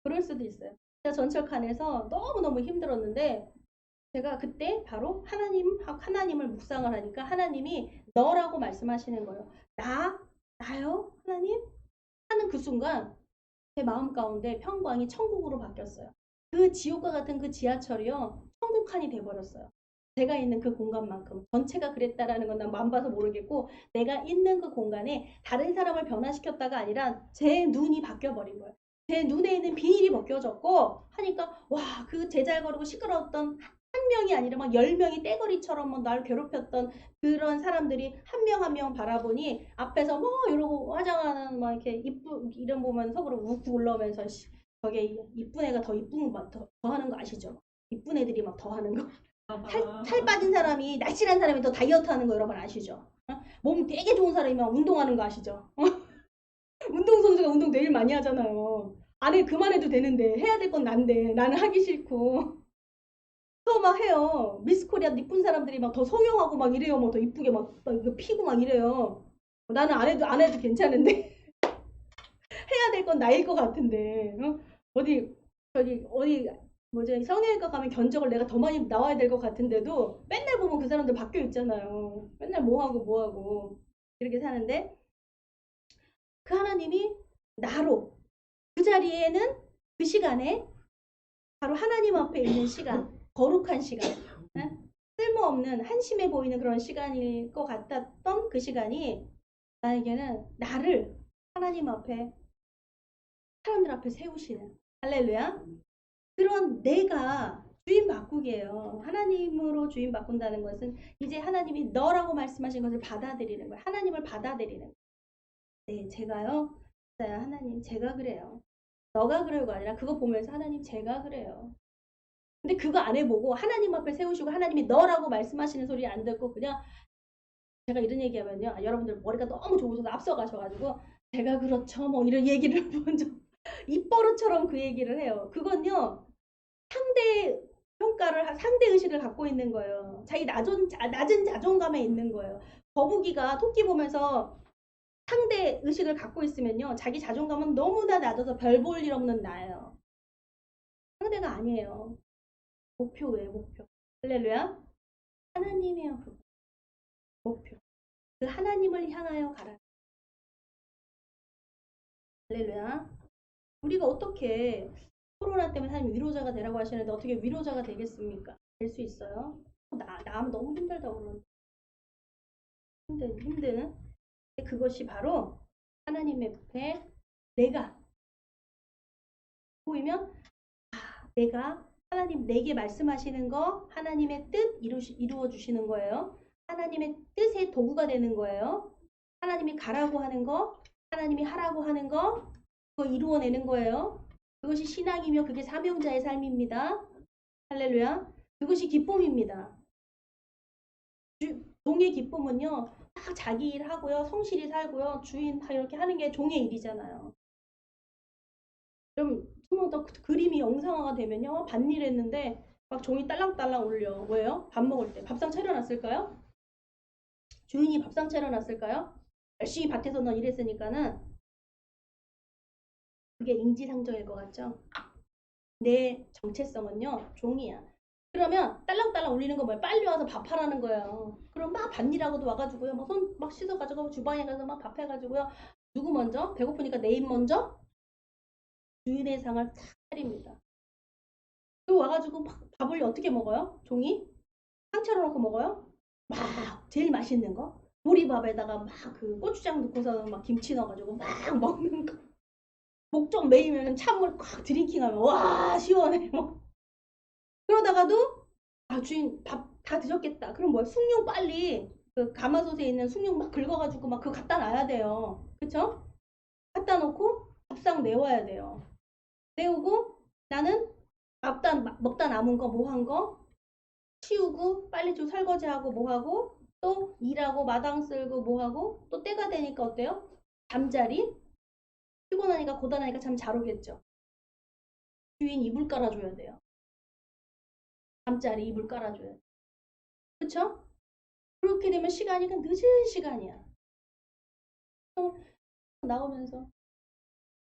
그럴 수도 있어요. 제가 전철 칸에서 너무너무 힘들었는데 제가 그때 바로 하나님을 묵상을 하니까 하나님이 너라고 말씀하시는 거예요. 나요? 하나님? 하는 그 순간 제 마음 가운데 평광이 천국으로 바뀌었어요. 그 지옥과 같은 그 지하철이요. 천국 칸이 돼버렸어요. 제가 있는 그 공간만큼. 전체가 그랬다라는 건 난 맘 봐서 모르겠고 내가 있는 그 공간에 다른 사람을 변화시켰다가 아니라 제 눈이 바뀌어버린 거예요. 제 눈에 있는 비닐이 벗겨졌고 하니까 와, 그 제잘거리고 시끄러웠던 한 명이 아니라 막 10명이 떼거리처럼 막 날 괴롭혔던 그런 사람들이 한 명 한 명 바라보니 앞에서 뭐 이러고 화장하는 막 이렇게 이름 보면 속으로 욱욱 올라오면서 저게 이쁜 애가 더 이쁜 거 더 하는 거 아시죠? 이쁜 애들이 막 더 하는 거. 살 빠진 사람이 날씬한 사람이 더 다이어트 하는 거 여러분 아시죠? 몸 되게 좋은 사람이 막 운동하는 거 아시죠? 운동선수가 운동 내일 많이 하잖아요. 안에 그만해도 되는데 해야 될 건 난데 나는 하기 싫고 더 막 해요. 미스 코리아 이쁜 사람들이 막 더 성형하고 막 이래요. 뭐 더 이쁘게 막 이거 피고 막 이래요. 나는 안 해도 괜찮은데 해야 될 건 나일 것 같은데 어디 어디 뭐지 성형외과 가면 견적을 내가 더 많이 나와야 될 것 같은데도 맨날 보면 그 사람들 바뀌어 있잖아요. 맨날 뭐 하고 이렇게 사는데 그 하나님이 나로 그 자리에는 그 시간에 바로 하나님 앞에 있는 시간, 거룩한 시간, 쓸모없는 한심해 보이는 그런 시간일 것 같았던 그 시간이 나에게는 나를 하나님 앞에 사람들 앞에 세우시는 할렐루야. 그런 내가 주인 바꾸기예요. 하나님으로 주인 바꾼다는 것은 이제 하나님이 너라고 말씀하신 것을 받아들이는 거예요. 하나님을 받아들이는 거예요. 네, 제가요. 진짜요. 하나님 제가 그래요. 너가 그래요가 아니라 그거 보면서 하나님 제가 그래요. 근데 그거 안 해보고 하나님 앞에 세우시고 하나님이 너라고 말씀하시는 소리 안 듣고 그냥 제가 이런 얘기하면요. 여러분들 머리가 너무 좋으셔서 앞서가셔가지고 제가 그렇죠. 뭐 이런 얘기를 먼저 입버릇처럼 그 얘기를 해요. 그건요. 상대 평가를 상대 의식을 갖고 있는 거예요. 자기 낮은 자존감에 있는 거예요. 거북이가 토끼 보면서 상대 의식을 갖고 있으면요. 자기 자존감은 너무나 낮아서 별 볼 일 없는 나예요. 상대가 아니에요. 목표예요. 목표. 할렐루야. 하나님이에요. 그 목표. 그 하나님을 향하여 가라. 할렐루야. 우리가 어떻게 코로나 때문에 하나님 위로자가 되라고 하시는데 어떻게 위로자가 되겠습니까? 될 수 있어요? 나 너무 힘들다고 그러는데 힘드는 그것이 바로 하나님의 앞에 내가 보이면 내가 하나님 내게 말씀하시는 거 하나님의 뜻 이루어 주시는 거예요. 하나님의 뜻의 도구가 되는 거예요. 하나님이 가라고 하는 거 하나님이 하라고 하는 거 그거 이루어내는 거예요. 그것이 신앙이며 그게 사명자의 삶입니다. 할렐루야. 그것이 기쁨입니다. 종의 기쁨은요. 막 자기 일 하고요. 성실히 살고요. 주인 다 이렇게 하는 게 종의 일이잖아요. 그럼 더 그림이 영상화가 되면요. 밭일 했는데 막 종이 딸랑딸랑 울려. 왜요? 밥 먹을 때. 밥상 차려놨을까요? 주인이 밥상 차려놨을까요? 열심히 밭에서 너 일했으니까는 그게 인지상정일 것 같죠? 내 정체성은요, 종이야. 그러면 딸랑딸랑 울리는 거 뭐야? 빨리 와서 밥하라는 거예요. 그럼 막 밭일하고도 와가지고요. 막 손 막 씻어가지고 주방에 가서 막 밥 해가지고요. 누구 먼저? 배고프니까 내 입 먼저? 주인의 상을 탁 차립니다. 그 와가지고 막 밥을 어떻게 먹어요? 종이? 상차려 놓고 먹어요? 막 제일 맛있는 거? 보리밥에다가 막 그 고추장 넣고서 막 김치 넣어가지고 막 먹는 거. 목 좀 메이면 찬물 꽉 드링킹하면 와 시원해. 뭐. 그러다가도 아 주인 밥 다 드셨겠다. 그럼 뭐야? 숭늉 빨리 그 가마솥에 있는 숭늉 막 긁어가지고 막 그거 갖다 놔야 돼요. 그쵸? 갖다 놓고 밥상 내와야 돼요. 내우고 나는 먹다 남은 거 뭐 한 거 치우고 빨리 좀 설거지하고 뭐 하고 또 일하고 마당 쓸고 뭐 하고 또 때가 되니까 어때요? 잠자리 피곤하니까 고단하니까 잠 잘 오겠죠. 주인 이불 깔아줘야 돼요. 잠자리 이불 깔아줘야 돼요. 그쵸? 그렇게 되면 시간이 그 늦은 시간이야. 나오면서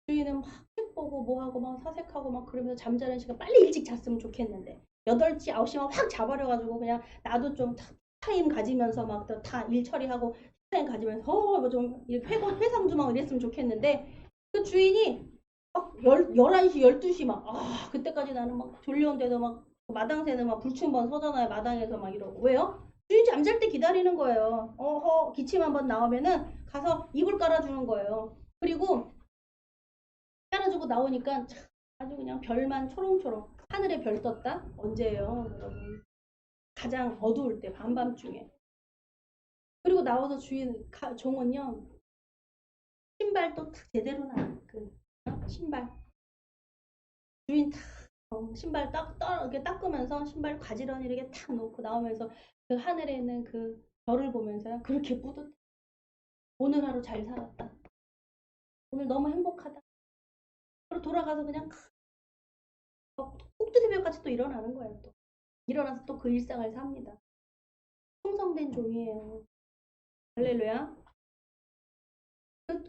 주인은 막 책 보고 뭐 하고 막 사색하고 막 그러면서 잠자는 시간 빨리 일찍 잤으면 좋겠는데 8시 9시만 확 자버려가지고 그냥 나도 좀 타임 가지면서 막 다 일 처리하고 타임 가지면서 뭐좀 회상 좀 하고 이랬으면 좋겠는데 그 주인이 막 11시 12시 막 그때까지 나는 막 졸려온데도 막 마당 새는 막 불침번 서잖아요. 마당에서 막 이러고 왜요? 주인 잠잘 때 기다리는 거예요. 기침 한번 나오면은 가서 이불 깔아주는 거예요. 그리고 깔아주고 나오니까 참 아주 그냥 별만 초롱초롱 하늘에 별 떴다? 언제예요 여러분? 가장 어두울 때 밤밤중에. 그리고 나와서 종은요 신발도 탁 제대로 나그 신발 주인 탁 신발 이렇게 닦으면서 신발 가지런히 이렇게 탁 놓고 나오면서 그 하늘에 있는 그 별을 보면서 그렇게 뿌듯해. 오늘 하루 잘 살았다. 오늘 너무 행복하다. 그리고 돌아가서 그냥 꼭두새벽까지 또 일어나는 거예요. 또 일어나서 또 그 일상을 삽니다. 충성된 종이에요. 할렐루야.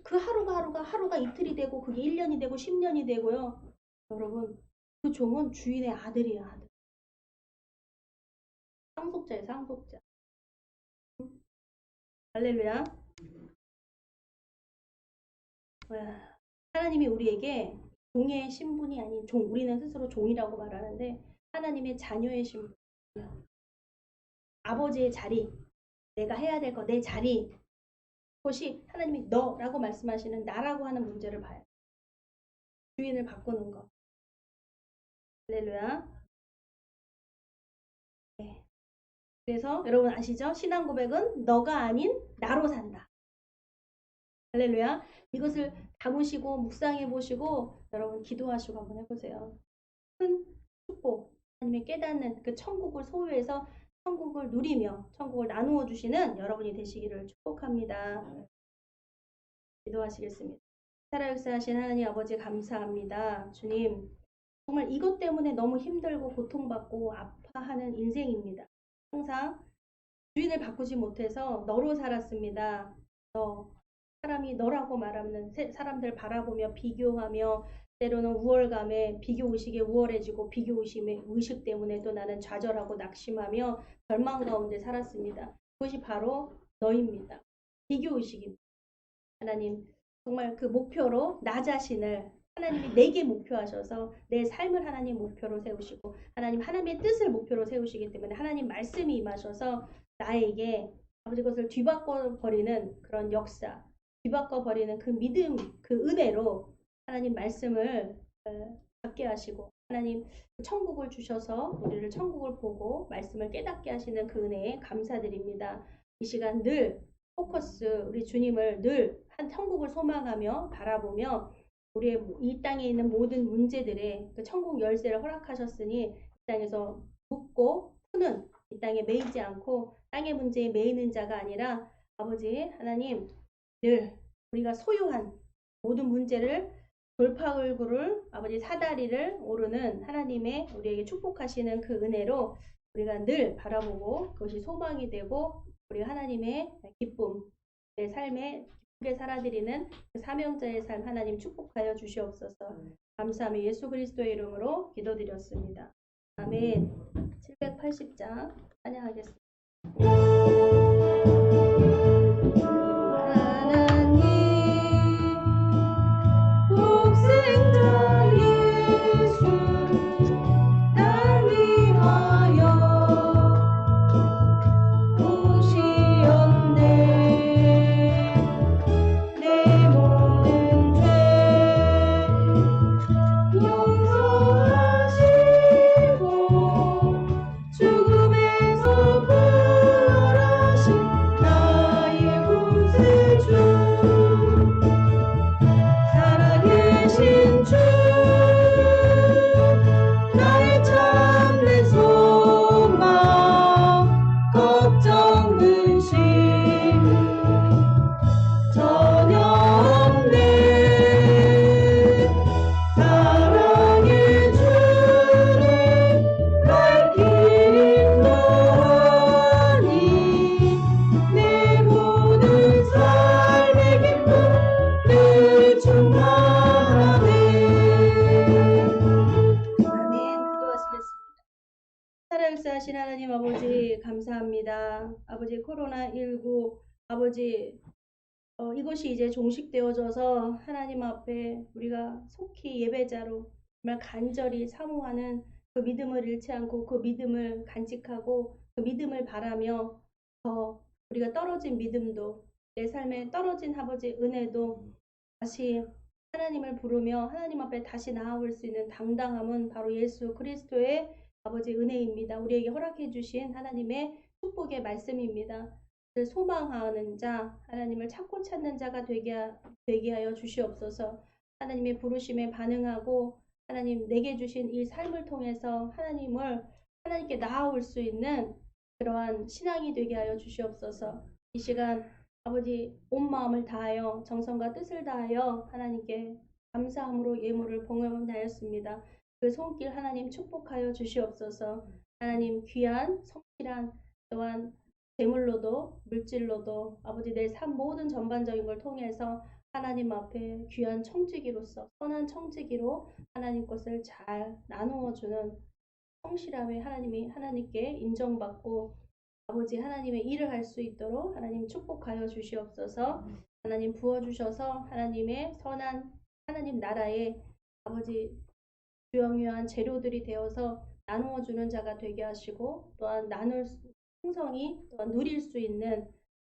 그 하루가 이틀이 되고 그게 1년이 되고 10년이 되고요. 여러분 그 종은 주인의 아들이야. 아들. 상속자예요. 상속자. 할렐루야. 하나님이 우리에게 종의 신분이 아닌 우리는 스스로 종이라고 말하는데 하나님의 자녀의 신분. 아버지의 자리, 내가 해야 될 거, 내 자리, 그것이 하나님이 너라고 말씀하시는 나라고 하는 문제를 봐요. 주인을 바꾸는 거. 할렐루야. 네. 그래서 여러분 아시죠? 신앙 고백은 너가 아닌 나로 산다. 할렐루야. 이것을 담으시고 묵상해 보시고 여러분 기도하시고 한번 해보세요. 큰 축복, 하나님의 깨닫는 그 천국을 소유해서 천국을 누리며 천국을 나누어 주시는 여러분이 되시기를 축복합니다. 기도하시겠습니다. 살아역사하신 하나님 아버지 감사합니다. 주님 정말 이것 때문에 너무 힘들고 고통받고 아파하는 인생입니다. 항상 주인을 바꾸지 못해서 너로 살았습니다. 사람이 너라고 말하는 사람들 바라보며 비교하며 때로는 우월감에 비교의식에 우월해지고 비교의식 때문에 또 나는 좌절하고 낙심하며 절망 가운데 살았습니다. 그것이 바로 너입니다. 비교의식입니다. 하나님 정말 그 목표로 나 자신을 하나님이 내게 목표하셔서 내 삶을 하나님 목표로 세우시고 하나님의 뜻을 목표로 세우시기 때문에 하나님 말씀이 임하셔서 나에게 아버지 것을 뒤바꿔 버리는 그런 역사 뒤바꿔 버리는 그 믿음 그 은혜로 하나님 말씀을 받게 하시고 하나님 천국을 주셔서 우리를 천국을 보고 말씀을 깨닫게 하시는 그 은혜에 감사드립니다. 이 시간 늘 포커스 우리 주님을 늘 한 천국을 소망하며 바라보며 우리의 이 땅에 있는 모든 문제들의 그 천국 열쇠를 허락하셨으니 이 땅에서 묻고 푸는 이 땅에 매이지 않고 땅의 문제에 매이는 자가 아니라 아버지 하나님 늘 우리가 소유한 모든 문제를 돌파 얼굴을 아버지 사다리를 오르는 하나님의 우리에게 축복하시는 그 은혜로 우리가 늘 바라보고 그것이 소망이 되고 우리 하나님의 기쁨 내 삶에 기쁘게 살아드리는 그 사명자의 삶 하나님 축복하여 주시옵소서. 감사하며 예수 그리스도의 이름으로 기도드렸습니다. 아멘. 780장 찬양하겠습니다. 하나님 독생자 예수 날 위하여 오시었네. 내 모든 죄 용서하시고 죽음에서 부활하신 나의 구세주 살아계신 주 나의 참된 소망 걱정 근심 전혀 없네. 사랑의 주를 갈 길 인도하니 내 모든 삶의 기쁨 늘 충만하네. 아멘. 기도하시겠습니다. 살아역사하신 하나님 아버지 감사합니다. 아버지 코로나19 아버지 이것이 이제 종식되어져서 하나님 앞에 우리가 속히 예배자로 정말 간절히 사모하는 그 믿음을 잃지 않고 그 믿음을 간직하고 그 믿음을 바라며 우리가 떨어진 믿음도 내 삶에 떨어진 아버지 은혜도 다시 하나님을 부르며 하나님 앞에 다시 나아올 수 있는 당당함은 바로 예수 그리스도의 아버지 은혜입니다. 우리에게 허락해 주신 하나님의 축복의 말씀입니다. 소망하는 자, 하나님을 찾고 찾는 자가 되게 하여 주시옵소서. 하나님의 부르심에 반응하고 하나님 내게 주신 이 삶을 통해서 하나님께 나아올 수 있는 그러한 신앙이 되게 하여 주시옵소서. 이 시간 아버지 온 마음을 다하여 정성과 뜻을 다하여 하나님께 감사함으로 예물을 봉헌하였습니다. 그 손길 하나님 축복하여 주시옵소서. 하나님 귀한 성실한 또한 재물로도 물질로도 아버지 내 삶 모든 전반적인 걸 통해서 하나님 앞에 귀한 청지기로서 선한 청지기로 하나님 것을 잘 나누어주는 성실함에 하나님께 인정받고 아버지 하나님의 일을 할 수 있도록 하나님 축복하여 주시옵소서. 하나님 부어주셔서 하나님의 선한 하나님 나라에 아버지 유용한 재료들이 되어서 나누어주는 자가 되게 하시고 또한 풍성이 또한 누릴 수 있는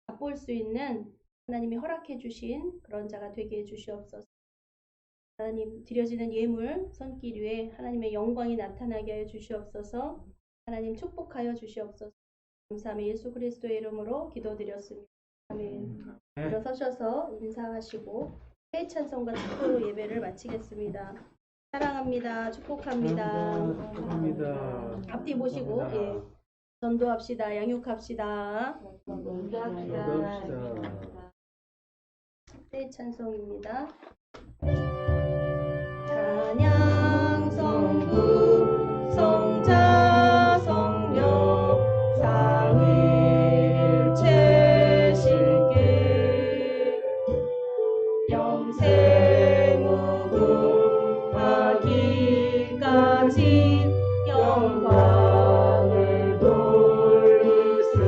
맛볼 수 있는 하나님이 허락해 주신 그런 자가 되게 해 주시옵소서. 하나님 드려지는 예물 손길 위에 하나님의 영광이 나타나게 하여 주시옵소서. 하나님 축복하여 주시옵소서. 감사하며 예수 그리스도의 이름으로 기도드렸습니다. 아멘. 일어서셔서 인사하시고 새 찬송과 축복 예배를 마치겠습니다. 사랑합니다. 축복합니다.
축복합니다.
앞뒤 보시고 예. 전도합시다. 양육합시다.
기도합시다.
새 찬송입니다. 찬양 성부 성자 성령 삼위일체 신께 영생 무궁하기까지 영광을 돌리세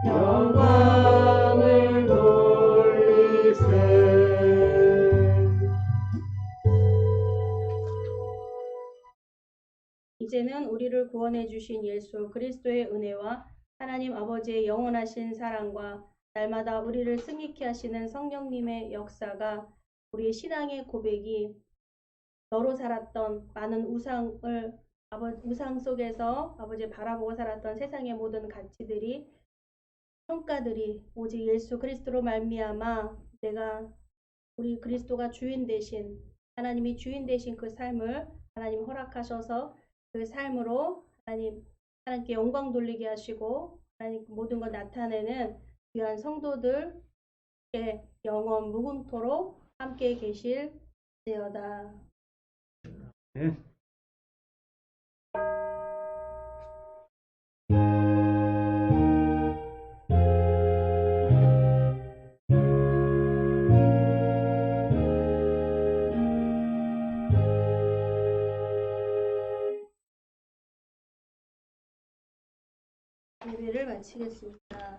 영광을 돌리세. 이제는 우리를 구원해 주신 예수 그리스도의 은혜와 하나님 아버지의 영원하신 사랑과 날마다 우리를 승리케 하시는 성령님의 역사가 우리의 신앙의 고백이 너로 살았던 많은 우상 속에서 아버지 바라보고 살았던 세상의 모든 가치들이 평가들이 오직 예수 그리스도로 말미암아 내가 우리 그리스도가 주인 되신 하나님이 주인 되신 그 삶을 하나님 허락하셔서 그 삶으로 하나님께 영광 돌리게 하시고 하나님 모든 걸 나타내는 귀한 성도들의 영원 무궁토록 함께 계실지어다.
네.
예배를 마치겠습니다.